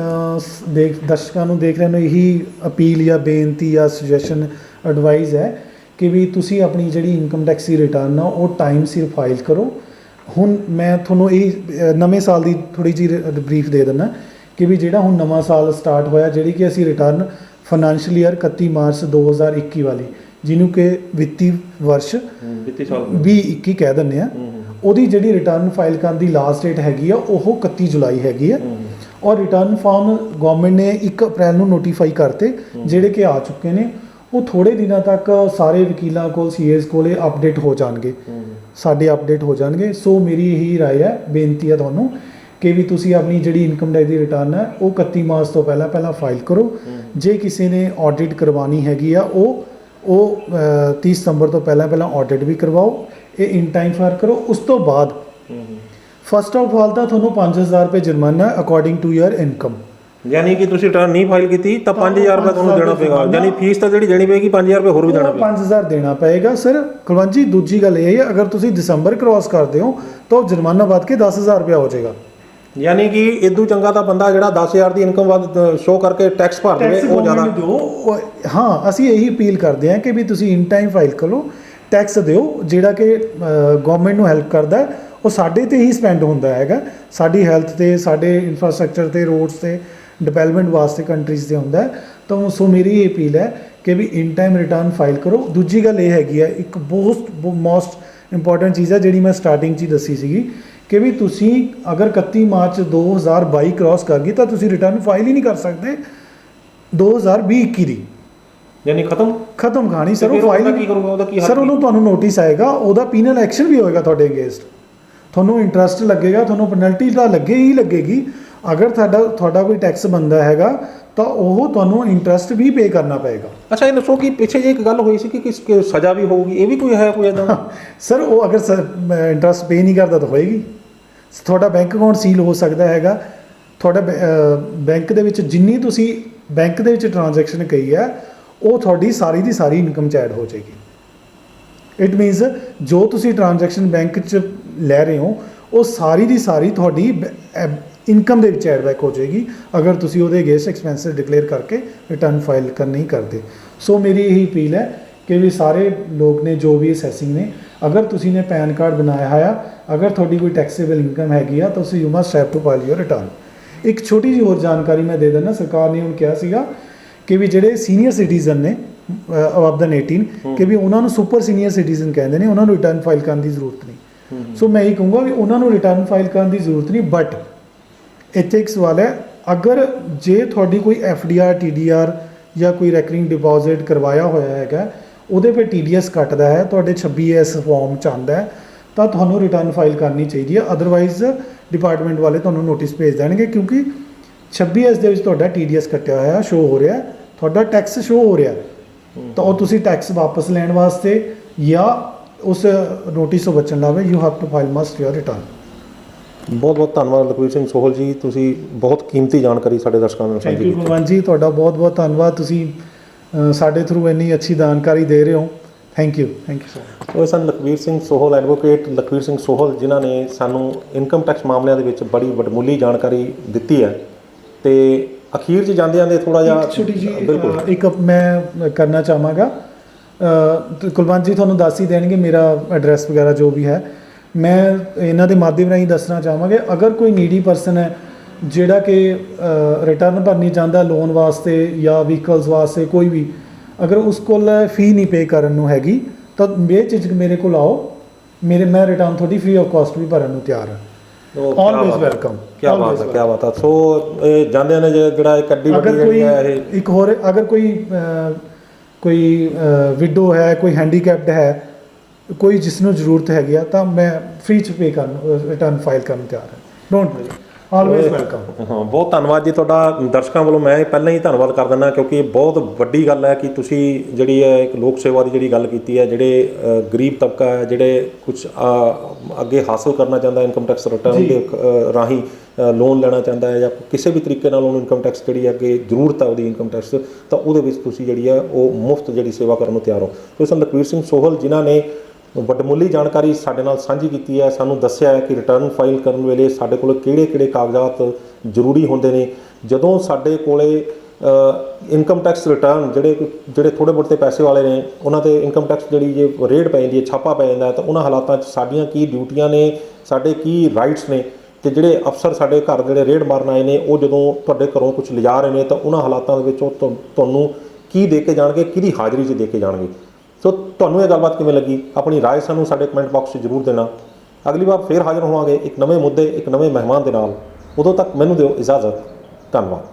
ਦਰਸ਼ਕਾਂ ਨੂੰ ਦੇਖ ਰਹੇ ਨੂੰ ਇਹੀ ਅਪੀਲ ਜਾਂ ਬੇਨਤੀ ਜਾਂ ਸੁਜੈਸ਼ਨ ਐਡਵਾਈਸ ਹੈ ਕਿ ਵੀ ਤੁਸੀਂ ਆਪਣੀ ਜਿਹੜੀ ਇਨਕਮ ਟੈਕਸ ਦੀ ਰਿਟਰਨ ਆ ਉਹ ਟਾਈਮ ਸਿਰ ਫਾਈਲ ਕਰੋ। ਹੁਣ ਮੈਂ ਤੁਹਾਨੂੰ ਇਹ ਨਵੇਂ ਸਾਲ ਦੀ ਥੋੜ੍ਹੀ ਜਿਹੀ ਬਰੀਫ ਦੇ ਦਿੰਦਾ ਕਿ ਵੀ ਜਿਹੜਾ ਹੁਣ ਨਵਾਂ ਸਾਲ ਸਟਾਰਟ ਹੋਇਆ, ਜਿਹੜੀ ਕਿ ਅਸੀਂ ਰਿਟਰਨ ਫਾਈਨੈਂਸ਼ੀਅਲ ਈਅਰ 31 ਮਾਰਚ 2021 ਵਾਲੀ, ਜਿਹਨੂੰ ਕਿ ਵਿੱਤੀ ਵਰਸ਼ 2021 ਕਹਿ ਦਿੰਦੇ ਆ, ਉਹਦੀ ਜਿਹੜੀ ਰਿਟਰਨ ਫਾਈਲ ਕਰਨ ਦੀ ਲਾਸਟ ਡੇਟ ਹੈਗੀ ਆ ਉਹ 31 ਜੁਲਾਈ ਹੈਗੀ ਆ। ਔਰ ਰਿਟਰਨ ਫਾਰਮ ਗਵਰਨਮੈਂਟ ਨੇ 1 ਅਪ੍ਰੈਲ ਨੂੰ ਨੋਟੀਫਾਈ ਕਰਤੇ, ਜਿਹੜੇ ਕਿ ਆ ਚੁੱਕੇ ਨੇ। ਉਹ ਥੋੜ੍ਹੇ ਦਿਨਾਂ ਤੱਕ ਸਾਰੇ ਵਕੀਲਾਂ ਕੋਲ, ਸੀਏਸ ਕੋਲ ਅਪਡੇਟ ਹੋ ਜਾਣਗੇ, ਸਾਡੇ ਅਪਡੇਟ ਹੋ ਜਾਣਗੇ। ਸੋ ਮੇਰੀ ਇਹੀ ਰਾਏ ਹੈ, ਬੇਨਤੀ ਹੈ ਤੁਹਾਨੂੰ ਕਿ ਵੀ ਤੁਸੀਂ ਆਪਣੀ ਜਿਹੜੀ ਇਨਕਮ ਟੈਕਸ ਦੀ ਰਿਟਰਨ ਹੈ ਉਹ 31 ਮਾਰਚ ਤੋਂ ਪਹਿਲਾਂ ਫਾਈਲ ਕਰੋ। ਜੇ ਕਿਸੇ ਨੇ ਆਡਿਟ ਕਰਵਾਉਣੀ ਹੈਗੀ ਆ ਉਹ 30 ਸਤੰਬਰ ਤੋਂ ਪਹਿਲਾਂ ਆਡਿਟ ਵੀ ਕਰਵਾਓ। ਇਹ ਇਨ ਟਾਈਮ ਫਾਇਰ ਕਰੋ। ਉਸ ਤੋਂ ਬਾਅਦ ਫਸਟ ਆਫ ਆਲ ਤਾਂ ਤੁਹਾਨੂੰ 5000 ਰੁਪਏ ਜੁਰਮਾਨਾ ਅਕੋਰਡਿੰਗ ਟੂ ਯਰ ਇਨਕਮ। ਯਾਨੀ ਕਿ ਤੁਸੀਂ ਰਿਟਰਨ ਨਹੀਂ ਫਾਈਲ ਕੀਤੀ ਤਾਂ 5000 ਰੁਪਏ ਤੁਹਾਨੂੰ ਦੇਣਾ ਪਏਗਾ। ਯਾਨੀ ਫੀਸ ਤਾਂ ਜਿਹੜੀ ਦੇਣੀ ਪਏਗੀ 5000 ਰੁਪਏ ਹੋਰ ਵੀ ਦੇਣਾ ਪਏਗਾ। 5000 ਦੇਣਾ ਪਏਗਾ ਸਰ। ਕੁਲਵੰਤ ਜੀ, ਦੂਜੀ ਗੱਲ ਇਹ ਹੈ, ਅਗਰ ਤੁਸੀਂ ਦਸੰਬਰ ਕ੍ਰਾਸ ਕਰਦੇ ਹੋ ਤਾਂ ਉਹ ਜੁਰਮਾਨਾ ਵੱਧ ਕੇ 10000 ਰੁਪਏ ਹੋ ਜਾਏਗਾ। ਯਾਨੀ ਕਿ ਇਦੋਂ ਚੰਗਾ ਤਾਂ ਬੰਦਾ ਜਿਹੜਾ 10000 ਦੀ ਇਨਕਮ ਵੱਧ ਸ਼ੋਅ ਕਰਕੇ ਟੈਕਸ ਭਰ ਦੇਵੇ, ਉਹ ਜ਼ਿਆਦਾ। ਹਾਂ, ਅਸੀਂ ਇਹੀ ਅਪੀਲ ਕਰਦੇ ਹਾਂ ਕਿ ਵੀ ਤੁਸੀਂ ਇਨ ਟਾਈਮ ਫਾਈਲ ਕਰੋ, ਟੈਕਸ ਦਿਓ, ਜਿਹੜਾ ਕਿ ਗਵਰਨਮੈਂਟ ਨੂੰ ਹੈਲਪ ਕਰਦਾ। ਉਹ ਸਾਡੇ 'ਤੇ ਹੀ ਸਪੈਂਡ ਹੁੰਦਾ ਹੈਗਾ, ਸਾਡੀ ਹੈਲਥ 'ਤੇ, ਸਾਡੇ ਇਨਫਰਾਸਟਰਕਚਰ 'ਤੇ, ਰੋਡਸ 'ਤੇ, ਡਿਵੈਲਪਮੈਂਟ ਵਾਸਤੇ ਕੰਟਰੀਜ਼ 'ਤੇ ਹੁੰਦਾ ਹੈ। ਤਾਂ ਸੋ ਮੇਰੀ ਇਹ ਅਪੀਲ ਹੈ ਕਿ ਵੀ ਇਨ ਟਾਈਮ ਰਿਟਰਨ ਫਾਈਲ ਕਰੋ। ਦੂਜੀ ਗੱਲ ਇਹ ਹੈਗੀ ਹੈ, ਇੱਕ ਮੋਸਟ ਇੰਪੋਰਟੈਂਟ ਚੀਜ਼ ਹੈ ਜਿਹੜੀ ਮੈਂ ਸਟਾਰਟਿੰਗ 'ਚ ਹੀ ਦੱਸੀ ਸੀਗੀ ਕਿ ਵੀ ਤੁਸੀਂ ਅਗਰ 31 ਮਾਰਚ 2022 ਕ੍ਰਾਸ ਕਰ ਗਈ ਤਾਂ ਤੁਸੀਂ ਰਿਟਰਨ ਫਾਈਲ ਹੀ ਨਹੀਂ ਕਰ ਸਕਦੇ 2020-21 ਦੀ। ਯਾਨੀ ਖਤਮ ਕਹਾਣੀ ਸਰ। ਉਹ ਫਾਈਲ ਕੀ ਕਰੂਗਾ, ਉਹਦਾ ਕੀ ਹੱਲ? ਸਰ ਉਹਨੂੰ ਤੁਹਾਨੂੰ ਨੋਟਿਸ ਆਏਗਾ, ਉਹਦਾ ਪੀਨਲ ਐਕਸ਼ਨ ਵੀ ਹੋਏਗਾ ਤੁਹਾਡੇ ਅਗੇਂਸਟ। ਤੁਹਾਨੂੰ ਇੰਟਰਸਟ ਲੱਗੇਗਾ, ਤੁਹਾਨੂੰ ਪੈਨਲਟੀ ਤਾਂ ਲੱਗੇਗੀ। ਅਗਰ ਤੁਹਾਡਾ ਕੋਈ ਟੈਕਸ ਬਣਦਾ ਹੈਗਾ ਤਾਂ ਉਹ ਤੁਹਾਨੂੰ ਇੰਟਰਸਟ ਵੀ ਪੇ ਕਰਨਾ ਪਏਗਾ। ਅੱਛਾ, ਇਹ ਦੱਸੋ ਕਿ ਪਿੱਛੇ ਜੇ ਇੱਕ ਗੱਲ ਹੋਈ ਸੀ ਕਿ ਸਜ਼ਾ ਵੀ ਹੋਊਗੀ, ਇਹ ਵੀ ਕੋਈ ਇੱਦਾਂ? ਸਰ ਉਹ ਅਗਰ ਇੰਟਰਸਟ ਪੇ ਨਹੀਂ ਕਰਦਾ ਤਾਂ ਹੋਏਗੀ। ਤੁਹਾਡਾ ਬੈਂਕ ਅਕਾਊਂਟ ਸੀਲ ਹੋ ਸਕਦਾ ਹੈਗਾ। ਤੁਹਾਡਾ ਬੈਂਕ ਦੇ ਵਿੱਚ ਜਿੰਨੀ ਤੁਸੀਂ ਬੈਂਕ ਦੇ ਵਿੱਚ ਟ੍ਰਾਂਜੈਕਸ਼ਨ ਕਰੀ ਹੈ ਉਹ ਤੁਹਾਡੀ ਸਾਰੀ ਦੀ ਸਾਰੀ ਇਨਕਮ 'ਚ ਐਡ ਹੋ ਜਾਏਗੀ। ਇਟ ਮੀਨਸ ਜੋ ਤੁਸੀਂ ਟ੍ਰਾਂਜੈਕਸ਼ਨ ਬੈਂਕ 'ਚ ਲੈ ਰਹੇ ਹੋ ਉਹ ਸਾਰੀ ਦੀ ਸਾਰੀ ਤੁਹਾਡੀ ਇਨਕਮ ਦੇ ਵਿੱਚ ਐਡ ਬੈਕ ਹੋ ਜਾਏਗੀ, ਅਗਰ ਤੁਸੀਂ ਉਹਦੇ ਅਗੇਂਸਟ ਐਕਸਪੈਂਸਿਸ ਡਿਕਲੇਅਰ ਕਰਕੇ ਰਿਟਰਨ ਫਾਈਲ ਨਹੀਂ ਕਰਦੇ। ਸੋ ਮੇਰੀ ਇਹੀ ਅਪੀਲ ਹੈ ਕਿ ਵੀ ਸਾਰੇ ਲੋਕ ਨੇ ਜੋ ਵੀ ਅਸੈਸਿੰਗ ਨੇ, ਅਗਰ ਤੁਸੀਂ ਨੇ ਪੈਨ ਕਾਰਡ ਬਣਾਇਆ ਹੋਇਆ, ਅਗਰ ਤੁਹਾਡੀ ਕੋਈ ਟੈਕਸੇਬਲ ਇਨਕਮ ਹੈਗੀ ਆ ਤਾਂ ਤੁਸੀਂ you must have to file your return. ਇੱਕ ਛੋਟੀ ਜਿਹੀ ਹੋਰ ਜਾਣਕਾਰੀ ਮੈਂ ਦੇ ਦਿੰਦਾ। ਸਰਕਾਰ ਨੇ ਹੁਣ ਕਿਹਾ ਸੀਗਾ ਕਿ ਵੀ ਜਿਹੜੇ ਸੀਨੀਅਰ ਸਿਟੀਜ਼ਨ ਨੇ ਅਬਵ ਦੈਨ 18 ਕਿ ਵੀ ਉਹਨਾਂ ਨੂੰ ਸੁਪਰ ਸੀਨੀਅਰ ਸਿਟੀਜ਼ਨ ਕਹਿੰਦੇ ਨੇ, ਉਹਨਾਂ ਨੂੰ ਰਿਟਰਨ ਫਾਈਲ ਕਰਨ ਦੀ ਜ਼ਰੂਰਤ ਨਹੀਂ। ਸੋ ਮੈਂ ਇਹ ਕਹੂੰਗਾ ਵੀ ਉਹਨਾਂ ਨੂੰ ਰਿਟਰਨ ਫਾਈਲ ਕਰਨ ਦੀ ਜ਼ਰੂਰਤ ਨਹੀਂ। ਬਟ ਇੱਥੇ ਇੱਕ ਸਵਾਲ ਹੈ, ਅਗਰ ਜੇ ਤੁਹਾਡੀ ਕੋਈ FDR TDR ਜਾਂ ਕੋਈ ਰੈਕਰਿੰਗ ਡਿਪੋਜ਼ਿਟ ਕਰਵਾਇਆ ਹੋਇਆ ਹੈਗਾ, ਉਹਦੇ 'ਤੇ TDS ਕੱਟਦਾ ਹੈ, ਤੁਹਾਡੇ 26S ਫਾਰਮ 'ਚ ਆਉਂਦਾ ਹੈ, ਤਾਂ ਤੁਹਾਨੂੰ ਰਿਟਰਨ ਫਾਈਲ ਕਰਨੀ ਚਾਹੀਦੀ ਹੈ। ਅਦਰਵਾਈਜ਼ ਡਿਪਾਰਟਮੈਂਟ ਵਾਲੇ ਤੁਹਾਨੂੰ ਨੋਟਿਸ ਭੇਜ ਦੇਣਗੇ, ਕਿਉਂਕਿ 26S ਦੇ ਵਿੱਚ ਤੁਹਾਡਾ TDS ਕੱਟਿਆ ਹੋਇਆ ਸ਼ੋਅ ਹੋ ਰਿਹਾ, ਤੁਹਾਡਾ ਟੈਕਸ ਸ਼ੋਅ ਹੋ ਰਿਹਾ। ਤਾਂ ਉਹ ਤੁਸੀਂ ਟੈਕਸ ਵਾਪਸ ਲੈਣ ਵਾਸਤੇ ਜਾਂ ਉਸ ਨੋਟਿਸ ਤੋਂ ਬਚਣ ਲਈ you have to file must your return. ਬਹੁਤ ਬਹੁਤ ਧੰਨਵਾਦ ਲਖਵੀਰ ਸਿੰਘ ਸੋਹਲ ਜੀ, ਤੁਸੀਂ ਬਹੁਤ ਕੀਮਤੀ ਜਾਣਕਾਰੀ ਸਾਡੇ ਦਰਸ਼ਕਾਂ ਨੂੰ ਥੈਂਕ ਸਾਂਝੀ ਯੂ ਕੀਤੀ। ਕੁਲਵੰਤ ਜੀ, ਤੁਹਾਡਾ ਬਹੁਤ ਬਹੁਤ ਧੰਨਵਾਦ, ਤੁਸੀਂ ਸਾਡੇ ਥਰੂ ਇੰਨੀ ਅੱਛੀ ਜਾਣਕਾਰੀ ਦੇ ਰਹੇ ਹੋ। Thank you so much. ਉਹ ਸਨ ਲਖਵੀਰ ਸਿੰਘ ਸੋਹਲ, ਐਡਵੋਕੇਟ ਲਖਵੀਰ ਸਿੰਘ ਸੋਹਲ, ਜਿਨ੍ਹਾਂ ਨੇ ਸਾਨੂੰ ਇਨਕਮ ਟੈਕਸ ਮਾਮਲਿਆਂ ਦੇ ਵਿੱਚ ਬੜੀ ਵਡਮੁੱਲੀ ਜਾਣਕਾਰੀ ਦਿੱਤੀ ਹੈ। ਤੇ ਅਖੀਰ 'ਚ ਜਾਂਦੇ ਜਾਂਦੇ ਥੋੜ੍ਹਾ ਜਿਹਾ ਛੋਟੀ ਜੀ ਬਿਲਕੁਲ ਇੱਕ ਮੈਂ ਕਰਨਾ ਚਾਹਾਂਗਾ, ਕੁਲਵੰਤ ਜੀ ਤੁਹਾਨੂੰ ਦੱਸ ਹੀ ਦੇਣਗੇ ਮੇਰਾ ਐਡਰੈਸ ਵਗੈਰਾ ਜੋ ਵੀ ਹੈ। ਮੈਂ ਇਹਨਾਂ ਦੇ ਮਾਧਿਅਮ ਰਾਹੀਂ ਦੱਸਣਾ ਚਾਹਾਂਗਾ, ਅਗਰ ਕੋਈ ਨੀਡੀ ਪਰਸਨ ਹੈ ਜਿਹੜਾ ਕਿ ਰਿਟਰਨ ਭਰਨੀ ਚਾਹੁੰਦਾ ਲੋਨ ਵਾਸਤੇ ਜਾਂ ਵਹੀਕਲਸ ਵਾਸਤੇ, ਕੋਈ ਵੀ ਅਗਰ ਉਸ ਕੋਲ ਫੀ ਨਹੀਂ ਪੇ ਕਰਨ ਨੂੰ ਹੈਗੀ ਤਾਂ ਬੇਝਿਜਕ ਮੇਰੇ ਕੋਲ ਆਓ, ਮੈਂ ਰਿਟਰਨ ਤੁਹਾਡੀ ਫ੍ਰੀ ਆਫ ਕਾਸਟ ਵੀ ਭਰਨ ਨੂੰ ਤਿਆਰ ਹਾਂ। Always welcome. ਕੀ ਬਾਤ ਹੈ, ਕੀ ਬਾਤ ਹੈ। ਸੋ ਇਹ ਜਾਂਦਿਆਂ ਨੇ ਜਿਹੜਾ ਇੱਕ ਅੱਡੀ ਵੱਡੀ ਜਿਹੜੀ ਹੈ ਇਹ ਇੱਕ ਹੋਰ, ਅਗਰ ਕੋਈ ਵਿਡੋ ਹੈ, ਕੋਈ ਹੈਂਡੀਕੈਪਡ ਹੈ, ਕੋਈ ਜਿਸ ਨੂੰ ਜ਼ਰੂਰਤ ਹੈਗੀ ਆ, ਤਾਂ ਮੈਂ ਫ੍ਰੀ ਚ ਪੇ ਕਰਨ ਰਿਟਰਨ ਫਾਈਲ ਕਰਨ ਨੂੰ ਤਿਆਰ ਹਾਂ। Don't worry, always welcome. ਹਾਂ, ਬਹੁਤ ਧੰਨਵਾਦ ਜੀ ਤੁਹਾਡਾ। ਦਰਸ਼ਕਾਂ ਵੱਲੋਂ ਮੈਂ ਪਹਿਲਾਂ ਹੀ ਧੰਨਵਾਦ ਕਰ ਦਿੰਦਾ, ਕਿਉਂਕਿ ਇਹ ਬਹੁਤ ਵੱਡੀ ਗੱਲ ਹੈ ਕਿ ਤੁਸੀਂ ਜਿਹੜੀ ਹੈ ਇੱਕ ਲੋਕ ਸੇਵਾ ਦੀ ਜਿਹੜੀ ਗੱਲ ਕੀਤੀ ਹੈ। ਜਿਹੜੇ ਗਰੀਬ ਤਬਕਾ ਹੈ, ਜਿਹੜੇ ਕੁਝ ਅੱਗੇ ਹਾਸਲ ਕਰਨਾ ਚਾਹੁੰਦਾ ਇਨਕਮ ਟੈਕਸ ਰਿਟਰਨ ਦੇ ਰਾਹੀਂ ਲੋਨ ਲੈਣਾ ਚਾਹੁੰਦਾ ਹੈ, ਜਾਂ ਕਿਸੇ ਵੀ ਤਰੀਕੇ ਨਾਲ ਉਹਨੂੰ ਇਨਕਮ ਟੈਕਸ ਜਿਹੜੀ ਅੱਗੇ ਜ਼ਰੂਰਤ ਹੈ ਉਹਦੀ ਇਨਕਮ ਟੈਕਸ, ਤਾਂ ਉਹਦੇ ਵਿੱਚ ਤੁਸੀਂ ਜਿਹੜੀ ਹੈ ਉਹ ਮੁਫਤ ਜਿਹੜੀ ਸੇਵਾ ਕਰਨ ਨੂੰ ਤਿਆਰ ਹੋ। ਸੋ ਲਖਵੀਰ ਸਿੰਘ ਸੋਹਲ ਜਿਨ੍ਹਾਂ ਨੇ ਵੱਡਮੁੱਲੀ ਜਾਣਕਾਰੀ ਸਾਡੇ ਨਾਲ ਸਾਂਝੀ ਕੀਤੀ ਹੈ, ਸਾਨੂੰ ਦੱਸਿਆ ਹੈ ਕਿ ਰਿਟਰਨ ਫਾਈਲ ਕਰਨ ਵੇਲੇ ਸਾਡੇ ਕੋਲ ਕਿਹੜੇ ਕਾਗਜ਼ਾਤ ਜ਼ਰੂਰੀ ਹੁੰਦੇ ਨੇ। ਜਦੋਂ ਸਾਡੇ ਕੋਲੇ ਇਨਕਮ ਟੈਕਸ ਰਿਟਰਨ ਜਿਹੜੇ ਥੋੜ੍ਹੇ ਬਹੁਤੇ ਪੈਸੇ ਵਾਲੇ ਨੇ, ਉਹਨਾਂ 'ਤੇ ਇਨਕਮ ਟੈਕਸ ਜਿਹੜੀ ਜੇ ਰੇਡ ਪੈ ਜਾਂਦੀ ਹੈ, ਛਾਪਾ ਪੈ ਜਾਂਦਾ, ਤਾਂ ਉਹਨਾਂ ਹਾਲਾਤਾਂ 'ਚ ਸਾਡੀਆਂ ਕੀ ਡਿਊਟੀਆਂ ਨੇ, ਸਾਡੇ ਕੀ ਰਾਈਟਸ ਨੇ, ਤੇ ਜਿਹੜੇ ਅਫਸਰ ਸਾਡੇ ਘਰ ਜਿਹੜੇ ਰੇਡ ਮਾਰਨ ਆਏ ਨੇ, ਉਹ ਜਦੋਂ ਤੁਹਾਡੇ ਘਰੋਂ ਕੁਝ ਲਿਜਾ ਰਹੇ ਨੇ, ਤਾਂ ਉਹਨਾਂ ਹਾਲਾਤਾਂ ਦੇ ਵਿੱਚ ਉਹ ਤੁਹਾਨੂੰ ਕੀ ਦੇ ਕੇ ਜਾਣਗੇ, ਕਿਹਦੀ ਹਾਜ਼ਰੀ 'ਚ ਦੇ ਕੇ ਜਾਣਗੇ। ਸੋ ਤੁਹਾਨੂੰ ਇਹ ਗੱਲਬਾਤ ਕਿਵੇਂ ਲੱਗੀ, ਆਪਣੀ ਰਾਏ ਸਾਨੂੰ ਸਾਡੇ ਕਮੈਂਟ ਬਾਕਸ 'ਚ ਜ਼ਰੂਰ ਦੇਣਾ। ਅਗਲੀ ਵਾਰ ਫੇਰ ਹਾਜ਼ਰ ਹੋਵਾਂਗੇ ਇੱਕ ਨਵੇਂ ਮੁੱਦੇ, ਇੱਕ ਨਵੇਂ ਮਹਿਮਾਨ ਦੇ ਨਾਲ। ਉਦੋਂ ਤੱਕ ਮੈਨੂੰ ਦਿਓ ਇਜਾਜ਼ਤ। ਧੰਨਵਾਦ।